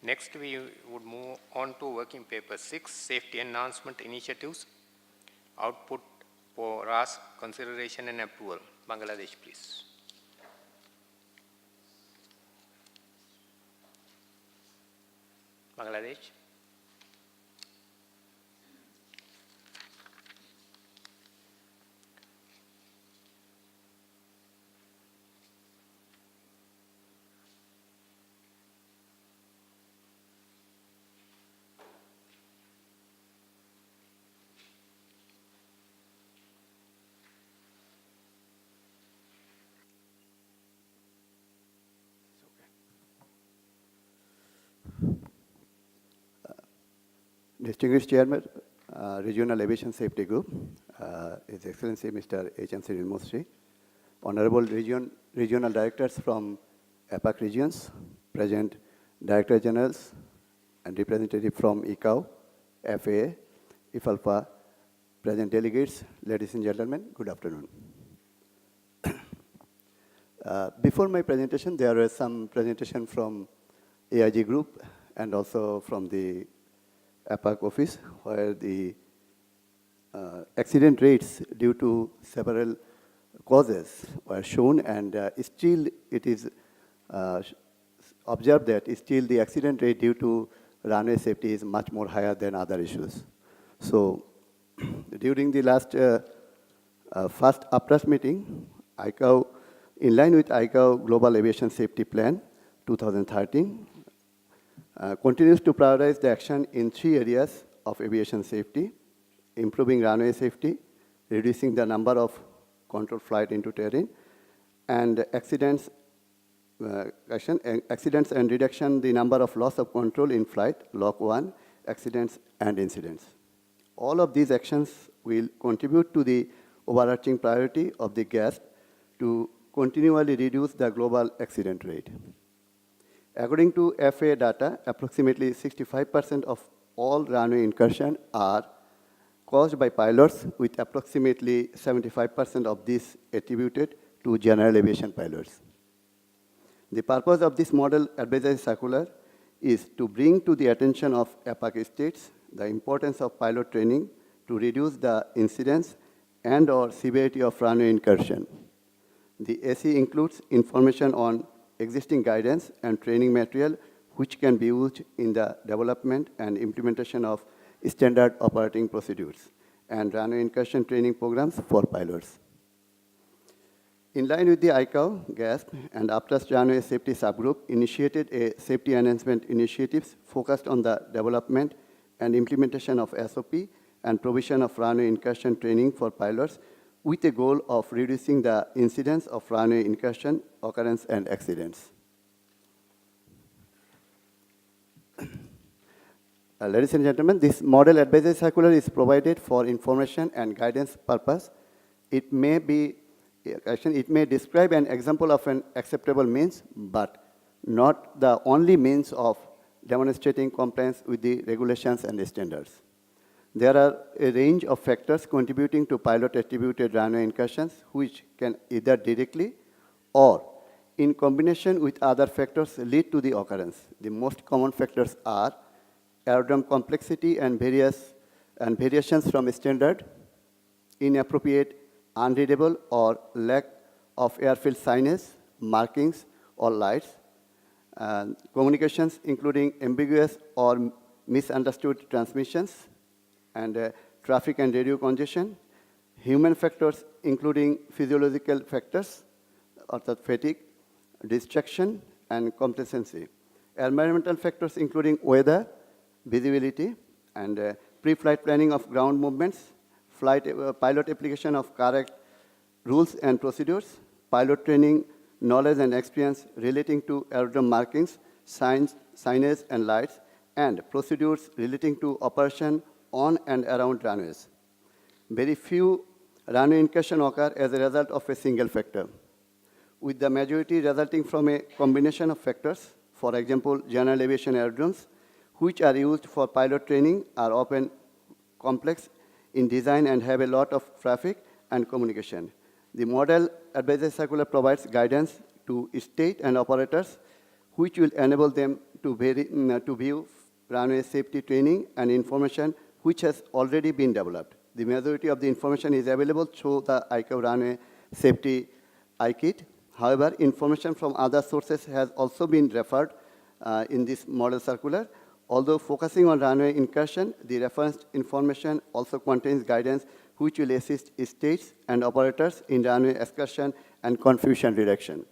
Next, we would move on to working paper 6, safety enhancement initiatives, output for RAS consideration and approval. Bangladesh, please. Bangladesh. Distinguished Chairman, Regional Aviation Safety Group, His Excellency Mr. H.M. Mostri, Honorable Regional Directors from APAC regions, present Director Generals and representative from ICAO, FAA, IFALPA, present delegates, ladies and gentlemen, good afternoon. Before my presentation, there was some presentation from AIG Group and also from the APAC office, where the accident rates due to several causes were shown, and still it is observed that still the accident rate due to runway safety is much more higher than other issues. So during the last first APRAS meeting, ICAO, in line with ICAO Global Aviation Safety Plan 2013, continues to prioritize the action in 3 areas of aviation safety: improving runway safety, reducing the number of controlled flight into terrain, and accidents and reduction the number of loss of control in flight, LOC 1, accidents and incidents. All of these actions will contribute to the overarching priority of the GASP to continually reduce the global accident rate. According to FAA data, approximately 65% of all runway incursions are caused by pilots, with approximately 75% of this attributed to general aviation pilots. The purpose of this model advisory circular is to bring to the attention of APAC states the importance of pilot training to reduce the incidence and/or severity of runway incursion. The AC includes information on existing guidance and training material which can be used in the development and implementation of standard operating procedures and runway incursion training programs for pilots. In line with the ICAO, GASP, and APRAS runway safety subgroup initiated a safety enhancement initiatives focused on the development and implementation of SOP and provision of runway incursion training for pilots with a goal of reducing the incidence of runway incursion, occurrence, and accidents. Ladies and gentlemen, this model advisory circular is provided for information and guidance purpose. It may be action, it may describe an example of an acceptable means, but not the only means of demonstrating compliance with the regulations and standards. There are a range of factors contributing to pilot-attributed runway incursions, which can either directly or in combination with other factors lead to the occurrence. The most common factors are aerodrome complexity and variations from standard, inappropriate, unreadable, or lack of airfield signage, markings, or lights, communications including ambiguous or misunderstood transmissions, and traffic and radio congestion, human factors including physiological factors, or fatigue, distraction, and complacency, environmental factors including weather, visibility, and pre-flight planning of ground movements, pilot application of correct rules and procedures, pilot training, knowledge and experience relating to aerodrome markings, signage and lights, and procedures relating to operation on and around runways. Very few runway incursions occur as a result of a single factor, with the majority resulting from a combination of factors. For example, general aviation aerodromes, which are used for pilot training, are often complex in design and have a lot of traffic and communication. The Model Advisory Circular provides guidance to state and operators, which will enable them to view runway safety training and information which has already been developed. The majority of the information is available through the ICAO Runway Safety iKit. However, information from other sources has also been referred in this model circular. Although focusing on runway incursion, the referenced information also contains guidance which will assist states and operators in runway excursion and confusion reduction.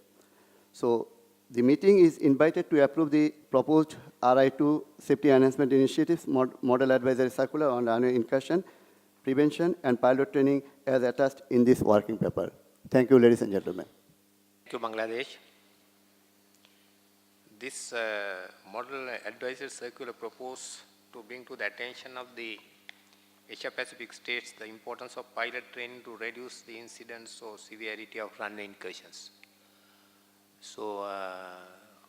So the meeting is invited to approve the proposed RI2 Safety Enhancement Initiatives Model Advisory Circular on runway incursion, prevention, and pilot training as attached in this working paper. Thank you, ladies and gentlemen. Thank you, Bangladesh. This Model Advisory Circular proposed to bring to the attention of the Asia-Pacific states the importance of pilot training to reduce the incidence or severity of runway incursions. So,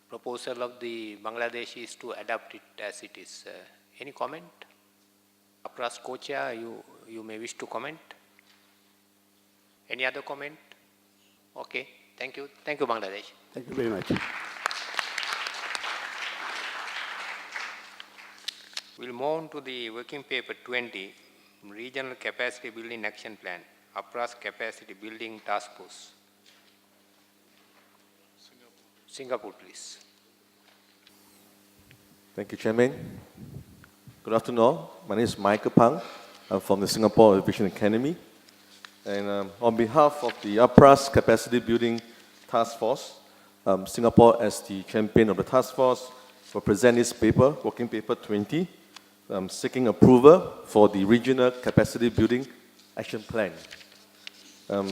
proposal of the Bangladesh is to adapt it as it is. Any comment? Apras co-chair, you may wish to comment. Any other comment? Okay, thank you. Thank you, Bangladesh. Thank you very much. We'll move on to the working paper 20, Regional Capacity Building Action Plan, APRA's Capacity Building Task Force. Singapore, please. Thank you, Chairman. Good afternoon all. My name is Michael Pang. I'm from the Singapore Aviation Academy. And on behalf of the APRA's Capacity Building Task Force, Singapore as the champion of the task force will present this paper, working paper 20, seeking approval for the Regional Capacity Building Action Plan.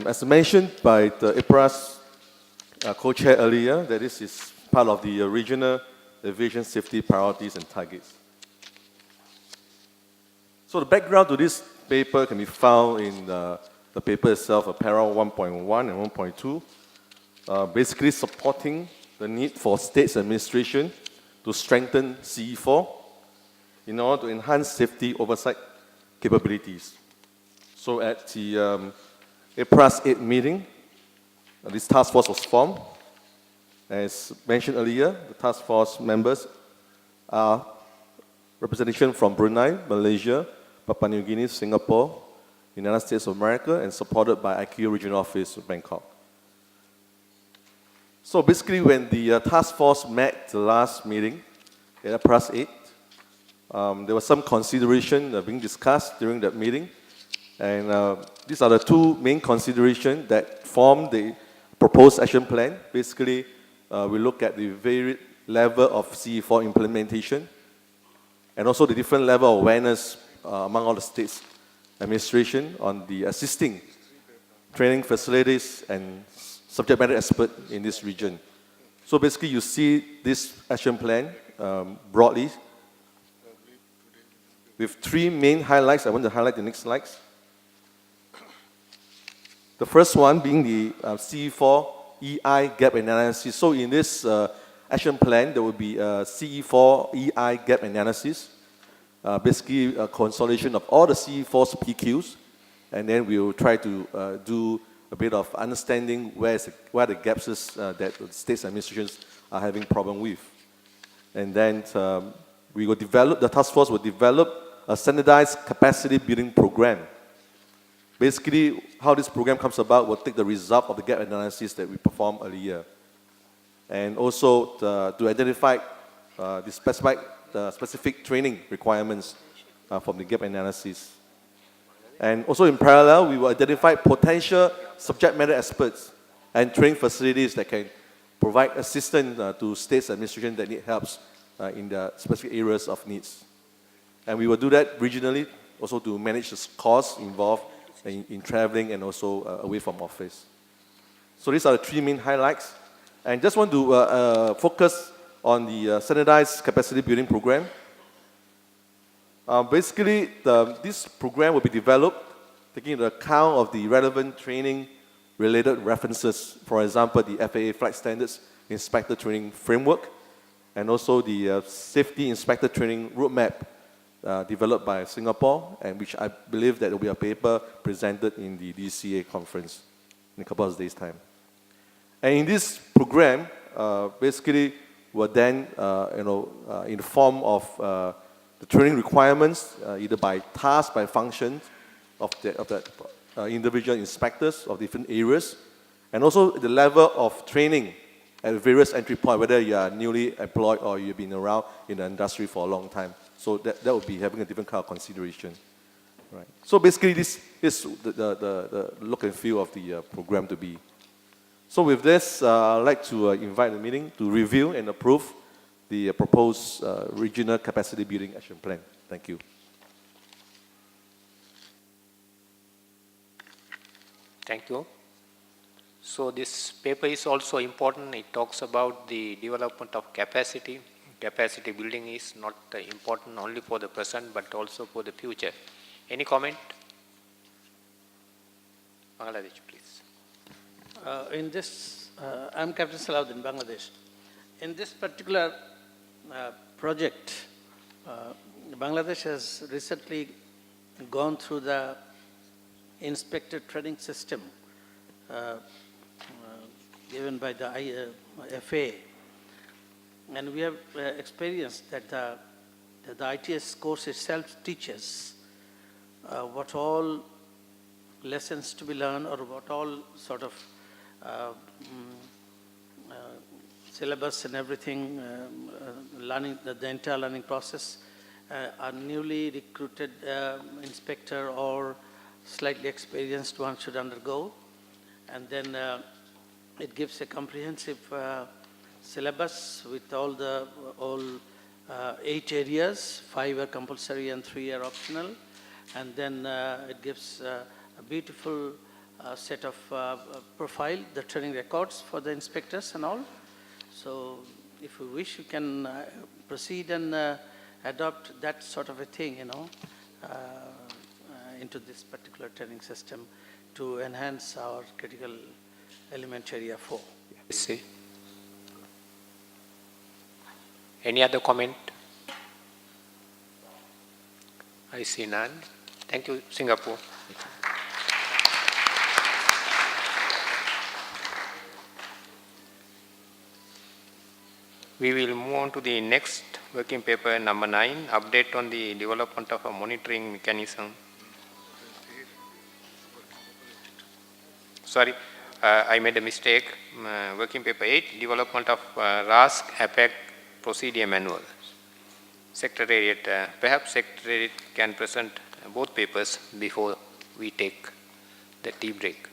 As mentioned by the APRA's co-chair earlier, that this is part of the Regional Aviation Safety Priorities and Targets. So the background to this paper can be found in the paper itself, paragraph 1.1 and 1.2, basically supporting the need for states administration to strengthen CE4 in order to enhance safety oversight capabilities. So at the APRA's 8 meeting, this task force was formed. As mentioned earlier, the task force members are representation from Brunei, Malaysia, Papua New Guinea, Singapore, United States of America, and supported by ICAO Regional Office of Bangkok. So basically, when the task force met the last meeting at APRA's 8, there was some consideration being discussed during that meeting. And these are the two main considerations that form the proposed action plan. Basically, we look at the varied level of CE4 implementation and also the different level of awareness among all the states administration on the assisting training facilities and subject matter experts in this region. So basically, you see this action plan broadly with three main highlights. I want to highlight the next slides. The first one being the CE4 EI gap analysis. So in this action plan, there will be a CE4 EI gap analysis, basically a consolidation of all the CE4's PQs, and then we will try to do a bit of understanding where the gaps is that the states administrations are having problem with. And then the task force will develop a standardized capacity building program. Basically, how this program comes about will take the result of the gap analysis that we performed earlier. And also to identify the specific training requirements from the gap analysis. And also in parallel, we will identify potential subject matter experts and training facilities that can provide assistance to states administration that need help in the specific areas of needs. And we will do that regionally, also to manage the costs involved in traveling and also away from office. So these are the three main highlights. And just want to focus on the standardized capacity building program. Basically, this program will be developed taking into account of the relevant training-related references, for example, the FAA Flight Standards Inspector Training Framework, and also the Safety Inspector Training Roadmap developed by Singapore, and which I believe that there will be a paper presented in the DCA conference in a couple of days' time. And in this program, basically, we're then, in the form of the training requirements, either by task, by function of the individual inspectors of different areas, and also the level of training at various entry points, whether you are newly employed or you've been around in the industry for a long time. So that will be having a different kind of consideration. Right. So basically, this is the look and feel of the program to be. So with this, I'd like to invite the meeting to review and approve the proposed regional capacity building action plan. Thank you. Thank you. So this paper is also important. It talks about the development of capacity. Capacity building is not important only for the present, but also for the future. Any comment? Bangladesh, please. In this, I'm Captain Salahuddin, Bangladesh. In this particular project, Bangladesh has recently gone through the inspector training system given by the FAA. And we have experienced that the ITS course itself teaches what all lessons to be learned or what all sort of syllabus and everything, learning, the entire learning process, a newly recruited inspector or slightly experienced one should undergo. And then it gives a comprehensive syllabus with all 8 areas, 5 are compulsory and 3 are optional. And then it gives a beautiful set of profile, the training records for the inspectors and all. So if you wish, you can proceed and adopt that sort of a thing, into this particular training system to enhance our critical element area 4. See. Any other comment? I see none. Thank you, Singapore. We will move on to the next working paper, number 9, update on the development of a monitoring mechanism. Sorry, I made a mistake. Working paper 8, development of Rascf4 procedure manual. Secretariat, perhaps Secretariat can present both papers before we take the tea break.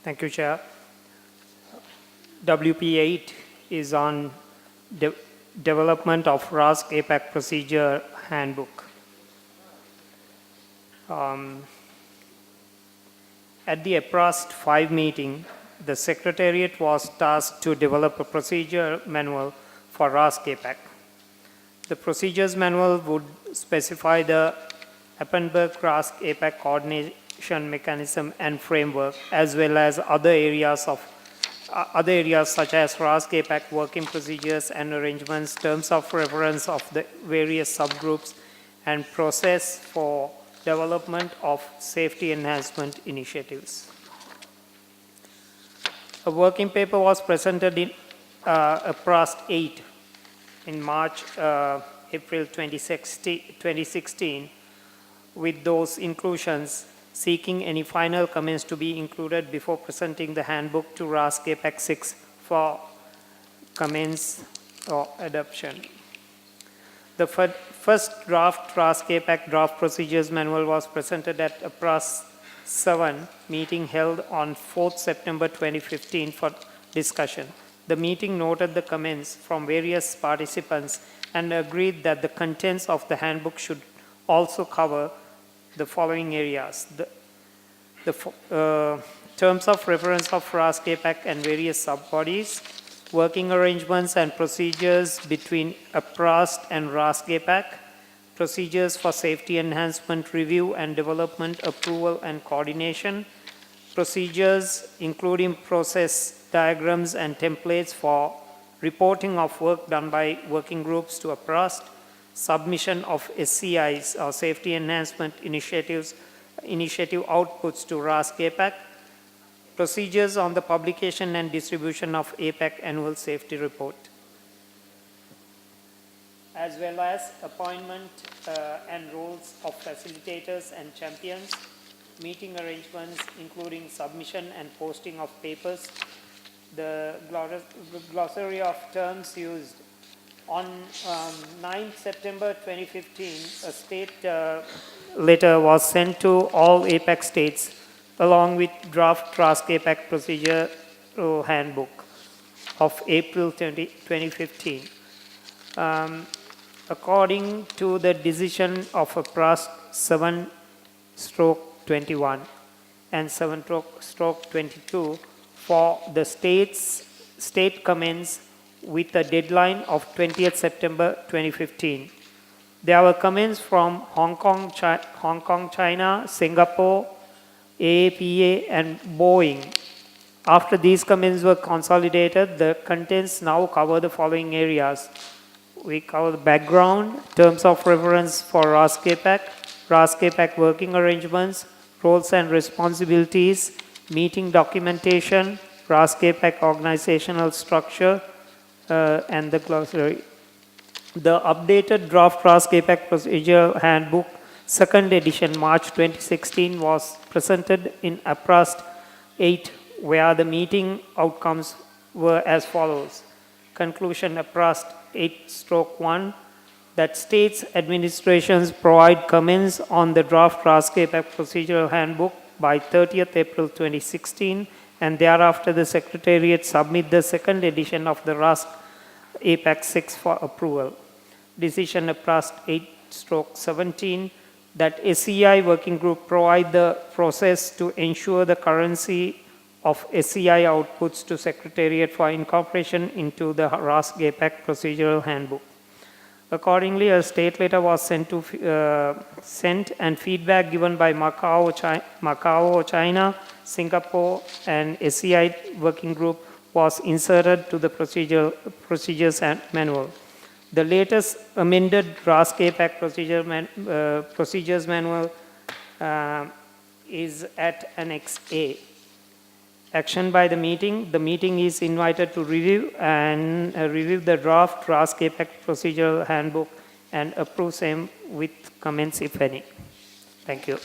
Thank you, Chair. WP8 is on development of RASC APAC procedure handbook. At the APRAST 5 meeting, the Secretariat was tasked to develop a procedure manual for RASC APAC. The procedures manual would specify the Appenberg-RASC APAC coordination mechanism and framework, as well as other areas such as RASC APAC working procedures and arrangements, terms of reference of the various subgroups, and process for development of safety enhancement initiatives. A working paper was presented in APRAST 8 in April 2016 with those inclusions, seeking any final comments to be included before presenting the handbook to RASC APAC 6 for comments or adoption. The first draft RASC APAC draft procedures manual was presented at APRAST 7 meeting held on 4th September 2015 for discussion. The meeting noted the comments from various participants and agreed that the contents of the handbook should also cover the following areas: the terms of reference of RASC APAC and various sub-bodies, working arrangements and procedures between APRAST and RASC APAC, procedures for safety enhancement review and development, approval and coordination, procedures including process diagrams and templates for reporting of work done by working groups to APRAST, submission of SCIs or safety enhancement initiative outputs to RASC APAC, procedures on the publication and distribution of APAC annual safety report, as well as appointment and roles of facilitators and champions, meeting arrangements including submission and posting of papers, the glossary of terms used. On 9 September 2015, a state letter was sent to all APAC states along with draft RASC APAC procedure handbook of April 2015. According to the decision of APRAST 7/21 and 7/22 for the state comments with a deadline of 20th September 2015. There were comments from Hong Kong, China, Singapore, AAPA, and Boeing. After these comments were consolidated, the contents now cover the following areas. We cover the background, terms of reference for RASC APAC working arrangements, roles and responsibilities, meeting documentation, RASC APAC organizational structure, and the glossary. The updated draft RASC APAC procedure handbook, second edition, March 2016, was presented in APRAST 8, where the meeting outcomes were as follows. Conclusion: APRAST 8/1, that states administrations provide comments on the draft RASC APAC procedural handbook by 30th April 2016, and thereafter the Secretariat submit the second edition of the RASC APAC 6 for approval. Decision: APRAST 8/17, that SCI working group provide the process to ensure the currency of SCI outputs to Secretariat for incorporation into the RASC APAC procedural handbook. Accordingly, a state letter was sent and feedback given by Macau, China, Singapore, and SCI working group was inserted to the procedures manual. The latest amended RASC APAC procedures manual is at Annex A. Action by the meeting. The meeting is invited to review the draft RASC APAC procedural handbook and approve same with comments if any. Thank you.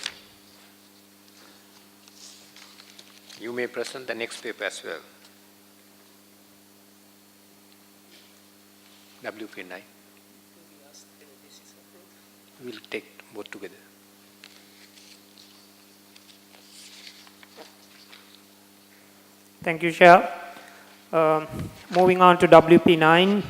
You may present the next paper as well. WP9. We'll take both together. Thank you, Chair. Moving on to WP9.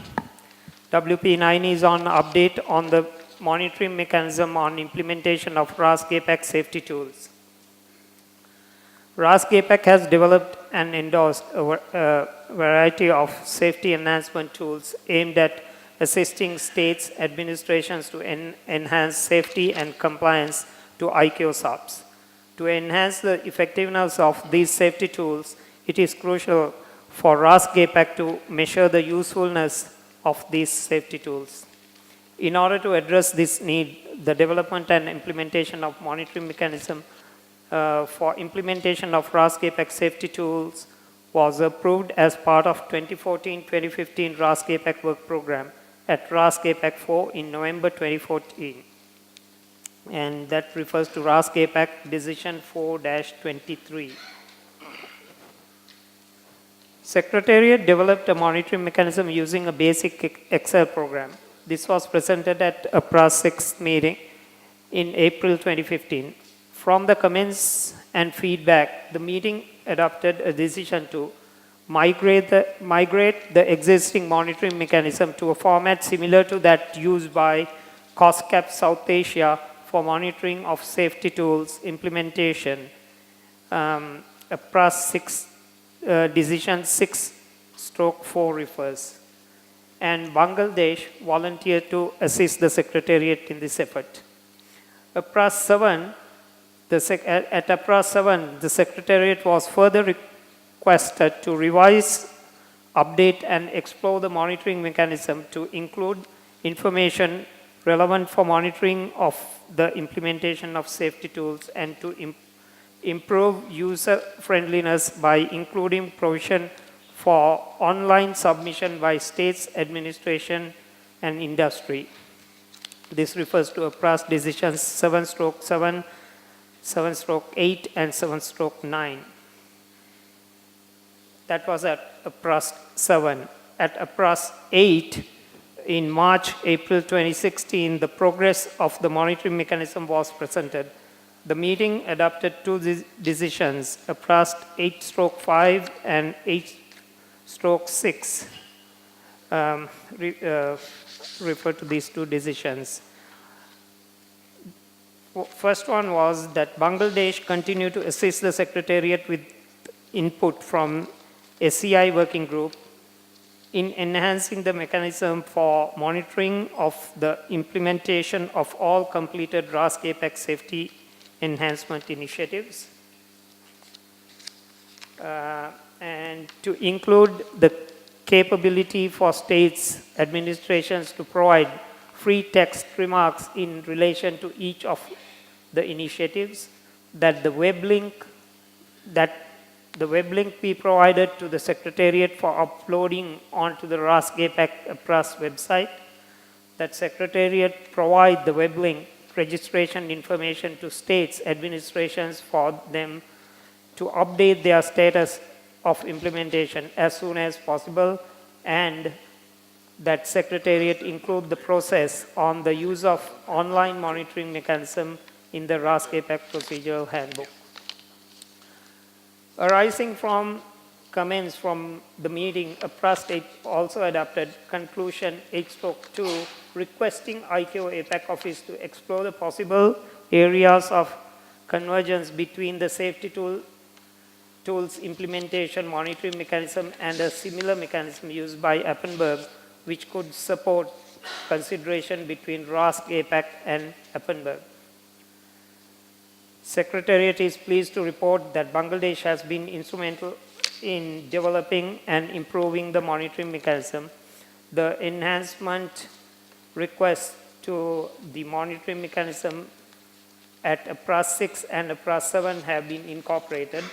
WP9 is on update on the monitoring mechanism on implementation of Rascf4 safety tools. Rascf4 has developed and endorsed a variety of safety enhancement tools aimed at assisting states administrations to enhance safety and compliance to ICAO subs. To enhance the effectiveness of these safety tools, it is crucial for Rascf4 to measure the usefulness of these safety tools. In order to address this need, the development and implementation of monitoring mechanism for implementation of Rascf4 safety tools was approved as part of 2014-2015 Rascf4 work program at Rascf4 in November 2014. And that refers to Rascf4 Decision 4-23. Secretariat developed a monitoring mechanism using a basic Excel program. This was presented at a PRAS 6 meeting in April 2015. From the comments and feedback, the meeting adopted a decision to migrate the existing monitoring mechanism to a format similar to that used by COSCAP South Asia for monitoring of safety tools implementation, a PRAS 6 Decision 6/4 refers. And Bangladesh volunteered to assist the Secretariat in this effort. At PRAS 7, the Secretariat was further requested to revise, update, and explore the monitoring mechanism to include information relevant for monitoring of the implementation of safety tools and to improve user friendliness by including provision for online submission by states, administration, and industry. This refers to a PRAS decisions 7/7, 7/8, and 7/9. That was at PRAS 7. At PRAS 8, in March, April 2016, the progress of the monitoring mechanism was presented. The meeting adopted two decisions, PRAS 8/5 and 8/6. Refer to these two decisions. First one was that Bangladesh continue to assist the Secretariat with input from SCI working group in enhancing the mechanism for monitoring of the implementation of all completed Rascf4 safety enhancement initiatives, and to include the capability for states administrations to provide free text remarks in relation to each of the initiatives, that the web link be provided to the Secretariat for uploading onto the Rascf4 PRAS website, that Secretariat provide the web link registration information to states administrations for them to update their status of implementation as soon as possible, and that Secretariat include the process on the use of online monitoring mechanism in the Rascf4 procedural handbook. Arising from comments from the meeting, PRAS 8 also adopted conclusion 8/2 requesting ICAO APAC office to explore the possible areas of convergence between the safety tools implementation monitoring mechanism and a similar mechanism used by Appenberg, which could support consideration between Rascf4 and Appenberg. Secretariat is pleased to report that Bangladesh has been instrumental in developing and improving the monitoring mechanism. The enhancement requests to the monitoring mechanism at PRAS 6 and PRAS 7 have been incorporated.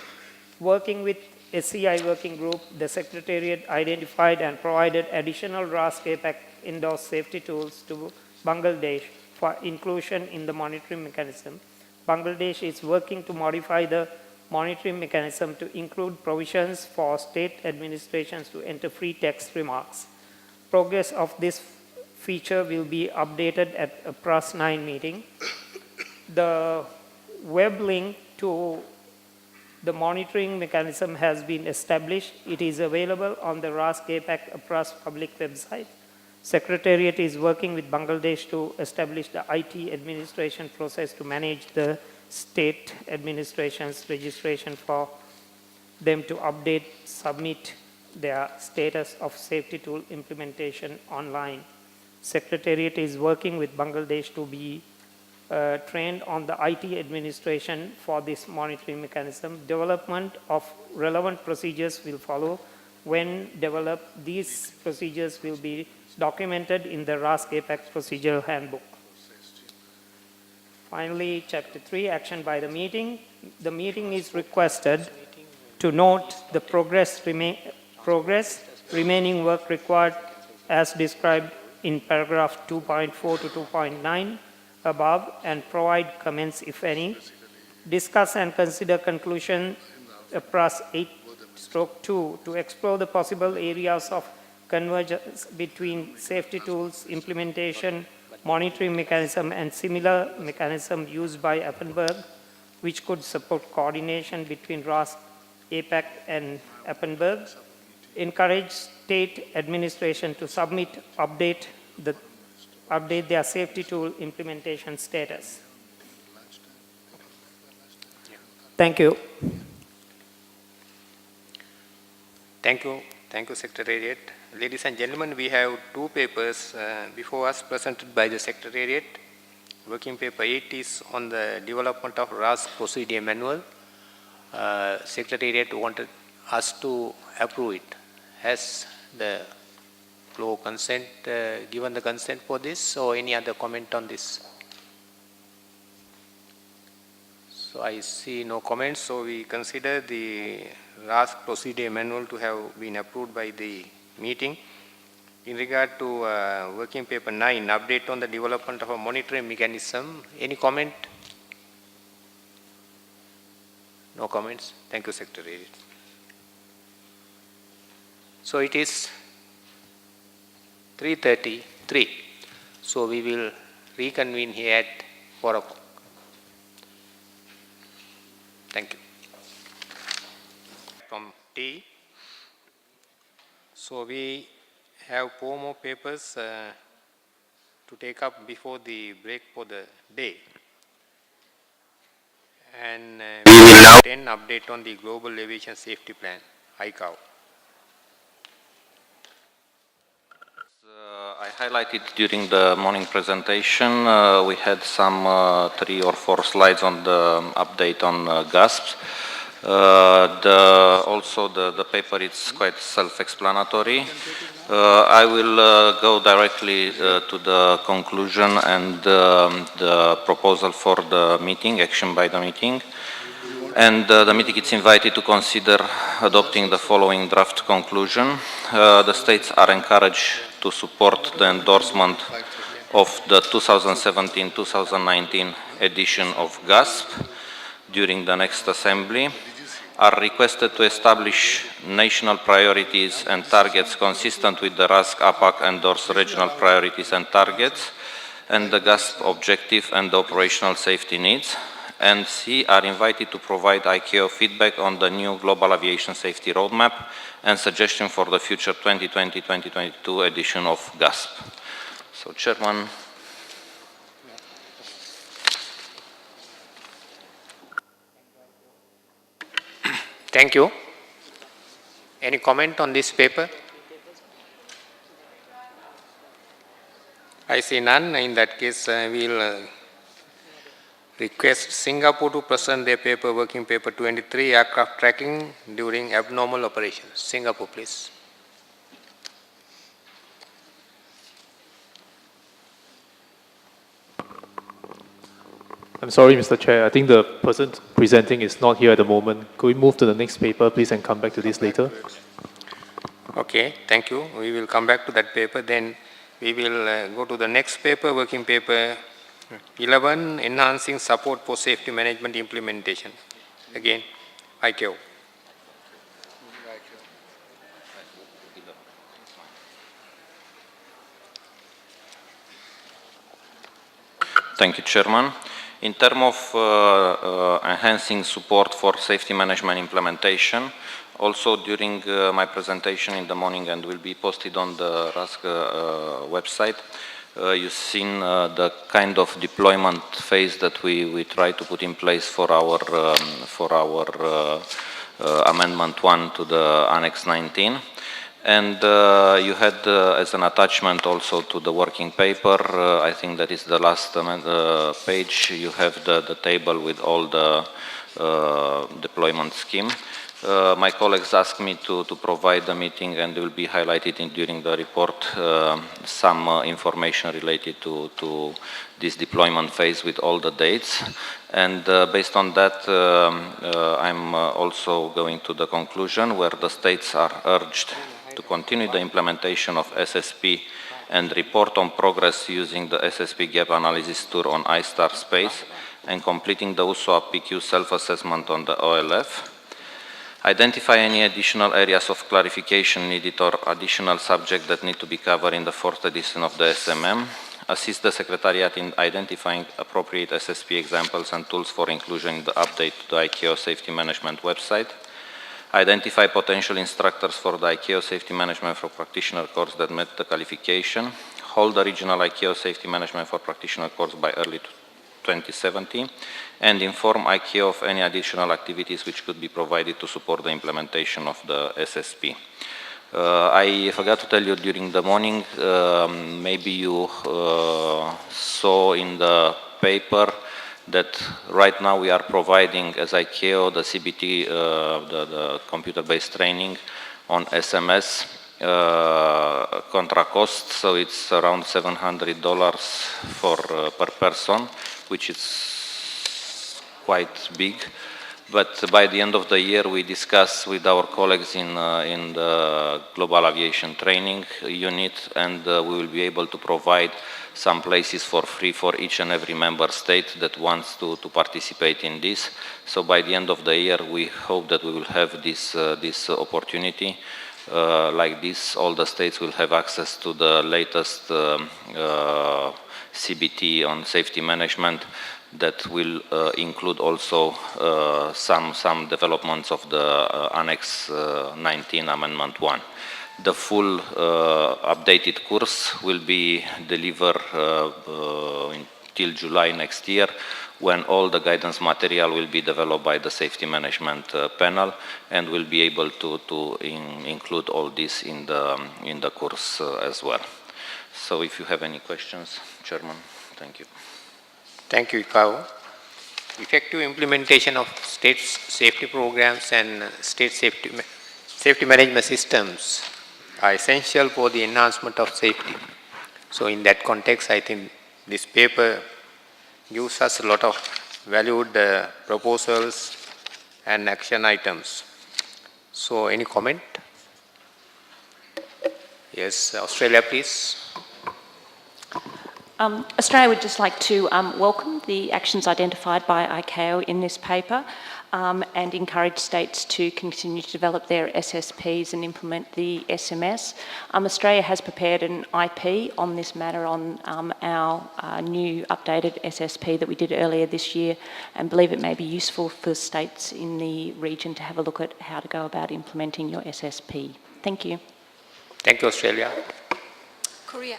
Working with SCI working group, the Secretariat identified and provided additional Rascf4 endorsed safety tools to Bangladesh for inclusion in the monitoring mechanism. Bangladesh is working to modify the monitoring mechanism to include provisions for state administrations to enter free text remarks. Progress of this feature will be updated at a PRAS 9 meeting. The web link to the monitoring mechanism has been established. It is available on the Rascf4 PRAS public website. Secretariat is working with Bangladesh to establish the IT administration process to manage the state administration's registration for them to update, submit their status of safety tool implementation online. Secretariat is working with Bangladesh to be trained on the IT administration for this monitoring mechanism. Development of relevant procedures will follow. When developed, these procedures will be documented in the Rascf4 Procedural Handbook. Finally, Chapter 3, Action by the Meeting. The meeting is requested to note the progress remaining work required as described in paragraph 2.4 to 2.9 above and provide comments if any. Discuss and consider conclusion PRAS 8/2 to explore the possible areas of convergence between safety tools, implementation, monitoring mechanism, and similar mechanism used by Appenberg, which could support coordination between RASC, APAC, and Appenberg. Encourage state administration to update their safety tool implementation status. Thank you. Thank you. Thank you, Secretariat. Ladies and gentlemen, we have two papers before us presented by the Secretariat. Working paper 8 is on the development of RASC procedure manual. Secretariat wanted us to approve it. Has the floor consent given the consent for this, or any other comment on this? So I see no comments, so we consider the RASC procedure manual to have been approved by the meeting. In regard to working paper 9, update on the development of a monitoring mechanism, any comment? No comments. Thank you, Secretary. So it is 3:33. So we will reconvene here at 4 o'clock. Thank you. From T. So we have 4 more papers to take up before the break for the day. And we will now 10 update on the Global Aviation Safety Plan, ICAO. I highlighted during the morning presentation, we had some 3 or 4 slides on the update on GASP. Also the paper is quite self-explanatory. I will go directly to the conclusion and the proposal for the meeting, action by the meeting. And the meeting is invited to consider adopting the following draft conclusion. The states are encouraged to support the endorsement of the 2017-2019 edition of GASP during the next assembly, are requested to establish national priorities and targets consistent with the RASC APAC endorsed regional priorities and targets and the GASP objective and the operational safety needs. And C, are invited to provide ICAO feedback on the new Global Aviation Safety Roadmap and suggestion for the future 2020-2022 edition of GASP. So, Chairman. Thank you. Any comment on this paper? I see none. In that case, we will request Singapore to present their paper, working paper 23, aircraft tracking during abnormal operations. Singapore, please. I'm sorry, Mr. Chair. I think the person presenting is not here at the moment. Could we move to the next paper, please, and come back to this later? Okay, thank you. We will come back to that paper. Then we will go to the next paper, working paper 11, enhancing support for safety management implementation. Again, ICAO. Thank you, Chairman. In terms of enhancing support for safety management implementation, also during my presentation in the morning and will be posted on the Rascf website, you've seen the kind of deployment phase that we try to put in place for our Amendment 1 to the Annex 19. And you had as an attachment also to the working paper, I think that is the last page, you have the table with all the deployment scheme. My colleagues asked me to provide the meeting, and will be highlighted during the report some information related to this deployment phase with all the dates. And based on that, I'm also going to the conclusion where the states are urged to continue the implementation of SSP and report on progress using the SSP gap analysis tool on iStar space and completing the USOAP PQ self-assessment on the OLF. Identify any additional areas of clarification needed or additional subjects that need to be covered in the 4th edition of the SMM. Assist the Secretariat in identifying appropriate SSP examples and tools for inclusion in the update to the ICAO Safety Management website. Identify potential instructors for the ICAO Safety Management for Practitioner course that met the qualification. Hold the regional ICAO Safety Management for Practitioner course by early 2017, and inform ICAO of any additional activities which could be provided to support the implementation of the SSP. I forgot to tell you during the morning, maybe you saw in the paper that right now we are providing as ICAO the CBT, the computer-based training on SMS contra cost, so it's around $700 per person, which is quite big. But by the end of the year, we discuss with our colleagues in the Global Aviation Training Unit, and we will be able to provide some places for free for each and every member state that wants to participate in this. So by the end of the year, we hope that we will have this opportunity. Like this, all the states will have access to the latest CBT on safety management that will include also some developments of the Annex 19 Amendment 1. The full updated course will be delivered until July next year, when all the guidance material will be developed by the safety management panel, and will be able to include all this in the course as well. So if you have any questions, Chairman, thank you. Thank you, Ikao. Effective implementation of state safety programs and state safety management systems are essential for the enhancement of safety. So in that context, I think this paper gives us a lot of valued proposals and action items. So any comment? Yes, Australia, please. Australia would just like to welcome the actions identified by ICAO in this paper and encourage states to continue to develop their SSPs and implement the SMS. Australia has prepared an IP on this matter on our new updated SSP that we did earlier this year, and believe it may be useful for states in the region to have a look at how to go about implementing your SSP. Thank you. Thank you, Australia. Korea.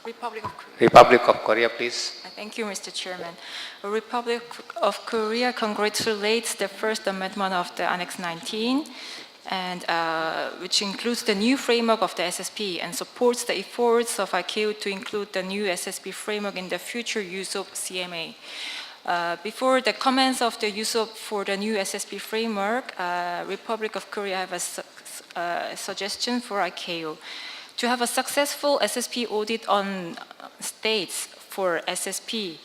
Republic of Korea. Republic of Korea, please. Thank you, Mr. Chairman. The Republic of Korea congratulates the First Amendment of the Annex 19, and which includes the new framework of the SSP and supports the efforts of ICAO to include the new SSP framework in the future use of CMA. Before the comments of the use of for the new SSP framework, Republic of Korea have a suggestion for ICAO. To have a successful SSP audit on states for SSP,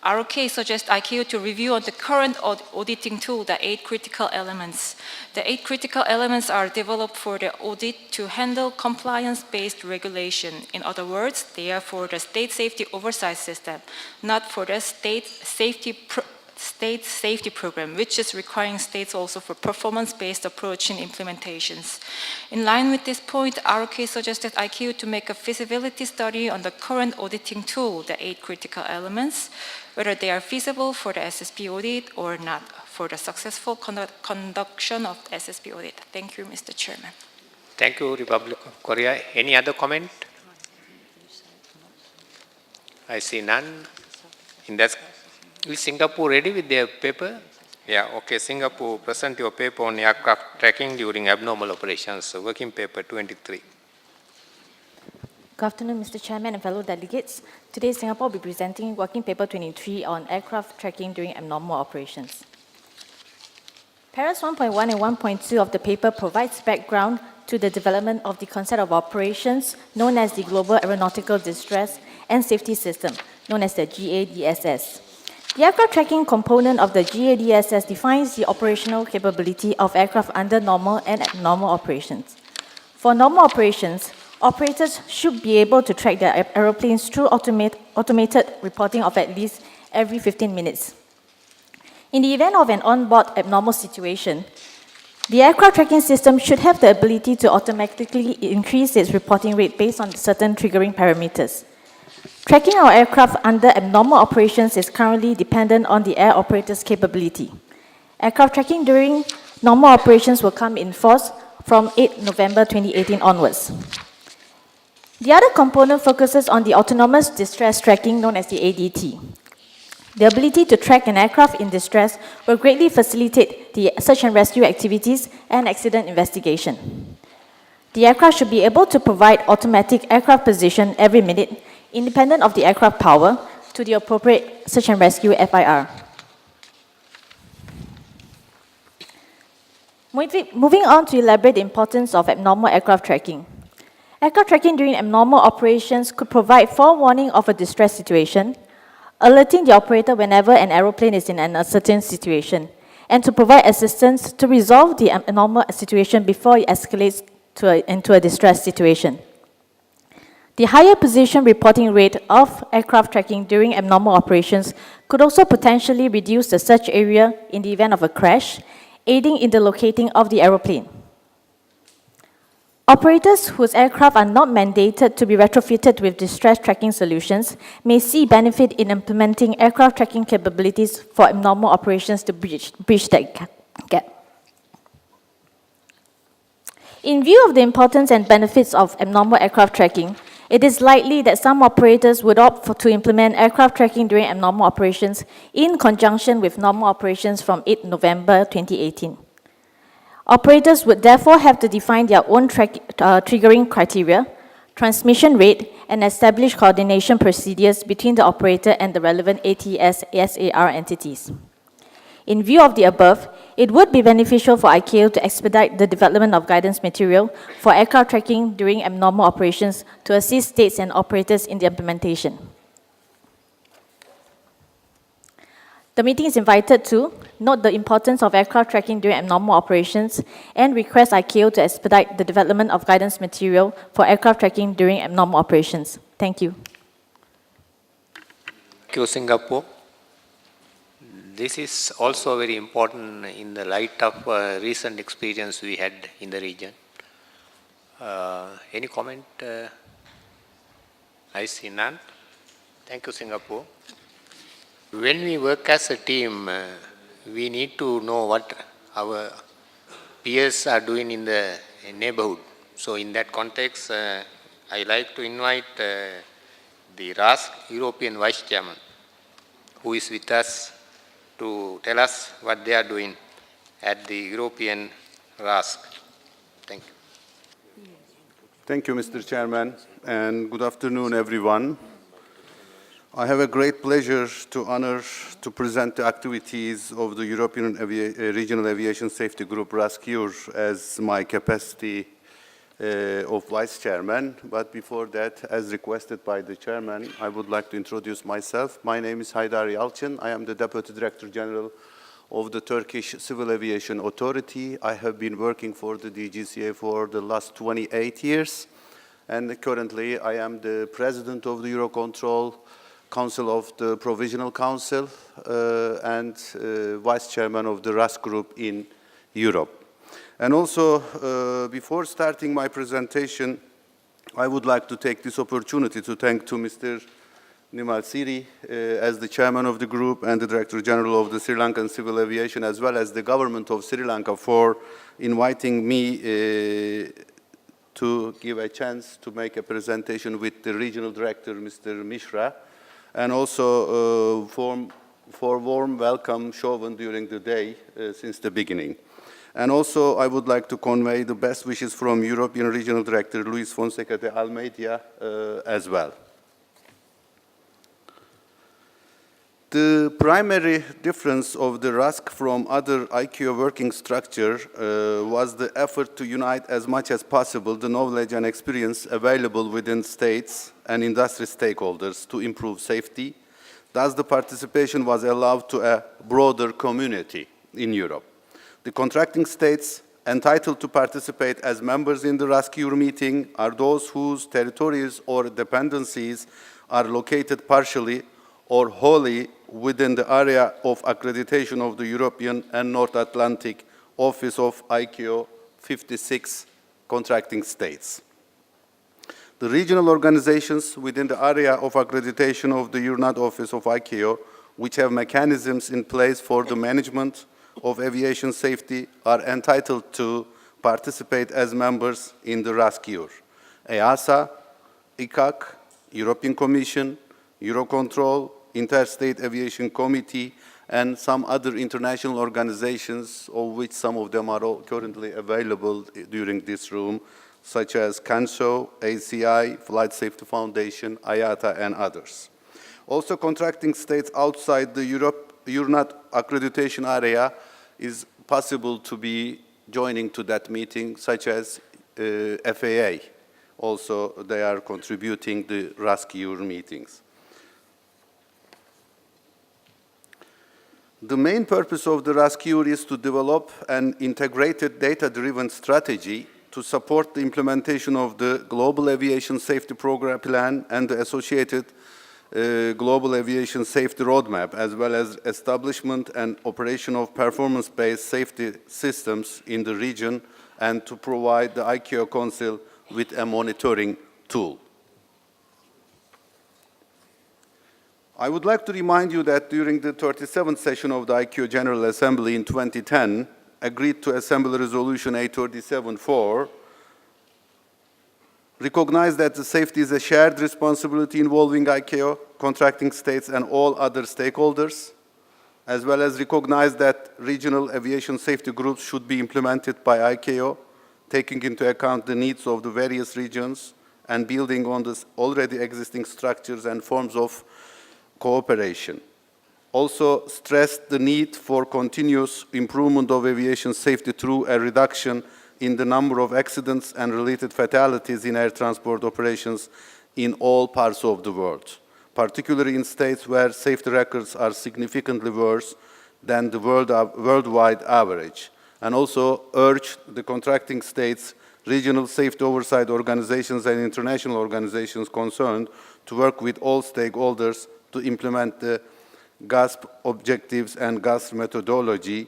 ROK suggests ICAO to review on the current auditing tool the 8 critical elements. The 8 critical elements are developed for the audit to handle compliance-based regulation. In other words, they are for the state safety oversight system, not for the state state safety program, which is requiring states also for performance-based approach in implementations. In line with this point, ROK suggested IKU to make a feasibility study on the current auditing tool, the 8 critical elements, whether they are feasible for the SSP audit or not, for the successful conduction of the SSP audit. Thank you, Mr. Chairman. Thank you, Republic of Korea. Any other comment? I see none. In that, is Singapore ready with their paper? Yeah, okay. Singapore, present your paper on aircraft tracking during abnormal operations, working paper 23. Good afternoon, Mr. Chairman and fellow delegates. Today, Singapore will be presenting working paper 23 on aircraft tracking during abnormal operations. Paras 1.1 and 1.2 of the paper provides background to the development of the concept of operations known as the Global Aeronautical Distress and Safety System, known as the GADSS. The aircraft tracking component of the GADSS defines the operational capability of aircraft under normal and abnormal operations. For normal operations, operators should be able to track their aeroplanes through automated reporting of at least every 15 minutes. In the event of an onboard abnormal situation, the aircraft tracking system should have the ability to automatically increase its reporting rate based on certain triggering parameters. Tracking our aircraft under abnormal operations is currently dependent on the air operator's capability. Aircraft tracking during normal operations will come in force from 8 November 2018 onwards. The other component focuses on the autonomous distress tracking known as the ADT. The ability to track an aircraft in distress will greatly facilitate the search and rescue activities and accident investigation. The aircraft should be able to provide automatic aircraft position every minute, independent of the aircraft power, to the appropriate search and rescue FIR. Moving on to elaborate the importance of abnormal aircraft tracking. Aircraft tracking during abnormal operations could provide forewarning of a distress situation, alerting the operator whenever an aeroplane is in an uncertain situation, and to provide assistance to resolve the abnormal situation before it escalates into a distress situation. The higher position reporting rate of aircraft tracking during abnormal operations could also potentially reduce the search area in the event of a crash, aiding in the locating of the aeroplane. Operators whose aircraft are not mandated to be retrofitted with distress tracking solutions may see benefit in implementing aircraft tracking capabilities for abnormal operations to bridge that gap. In view of the importance and benefits of abnormal aircraft tracking, it is likely that some operators would opt to implement aircraft tracking during abnormal operations in conjunction with normal operations from 8 November 2018. Operators would therefore have to define their own triggering criteria, transmission rate, and establish coordination procedures between the operator and the relevant ATS/SAR entities. In view of the above, it would be beneficial for ICAO to expedite the development of guidance material for aircraft tracking during abnormal operations to assist states and operators in the implementation. The meeting is invited to note the importance of aircraft tracking during abnormal operations and request ICAO to expedite the development of guidance material for aircraft tracking during abnormal operations. Thank you. Thank you, Singapore. This is also very important in the light of recent experience we had in the region. Any comment? I see none. Thank you, Singapore. When we work as a team, we need to know what our peers are doing in the neighborhood. So in that context, I like to invite the Rascf European Vice Chairman, who is with us to tell us what they are doing at the European Rascf. Thank you. Thank you, Mr. Chairman, and good afternoon, everyone. I have a great pleasure to honor to present the activities of the European Regional Aviation Safety Group, Rascf4, as my capacity of Vice Chairman. But before that, as requested by the Chairman, I would like to introduce myself. My name is Haydar Yalçın. I am the Deputy Director General of the Turkish Civil Aviation Authority. I have been working for the DGCA for the last 28 years. And currently, I am the President of the Eurocontrol Council of the Provisional Council, and Vice Chairman of the Rascf Group in Europe. And also, before starting my presentation, I would like to take this opportunity to thank to Mr. Nimal Siri as the chairman of the group and the Director General of the Sri Lankan Civil Aviation, as well as the government of Sri Lanka for inviting me to give a chance to make a presentation with the regional director, Mr. Mishra, and also for warm welcome shown during the day since the beginning. And also, I would like to convey the best wishes from European Regional Director Luis Fonseca de Almeida as well. The primary difference of the Rascf from other ICAO working structure was the effort to unite as much as possible the knowledge and experience available within states and industry stakeholders to improve safety. Thus, the participation was allowed to a broader community in Europe. The contracting states entitled to participate as members in the Rascf meeting are those whose territories or dependencies are located partially or wholly within the area of accreditation of the European and North Atlantic Office of ICAO 56 contracting states. The regional organizations within the area of accreditation of the EURNAT Office of ICAO, which have mechanisms in place for the management of aviation safety, are entitled to participate as members in the Rascf. EASA, ICAC, European Commission, Eurocontrol, Interstate Aviation Committee, and some other international organizations, of which some of them are currently available during this room, such as CANSO, ACI, Flight Safety Foundation, IATA, and others. Also, contracting states outside the EURNAT accreditation area is possible to be joining to that meeting, such as FAA. Also, they are contributing the Rascf meetings. The main purpose of the Rascf is to develop an integrated data-driven strategy to support the implementation of the Global Aviation Safety Program Plan and the associated Global Aviation Safety Roadmap, as well as establishment and operation of performance-based safety systems in the region, and to provide the ICAO Council with a monitoring tool. I would like to remind you that during the 37th session of the ICAO General Assembly in 2010, agreed to Assembly Resolution 837-4, recognized that the safety is a shared responsibility involving ICAO, contracting states, and all other stakeholders, as well as recognized that regional aviation safety groups should be implemented by ICAO, taking into account the needs of the various regions and building on the already existing structures and forms of cooperation. Also stressed the need for continuous improvement of aviation safety through a reduction in the number of accidents and related fatalities in air transport operations in all parts of the world, particularly in states where safety records are significantly worse than the worldwide average, and also urged the contracting states, regional safety oversight organizations, and international organizations concerned to work with all stakeholders to implement the GASP objectives and GASP methodology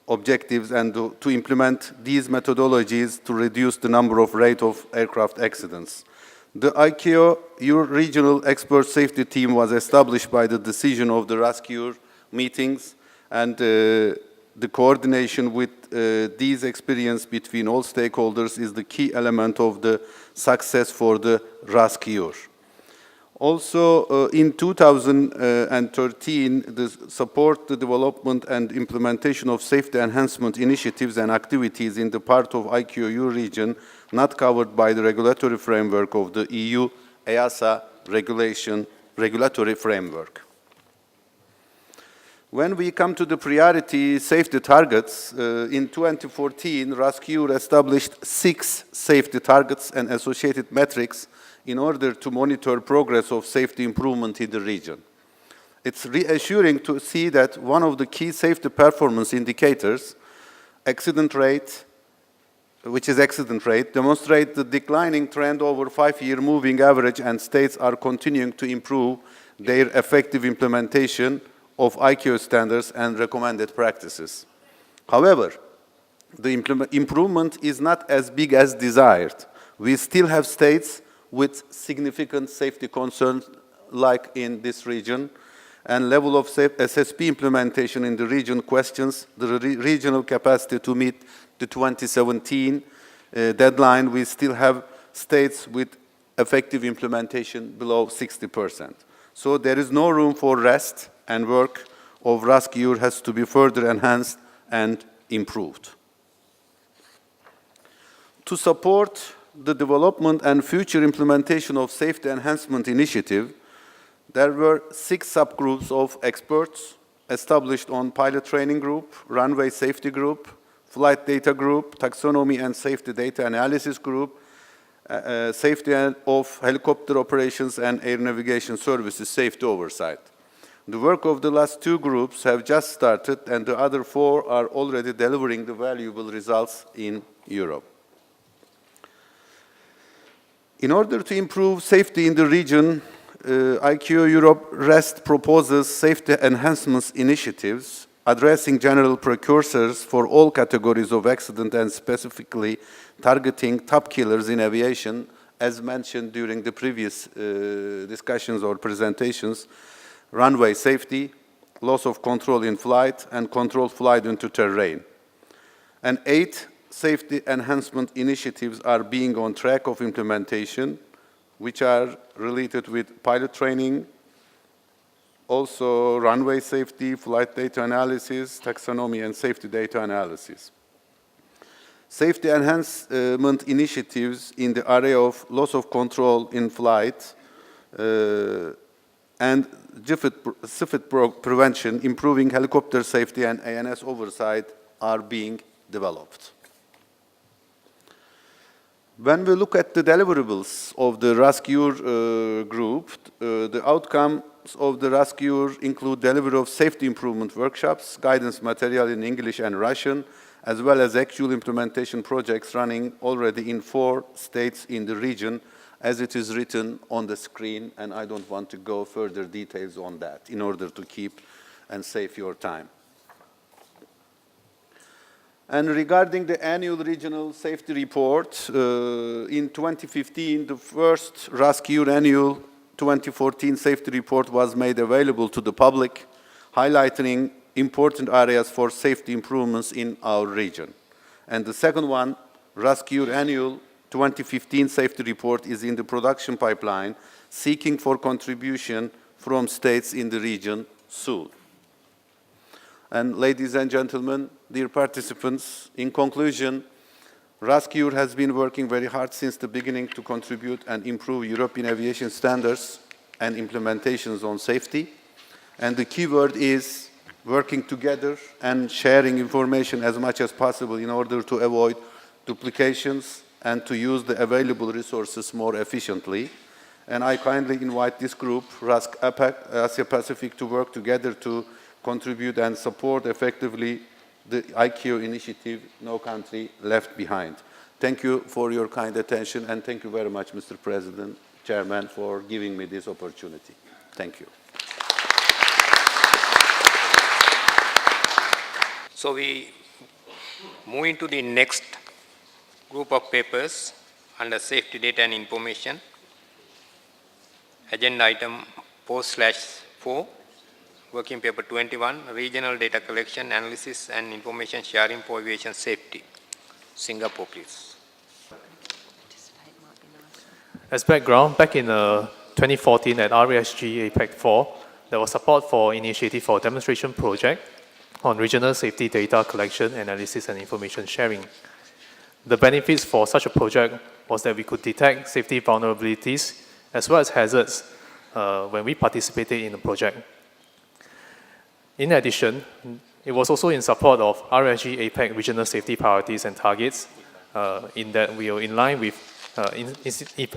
objectives, and to implement these methodologies to reduce the number of rate of aircraft accidents. The ICAO Regional Expert Safety Team was established by the decision of the Rascf meetings, and the coordination with these experience between all stakeholders is the key element of the success for the Rascf. Also, in 2013, the support the development and implementation of safety enhancement initiatives and activities in the part of ICAO region not covered by the regulatory framework of the EU EASA regulatory framework. When we come to the priority safety targets, in 2014, Rascf established 6 safety targets and associated metrics in order to monitor progress of safety improvement in the region. It's reassuring to see that one of the key safety performance indicators, accident rate, which is accident rate, demonstrate the declining trend over 5-year moving average, and states are continuing to improve their effective implementation of ICAO standards and recommended practices. However, the improvement is not as big as desired. We still have states with significant safety concerns, like in this region, and level of SSP implementation in the region questions the regional capacity to meet the 2017 deadline. We still have states with effective implementation below 60%. So there is no room for rest, and work of Rascf4 has to be further enhanced and improved. To support the development and future implementation of safety enhancement initiative, there were 6 subgroups of experts established on pilot training group, runway safety group, flight data group, taxonomy and safety data analysis group, safety of helicopter operations and air navigation services safety oversight. The work of the last 2 groups have just started, and the other 4 are already delivering the valuable results in Europe. In order to improve safety in the region, ICAO Europe REST proposes safety enhancements initiatives addressing general precursors for all categories of accident and specifically targeting top killers in aviation, as mentioned during the previous discussions or presentations: runway safety, loss of control in flight, and controlled flight into terrain. And 8 safety enhancement initiatives are being on track of implementation, which are related with pilot training, also runway safety, flight data analysis, taxonomy, and safety data analysis. Safety enhancement initiatives in the area of loss of control in flight and CFIT prevention, improving helicopter safety and ANS oversight are being developed. When we look at the deliverables of the Rascf4 group, the outcomes of the Rascf4 include delivery of safety improvement workshops, guidance material in English and Russian, as well as actual implementation projects running already in 4 states in the region, as it is written on the screen, and I don't want to go further details on that in order to keep and save your time. And regarding the annual regional safety report, in 2015, the first Rascf4 annual 2014 safety report was made available to the public, highlighting important areas for safety improvements in our region. And the second one, Rascf4 annual 2015 safety report, is in the production pipeline, seeking for contribution from states in the region soon. And ladies and gentlemen, dear participants, in conclusion, Rascf4 has been working very hard since the beginning to contribute and improve European aviation standards and implementations on safety. And the key word is working together and sharing information as much as possible in order to avoid duplications and to use the available resources more efficiently. And I kindly invite this group, RASC-APAC, Asia Pacific, to work together to contribute and support effectively the ICAO initiative, No Country Left Behind. Thank you for your kind attention, and thank you very much, Mr. President, Chairman, for giving me this opportunity. Thank you. So we move into the next group of papers under safety data and information. Agenda item 4/4. Working paper 21, regional data collection, analysis and information sharing for aviation safety. Singapore, please. As background, back in 2014 at RASG APEC 4, there was support for initiative for demonstration project on regional safety data collection, analysis and information sharing. The benefits for such a project was that we could detect safety vulnerabilities as well as hazards when we participated in the project. In addition, it was also in support of RSG APEC regional safety priorities and targets, in that we are in line with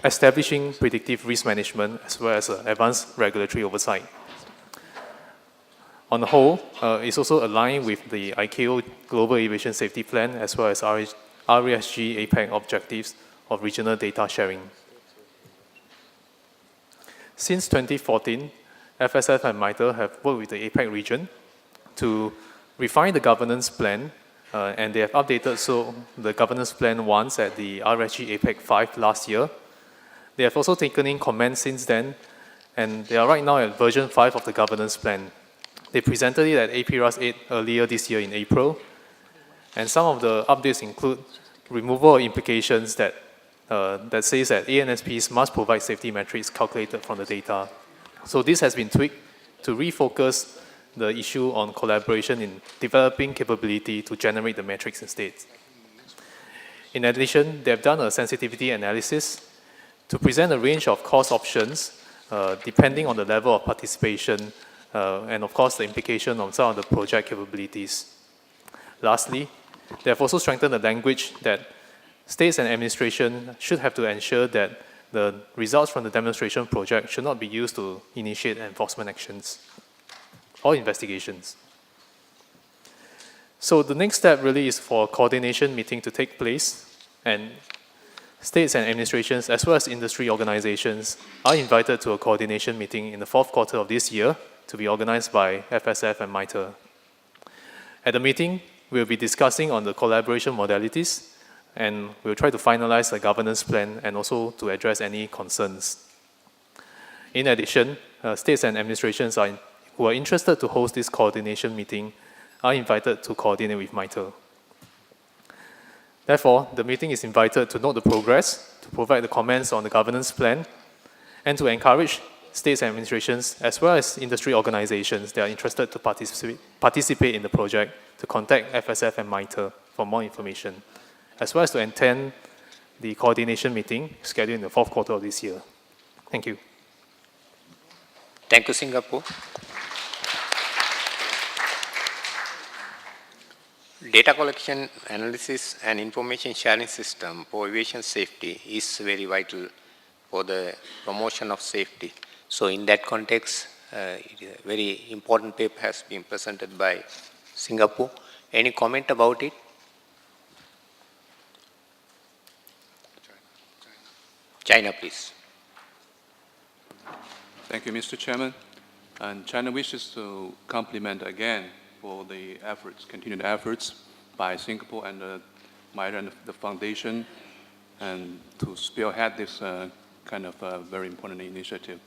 establishing predictive risk management as well as advanced regulatory oversight. On the whole, it's also aligned with the ICAO Global Aviation Safety Plan as well as RASG APEC objectives of regional data sharing. Since 2014, FSF and MITRE have worked with the APEC region to refine the governance plan, and they have updated the governance plan once at the RSG APEC 5 last year. They have also taken in comments since then, and they are right now at version 5 of the governance plan. They presented it at APRAS 8 earlier this year in April, and some of the updates include removal of implications that says that ANSPs must provide safety metrics calculated from the data. So this has been tweaked to refocus the issue on collaboration in developing capability to generate the metrics instead. In addition, they have done a sensitivity analysis to present a range of cost options depending on the level of participation and of course the implication on some of the project capabilities. Lastly, they have also strengthened the language that states and administration should have to ensure that the results from the demonstration project should not be used to initiate enforcement actions or investigations. So the next step really is for a coordination meeting to take place, and states and administrations as well as industry organizations are invited to a coordination meeting in the fourth quarter of this year to be organized by FSF and MITRE. At the meeting, we'll be discussing on the collaboration modalities, and we'll try to finalize the governance plan and also to address any concerns. In addition, states and administrations who are interested to host this coordination meeting are invited to coordinate with MITRE. Therefore, the meeting is invited to note the progress, to provide the comments on the governance plan, and to encourage states and administrations as well as industry organizations that are interested to participate in the project to contact FSF and MITRE for more information, as well as to attend the coordination meeting scheduled in the fourth quarter of this year. Thank you. Thank you, Singapore. Data collection, analysis, and information sharing system for aviation safety is very vital for the promotion of safety. So in that context, a very important paper has been presented by Singapore. Any comment about it? China, please. Thank you, Mr. Chairman. And China wishes to compliment again for the efforts, continued efforts by Singapore and MITRE and the foundation, and to spearhead this kind of very important initiative.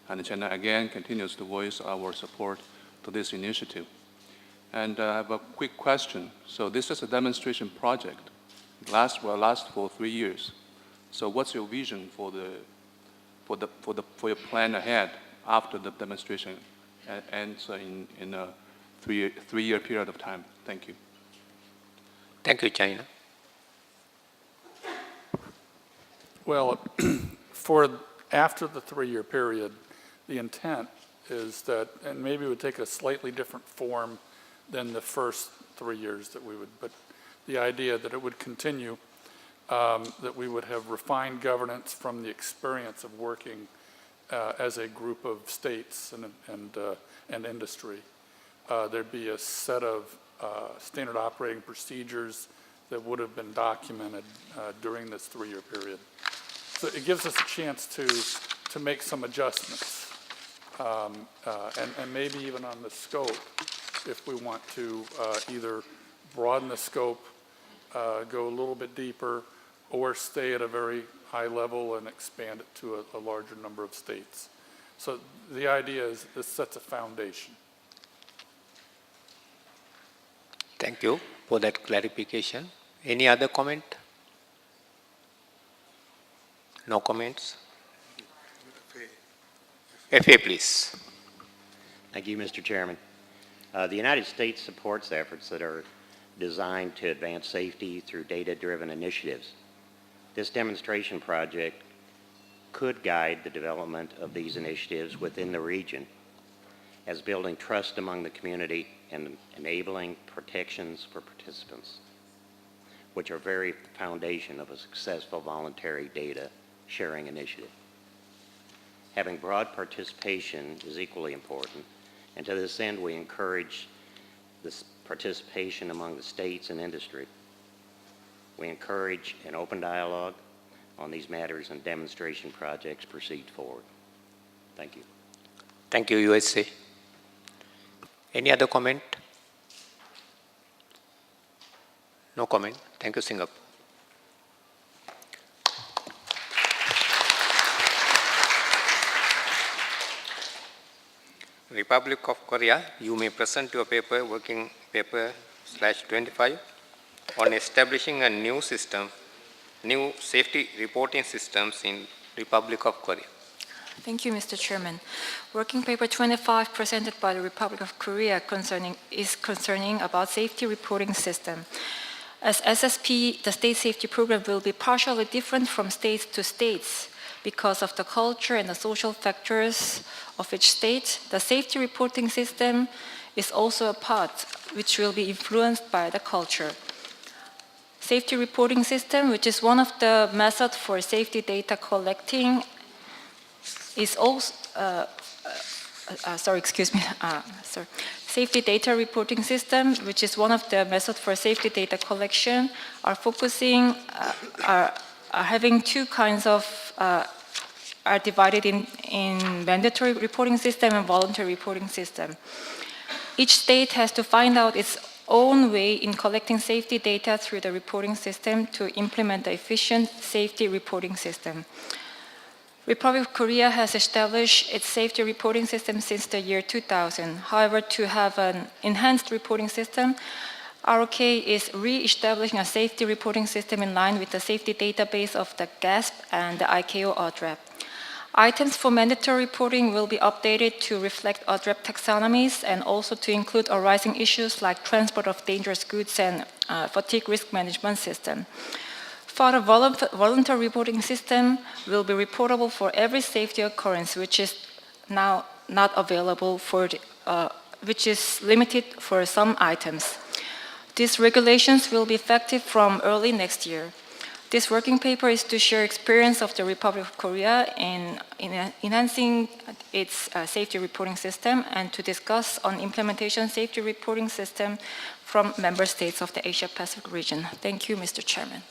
And China again continues to voice our support to this initiative. And I have a quick question. So this is a demonstration project. It will last for 3 years. So what's your vision for your plan ahead after the demonstration ends in a three-year period of time? Thank you. Thank you, China. Well, for after the 3-year period, the intent is that, and maybe it would take a slightly different form than the first 3 years that we would, but the idea that it would continue, that we would have refined governance from the experience of working as a group of states and industry. There'd be a set of standard operating procedures that would have been documented during this 3-year period. So it gives us a chance to make some adjustments, and maybe even on the scope, if we want to either broaden the scope, go a little bit deeper, or stay at a very high level and expand it to a larger number of states. So the idea is this sets a foundation. Thank you for that clarification. Any other comment? No comments? FA, please. Thank you, Mr. Chairman. The United States supports efforts that are designed to advance safety through data-driven initiatives. This demonstration project could guide the development of these initiatives within the region as building trust among the community and enabling protections for participants, which are very foundation of a successful voluntary data sharing initiative. Having broad participation is equally important, and to this end we encourage this participation among the states and industry. We encourage an open dialogue on these matters and demonstration projects proceed forward. Thank you. Thank you, USA. Any other comment? No comment. Thank you, Singapore. Republic of Korea, you may present your paper, working paper /25, on establishing a new system, new safety reporting systems in Republic of Korea. Thank you, Mr. Chairman. Working paper 25 presented by the Republic of Korea is concerning about safety reporting system. As SSP, the state safety program will be partially different from states to states because of the culture and the social factors of each state. The safety reporting system is also a part which will be influenced by the culture. Safety reporting system, which is one of the methods for safety data collecting, is also, Safety data reporting system, which is one of the methods for safety data collection, are focusing, are having two kinds of, are divided in mandatory reporting system and voluntary reporting system. Each state has to find out its own way in collecting safety data through the reporting system to implement the efficient safety reporting system. Republic of Korea has established its safety reporting system since the year 2000. However, to have an enhanced reporting system, ROK is re-establishing a safety reporting system in line with the safety database of the GASP and the ICAO ODREP. Items for mandatory reporting will be updated to reflect ODREP taxonomies and also to include arising issues like transport of dangerous goods and fatigue risk management system. For the voluntary reporting system will be reportable for every safety occurrence, which is now not available for, which is limited for some items. These regulations will be effective from early next year. This working paper is to share experience of the Republic of Korea in enhancing its safety reporting system and to discuss on implementation safety reporting system from member states of the Asia-Pacific region. Thank you, Mr. Chairman.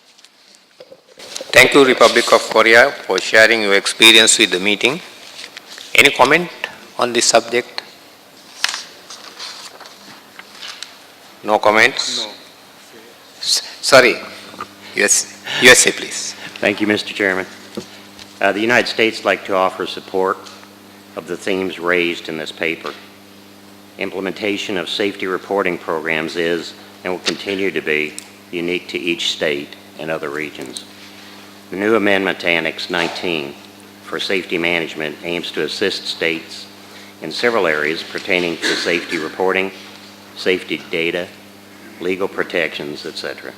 Thank you, Republic of Korea, for sharing your experience with the meeting. Any comment on this subject? No comments? No. Sorry. Yes, USA, please. Thank you, Mr. Chairman. The United States would like to offer support of the themes raised in this paper. Implementation of safety reporting programs is and will continue to be unique to each state and other regions. The new amendment to Annex 19 for safety management aims to assist states in several areas pertaining to safety reporting, safety data, legal protections, etc.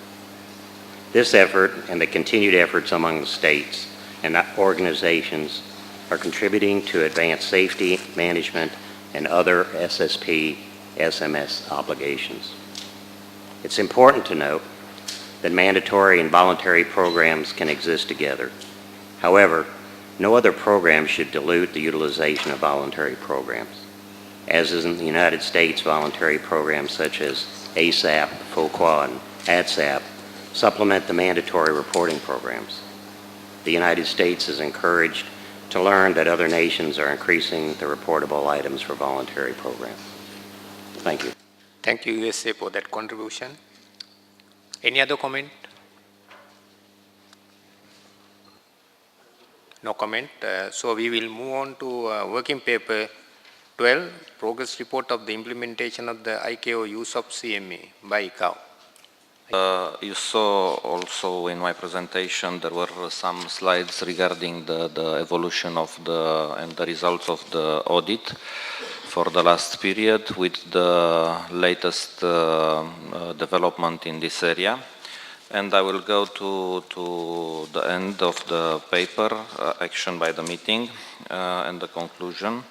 This effort and the continued efforts among the states and organizations are contributing to advanced safety management and other SSP SMS obligations. It's important to note that mandatory and voluntary programs can exist together. However, no other program should dilute the utilization of voluntary programs. As is in the United States, voluntary programs such as ASAP, FOQA, and ADSAP supplement the mandatory reporting programs. The United States is encouraged to learn that other nations are increasing the reportable items for voluntary programs. Thank you. Thank you, USA, for that contribution. Any other comment? No comment. So we will move on to working paper 12, progress report of the implementation of the ICAO use of CMA by ICAO. You saw also in my presentation there were some slides regarding the evolution of and the results of the audit for the last period with the latest development in this area. And I will go to the end of the paper, action by the meeting, and the conclusion.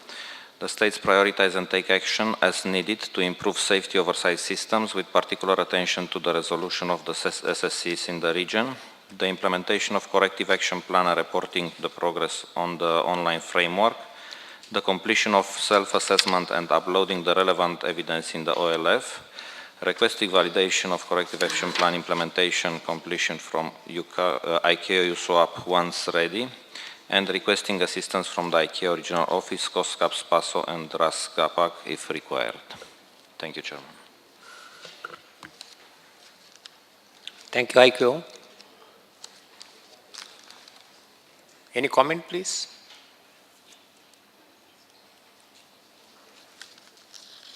The states prioritize and take action as needed to improve safety oversight systems with particular attention to the resolution of the SSCs in the region, the implementation of corrective action plan and reporting the progress on the online framework, the completion of self-assessment and uploading the relevant evidence in the OLF, requesting validation of corrective action plan implementation completion from ICAO USOAP once ready, and requesting assistance from the ICAO Regional Office, COSCAP, SPASO, and Rascf4 if required. Thank you, Chairman. Thank you, ICAO. Any comment, please?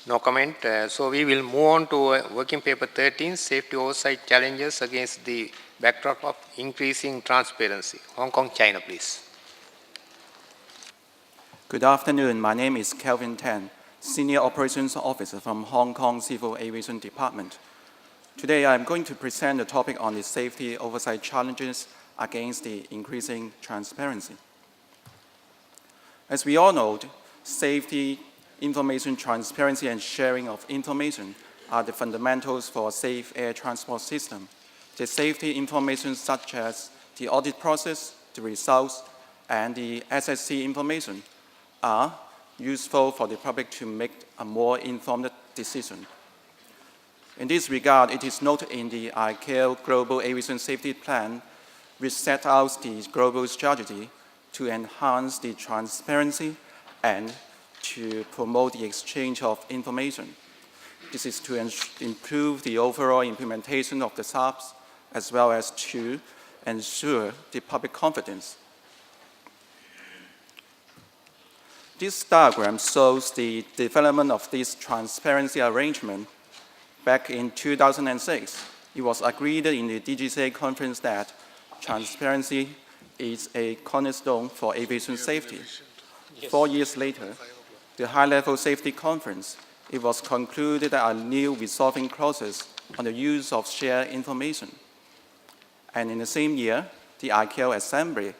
No comment. So we will move on to working paper 13, safety oversight challenges against the backdrop of increasing transparency. Hong Kong, China, please. Good afternoon. My name is Kelvin Tan, Senior Operations Officer from Hong Kong Civil Aviation Department. Today I am going to present the topic on the safety oversight challenges against the increasing transparency. As we all know, safety, information transparency, and sharing of information are the fundamentals for a safe air transport system. The safety information such as the audit process, the results, and the SSC information are useful for the public to make a more informed decision. In this regard, it is noted in the ICAO Global Aviation Safety Plan, which set out the global strategy to enhance the transparency and to promote the exchange of information. This is to improve the overall implementation of the SAPs, as well as to ensure the public confidence. This diagram shows the development of this transparency arrangement. Back in 2006, it was agreed in the DGCA conference that transparency is a cornerstone for aviation safety. 4 years later, the high-level safety conference, it was concluded that a new resolving clauses on the use of shared information. And in the same year, the ICAO Assembly,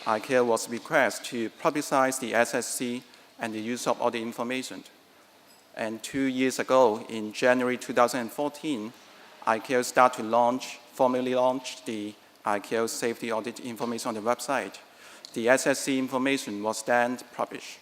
ICAO was requested to publicize the SSC and the use of audit information. And 2 years ago, in January 2014, ICAO started to formally launch the ICAO safety audit information on the website. The SSC information was then published.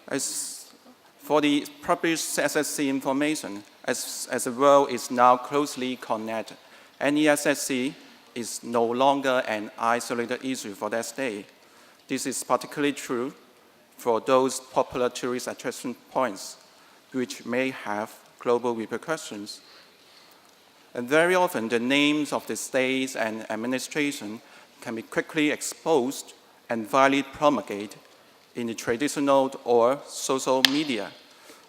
As for the published SSC information, as the world is now closely connected, any SSC is no longer an isolated issue for that state. This is particularly true for those popular tourist attraction points, which may have global repercussions. And very often, the names of the states and administration can be quickly exposed and widely promulgated in the traditional or social media.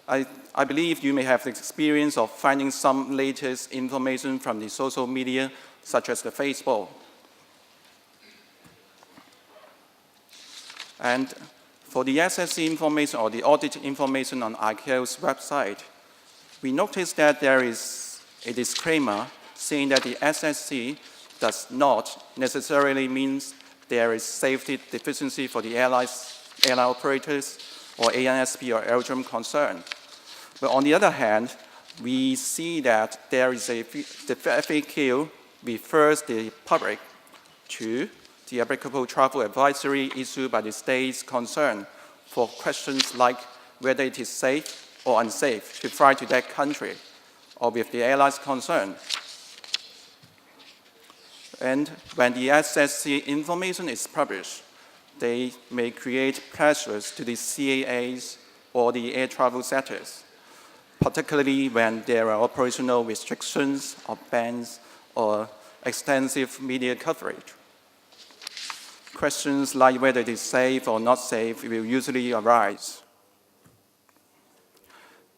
I believe you may have the experience of finding some latest information from the social media, such as the Facebook. And for the SSC information or the audit information on ICAO's website, we noticed that there is a disclaimer saying that the SSC does not necessarily mean there is safety deficiency for the airline operators or ANSP or aerodrome concerned. But on the other hand, we see that there is the FAQ refers the public to the applicable travel advisory issued by the states concerned for questions like whether it is safe or unsafe to fly to that country or with the airlines concerned. And when the SSC information is published, they may create pressures to the CAAs or the air travel sectors, particularly when there are operational restrictions or bans or extensive media coverage. Questions like whether it is safe or not safe will usually arise.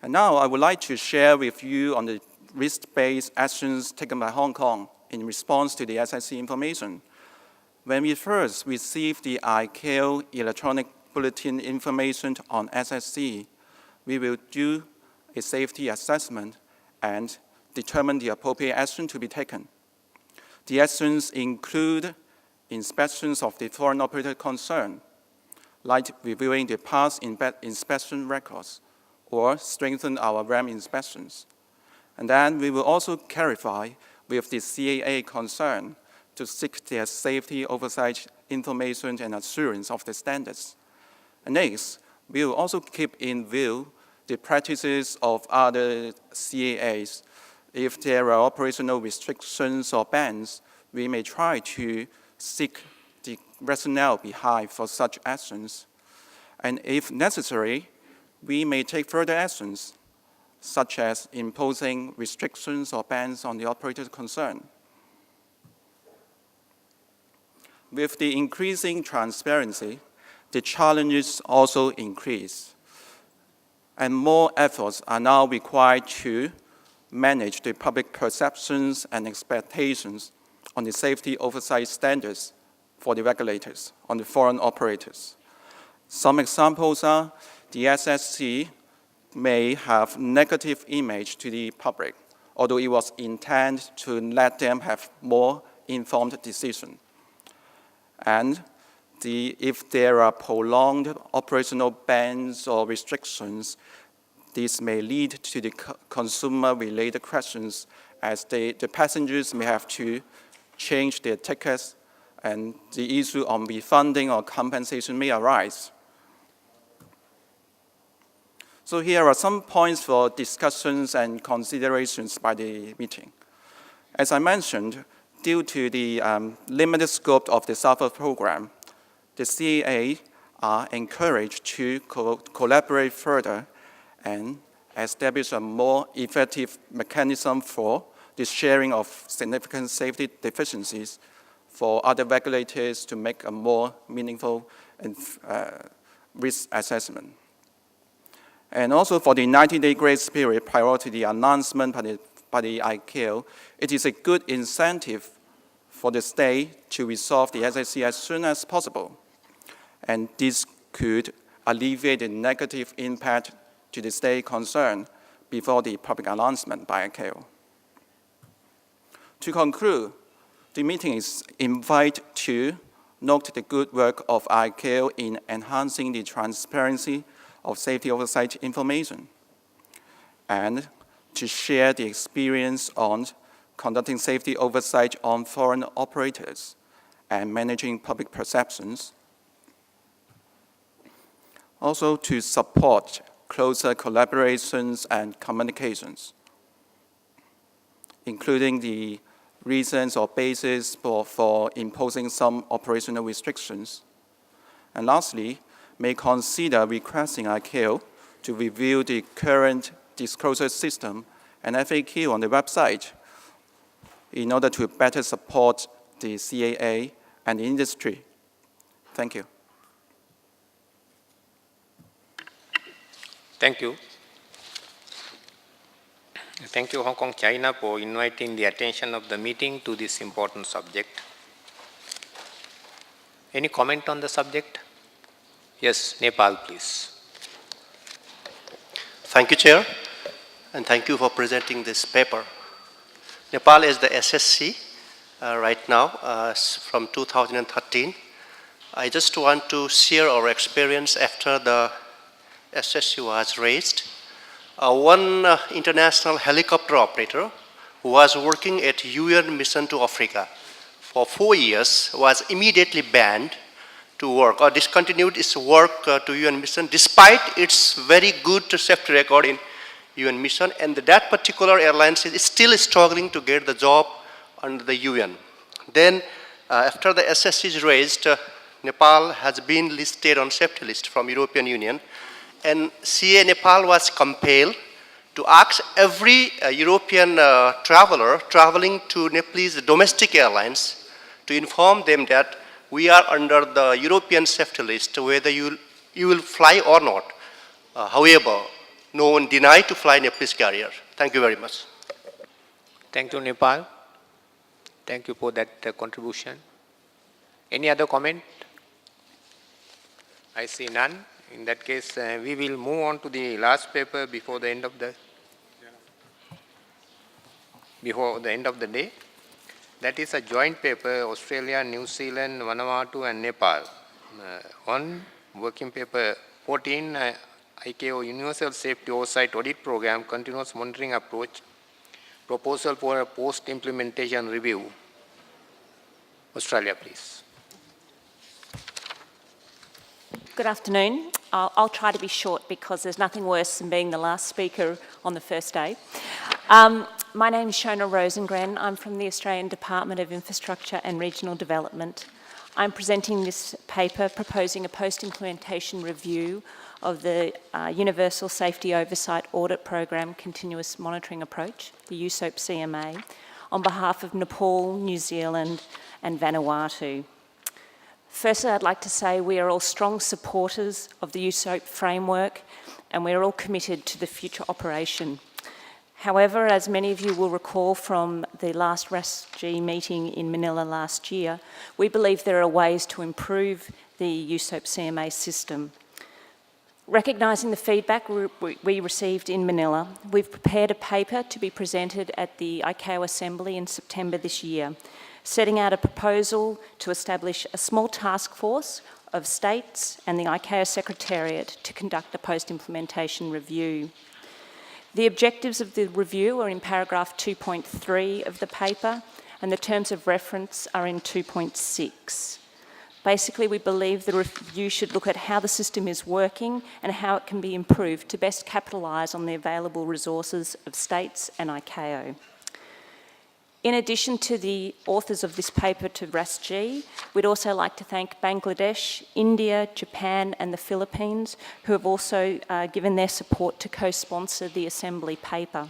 And now I would like to share with you on the risk-based actions taken by Hong Kong in response to the SSC information. When we first received the ICAO electronic bulletin information on SSC, we will do a safety assessment and determine the appropriate action to be taken. The actions include inspections of the foreign operator concerned, like reviewing the past inspection records or strengthen our RAM inspections. And then we will also clarify with the CAA concerned to seek their safety oversight information and assurance of the standards. And next, We will also keep in view the practices of other CAAs. If there are operational restrictions or bans, we may try to seek the rationale behind for such actions. And if necessary, we may take further actions, such as imposing restrictions or bans on the operators concerned. With the increasing transparency, the challenges also increase, and more efforts are now required to manage the public perceptions and expectations on the safety oversight standards for the regulators, on the foreign operators. Some examples are the SSC may have negative image to the public, although it was intended to let them have more informed decision. And if there are prolonged operational bans or restrictions, this may lead to the consumer-related questions, as the passengers may have to change their tickets, and the issue on refunding or compensation may arise. So here are some points for discussions and considerations by the meeting. As I mentioned, due to the limited scope of the Rascf4 program, the CAA are encouraged to collaborate further and establish a more effective mechanism for the sharing of significant safety deficiencies for other regulators to make a more meaningful risk assessment. And also for the 90-day grace period prior to the announcement by the ICAO, it is a good incentive for the state to resolve the SSC as soon as possible. And this could alleviate the negative impact to the state concerned before the public announcement by ICAO. To conclude, the meeting is invited to note the good work of ICAO in enhancing the transparency of safety oversight information, and to share the experience on conducting safety oversight on foreign operators and managing public perceptions. Also to support closer collaborations and communications, including the reasons or basis for imposing some operational restrictions. And lastly, may consider requesting ICAO to review the current disclosure system and FAQ on the website in order to better support the CAA and the industry. Thank you. Thank you. Thank you, Hong Kong, China, for inviting the attention of the meeting to this important subject. Any comment on the subject? Yes, Nepal, please. Thank you, Chair, and thank you for presenting this paper. Nepal is the SSC right now from 2013. I just want to share our experience after the SSC was raised. One international helicopter operator who was working at UN mission to Africa for 4 years was immediately banned to work or discontinued its work to UN mission despite its very good safety record in UN mission, and that particular airline is still struggling to get the job under the UN. Then after the SSC is raised, Nepal has been listed on safety list from European Union, and CA Nepal was compelled to ask every European traveler traveling to Nepalese domestic airlines to inform them that we are under the European safety list, whether you will fly or not. However, no one denied to fly Nepalese carrier. Thank you very much. Thank you, Nepal. Thank you for that contribution. Any other comment? I see none. In that case, we will move on to the last paper before the end of the day. That is a joint paper, Australia, New Zealand, Vanuatu, and Nepal. On working paper 14, ICAO Universal Safety Oversight Audit Program, Continuous Monitoring Approach, proposal for a post-implementation review. Australia, please. Good afternoon. I'll try to be short because there's nothing worse than being the last speaker on the first day. My name is Shona Rosengren. I'm from the Australian Department of Infrastructure and Regional Development. I'm presenting this paper proposing a post-implementation review of the Universal Safety Oversight Audit Program Continuous Monitoring Approach, the USOAP CMA, on behalf of Nepal, New Zealand and Vanuatu. Firstly, I'd like to say we are all strong supporters of the USOAP framework and we're all committed to the future operation. However, as many of you will recall from the last Rascf4 meeting in Manila last year, we believe there are ways to improve the USOAP CMA system. Recognising the feedback we received in Manila, we've prepared a paper to be presented at the ICAO Assembly in September this year, setting out a proposal to establish a small task force of states and the ICAO Secretariat to conduct a post-implementation review. The objectives of the review are in paragraph 2.3 of the paper, and the terms of reference are in 2.6. Basically, we believe the review should look at how the system is working and how it can be improved to best capitalise on the available resources of states and ICAO. In addition to the authors of this paper to Rascf4, we'd also like to thank Bangladesh, India, Japan and the Philippines, who have also given their support to co-sponsor the Assembly paper.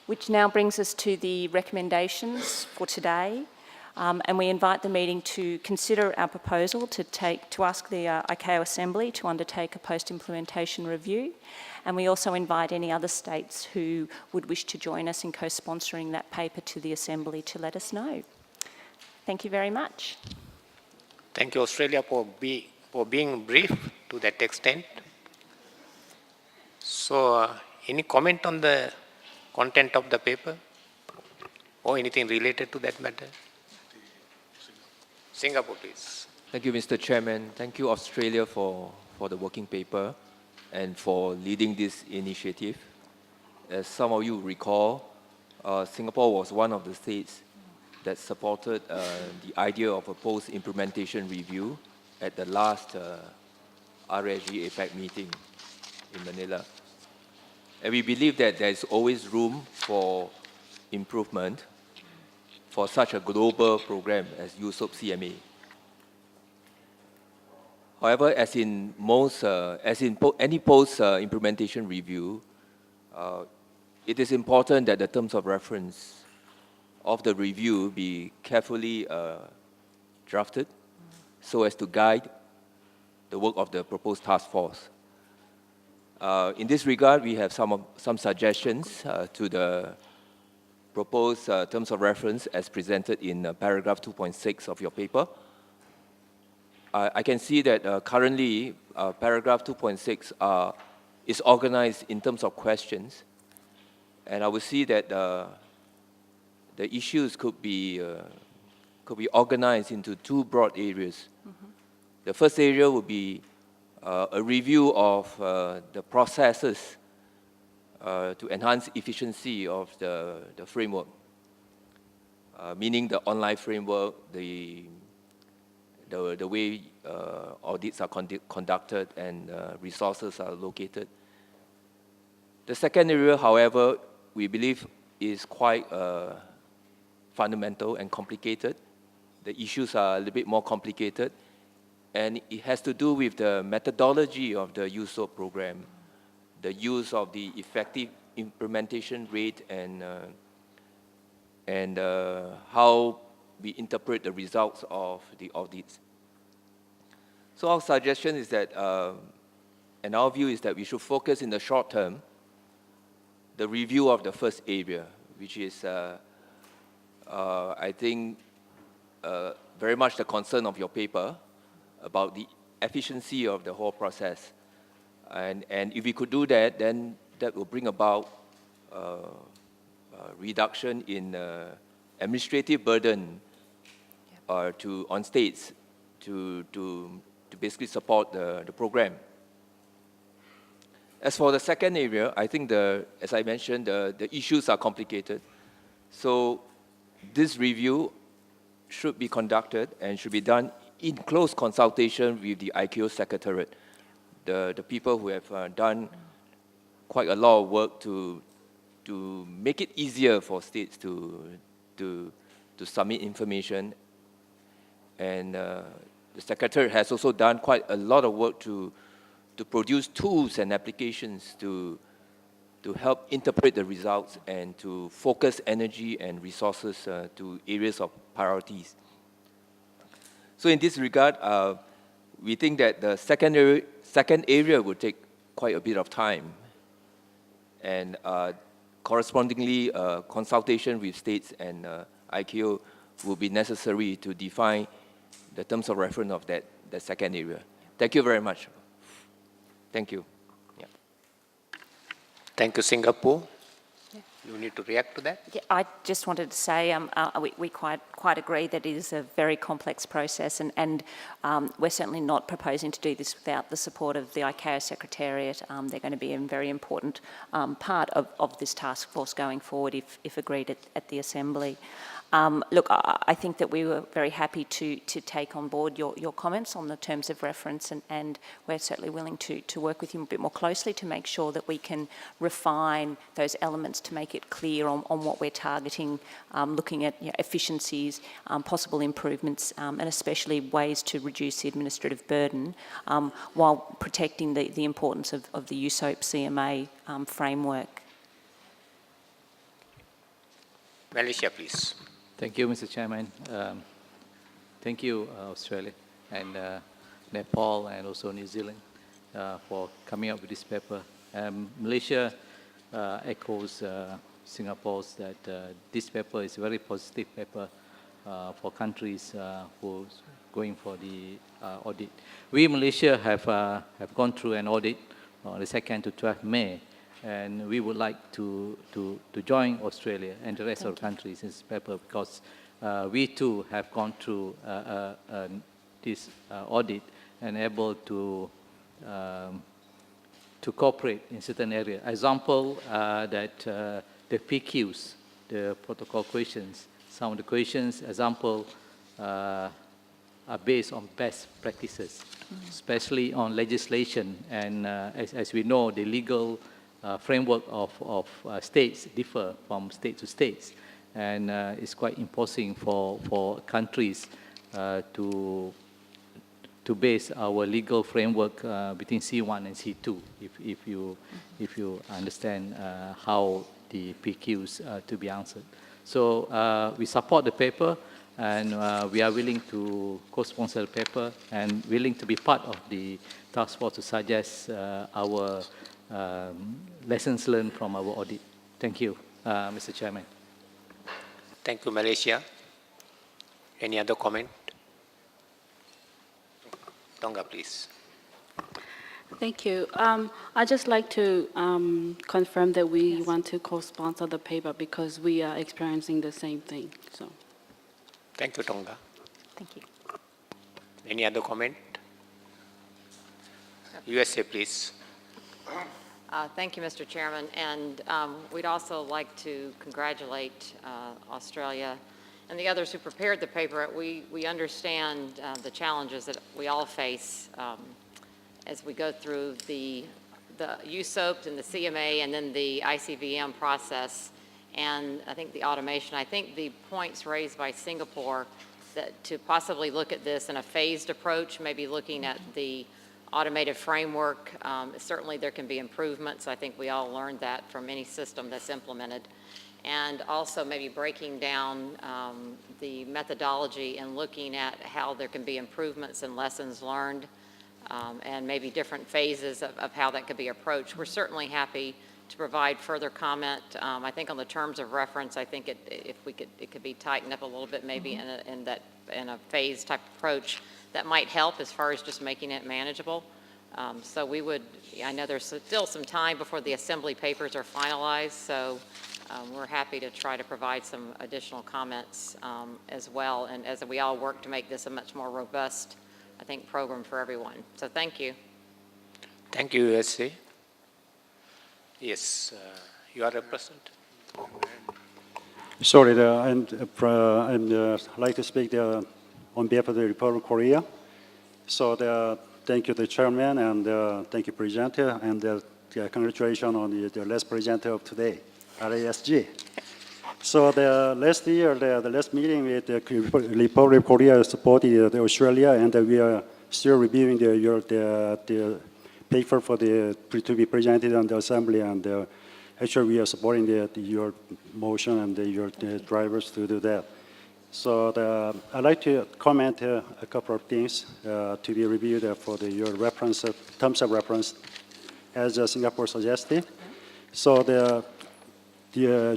Which now brings us to the recommendations for today. And we invite the meeting to consider our proposal to ask the ICAO Assembly to undertake a post-implementation review. And we also invite any other states who would wish to join us in co-sponsoring that paper to the Assembly to let us know. Thank you very much. Thank you, Australia, for being brief to that extent. So, any comment on the content of the paper or anything related to that matter? Singapore, please. Thank you, Mr. Chairman. Thank you, Australia, for the working paper and for leading this initiative. As some of you recall, Singapore was one of the states that supported the idea of a post-implementation review at the last RSG APEC meeting in Manila. And we believe that there is always room for improvement for such a global program as USOAP CMA. However, as in any post-implementation review, it is important that the terms of reference of the review be carefully drafted so as to guide the work of the proposed task force. In this regard, we have some suggestions to the proposed terms of reference as presented in paragraph 2.6 of your paper. I can see that currently paragraph 2.6 is organized in terms of questions, and I will see that the issues could be organized into two broad areas. Mm-hmm. The first area would be a review of the processes to enhance efficiency of the framework, meaning the online framework, the way audits are conducted and resources are located. The second area, however, we believe is quite fundamental and complicated. The issues are a little bit more complicated, and it has to do with the methodology of the USOAP program, the use of the effective implementation rate, and how we interpret the results of the audits. So our suggestion is that, and our view is that we should focus in the short term, the review of the first area, which is, I think, very much the concern of your paper about the efficiency of the whole process. And if we could do that, then that will bring about reduction in administrative burden on states to basically support the program. As for the second area, I think as I mentioned, the issues are complicated. So this review should be conducted and should be done in close consultation with the ICAO Secretariat. the people who have done quite a lot of work to make it easier for states to submit information. And the Secretary has also done quite a lot of work to produce tools and applications to help interpret the results and to focus energy and resources to areas of priorities. So in this regard, we think that the second area will take quite a bit of time, and correspondingly, consultation with states and ICAO will be necessary to define the terms of reference of that second area. Thank you very much. Thank you. Yeah. Thank you, Singapore. You need to react to that? Yeah, I just wanted to say we quite agree that it is a very complex process, and we're certainly not proposing to do this without the support of the ICAO Secretariat. They're going to be a very important part of this task force going forward if agreed at the Assembly. Look, I think that we were very happy to take on board your comments on the terms of reference, and we're certainly willing to work with you a bit more closely to make sure that we can refine those elements to make it clear on what we're targeting, looking at efficiencies, possible improvements, and especially ways to reduce the administrative burden while protecting the importance of the USOAP CMA framework. Malaysia, please. Thank you, Mr. Chairman. Thank you, Australia and Nepal and also New Zealand for coming up with this paper. Malaysia echoes Singapore's that this paper is a very positive paper for countries who are going for the audit. We in Malaysia have gone through an audit on the 2nd to 12th May, and we would like to join Australia and the rest of the countries in this paper because we too have gone through this audit and able to cooperate in certain areas. Example that the PQs, the protocol questions, some of the questions, example, are based on best practices, especially on legislation. And as we know, the legal framework of states differ from state to states, and it's quite imposing for countries to base our legal framework between C1 and C2, if you understand how the PQs to be answered. So we support the paper, and we are willing to co-sponsor the paper and willing to be part of the task force to suggest our lessons learned from our audit. Thank you, Mr. Chairman. Thank you, Malaysia. Any other comment? Tonga, please. Thank you. I'd just like to confirm that we want to co-sponsor the paper because we are experiencing the same thing. So, thank you, Tonga. Thank you. Any other comment? USA, please. Thank you, Mr. Chairman. And we'd also like to congratulate Australia and the others who prepared the paper. We understand the challenges that we all face as we go through the USOAP and the CMA and then the ICVM process, and I think the automation. I think the points raised by Singapore that to possibly look at this in a phased approach, maybe looking at the automated framework, certainly there can be improvements. I think we all learned that from any system that's implemented. And also maybe breaking down the methodology and looking at how there can be improvements and lessons learned, and maybe different phases of how that could be approached. We're certainly happy to provide further comment. I think on the terms of reference, I think it could be tightened up a little bit, maybe in a phase type approach that might help as far as just making it manageable. So we would, I know there's still some time before the assembly papers are finalized, so we're happy to try to provide some additional comments as well, and as we all work to make this a much more robust, I think, program for everyone. So thank you. Thank you, USA. Yes, you are represented. Sorry, I'd like to speak on behalf of the Republic of Korea. So thank you, the chairman, and thank you, presenter, and congratulations on the last presenter of today, RASG. So the last year, the last meeting with the Republic of Korea supported Australia, and we are still reviewing the paper for to be presented on the assembly, and actually we are supporting your motion and your drivers to do that. So I'd like to comment a couple of things to be reviewed for your reference, terms of reference, as Singapore suggested. So the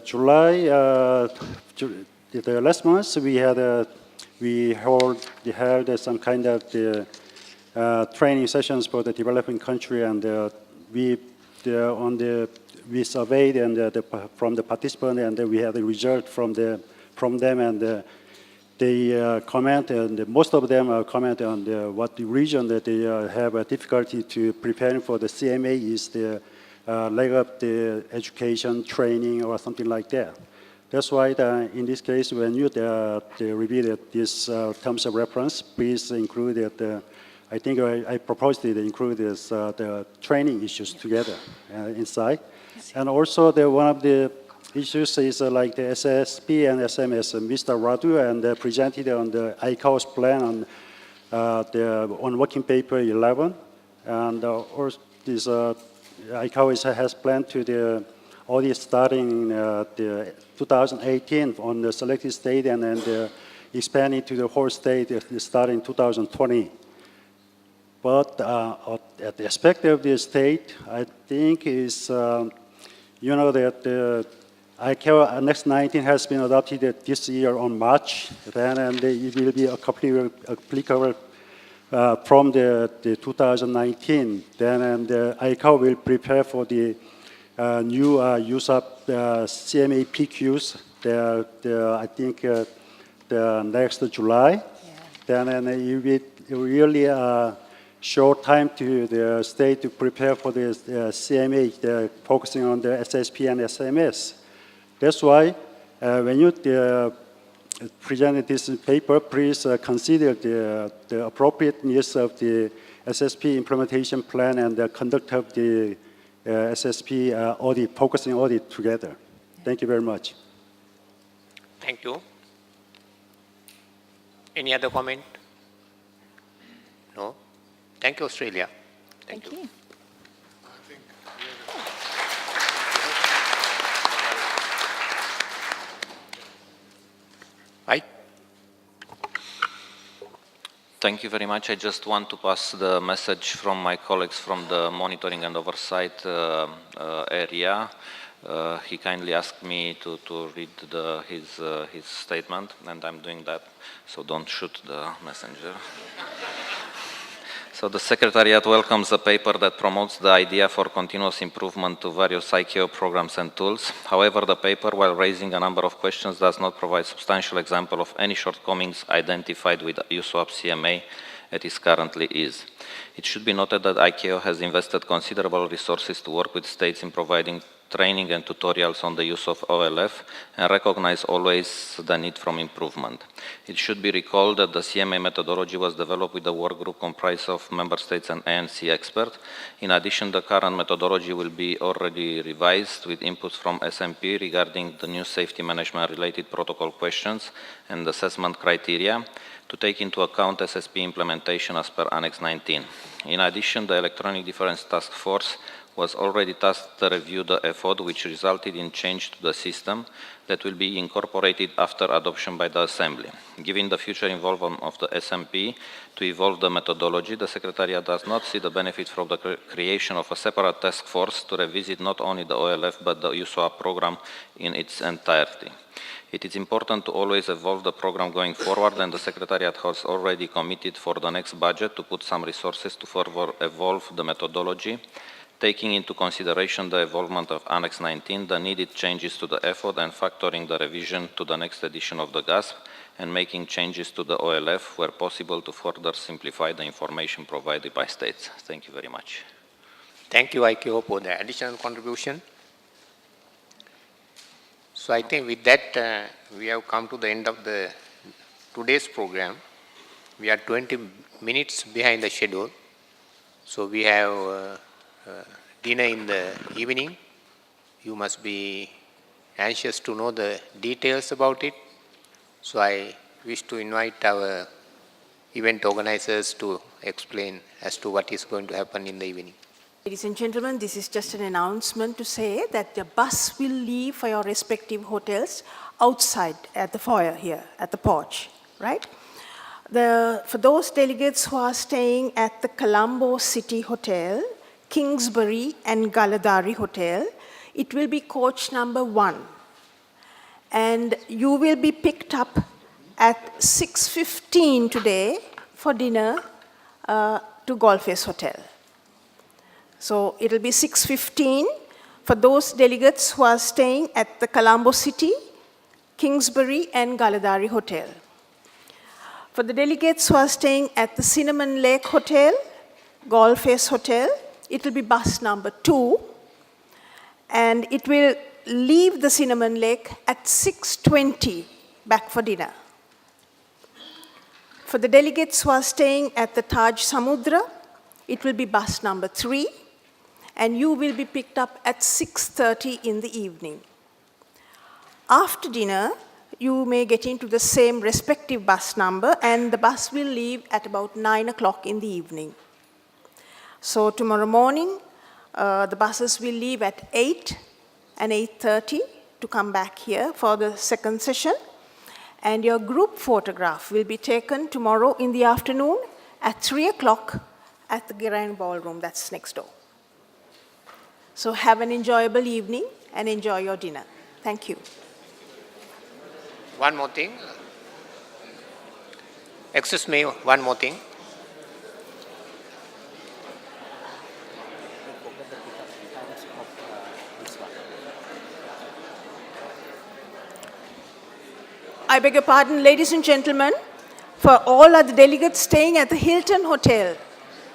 July, the last month we held some kind of training sessions for the developing country, and we surveyed from the participants, and we had the result from them, and they comment, and most of them comment on what the region that they have a difficulty to preparing for the CMA is the lack of the education, training, or something like that. That's why in this case, when you review this terms of reference, please include it. I think I proposed to include the training issues together inside. And also one of the issues is like the SSP and SMS. Mr. Radu and presented on the ICAO's plan on working paper 11, and also this ICAO has planned to the audit starting the 2018 on the selected state, and then expanding to the whole state starting 2020. But at the aspect of the state, I think is that the ICAO Annex 19 has been adopted this year on March, and it will be applicable from the 2019. Then the ICAO will prepare for the new use of CMA PQs. I think the next July. Yeah. Then it will really short time to the state to prepare for the CMA, focusing on the SSP and SMS. That's why when you present this paper, please consider the appropriateness of the SSP implementation plan and the conduct of the SSP audit, focusing audit together. Thank you very much. Thank you. Any other comment? No? Thank you, Australia. Thank you. Right. Thank you very much. I just want to pass the message from my colleagues from the monitoring and oversight area. He kindly asked me to read his statement, and I'm doing that, so don't shoot the messenger. So the Secretariat welcomes the paper that promotes the idea for continuous improvement to various ICAO programs and tools. However, the paper, while raising a number of questions, does not provide substantial example of any shortcomings identified with USOAP CMA as it currently is. It should be noted that ICAO has invested considerable resources to work with states in providing training and tutorials on the use of OLF, and recognize always the need for improvement. It should be recalled that the CMA methodology was developed with a work group comprised of member states and ANC experts. In addition, the current methodology will be already revised with inputs from SMP regarding the new safety management related protocol questions and assessment criteria to take into account SSP implementation as per Annex 19. In addition, the Electronic Difference Task Force was already tasked to review the effort, which resulted in change to the system that will be incorporated after adoption by the Assembly. Given the future involvement of the SMP to evolve the methodology, the Secretariat does not see the benefit from the creation of a separate task force to revisit not only the OLF but the USOAP program in its entirety. It is important to always evolve the program going forward, and the Secretariat has already committed for the next budget to put some resources to further evolve the methodology, taking into consideration the evolvement of Annex 19, the needed changes to the effort, and factoring the revision to the next edition of the GASP, and making changes to the OLF where possible to further simplify the information provided by states. Thank you very much. Thank you, ICAO, for the additional contribution. So I think with that, we have come to the end of today's program. We are 20 minutes behind the schedule. So we have dinner in the evening. You must be anxious to know the details about it. So I wish to invite our event organizers to explain as to what is going to happen in the evening. Ladies and gentlemen, this is just an announcement to say that the bus will leave for your respective hotels outside at the foyer here, at the porch, right? For those delegates who are staying at the Colombo City Hotel, Kingsbury and Galadari Hotel, it will be coach number 1. And you will be picked up at 6:15 today for dinner to Golfes Hotel. So it'll be 6:15 for those delegates who are staying at the Colombo City, Kingsbury and Galadari Hotel. For the delegates who are staying at the Cinnamon Lake Hotel, Golfes Hotel, it will be bus number 2, and it will leave the Cinnamon Lake at 6:20 back for dinner. For the delegates who are staying at the Taj Samudra, it will be bus number 3, and you will be picked up at 6:30 in the evening. After dinner, you may get into the same respective bus number, and the bus will leave at about 9 o'clock in the evening. So tomorrow morning, the buses will leave at 8 and 8:30 to come back here for the second session. And your group photograph will be taken tomorrow in the afternoon at 3 o'clock at the Grand Ballroom, that's next door. So have an enjoyable evening and enjoy your dinner. Thank you. One more thing. Excuse me, one more thing. I beg your pardon, ladies and gentlemen, for all other delegates staying at the Hilton Hotel,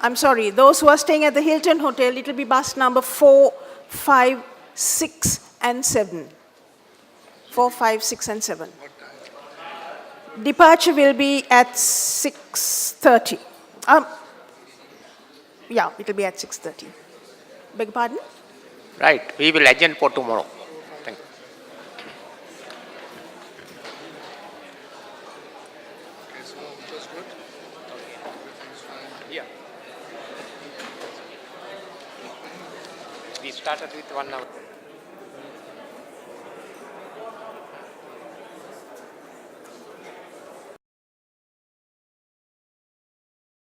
I'm sorry, those who are staying at the Hilton Hotel, it will be bus number 4, 5, 6, and 7. 4, 5, 6, and 7. Departure will be at 6:30. Yeah, it will be at 6:30. Beg your pardon? Right, we will adjourn for tomorrow. Thank you. Yeah. We started with 1 hour.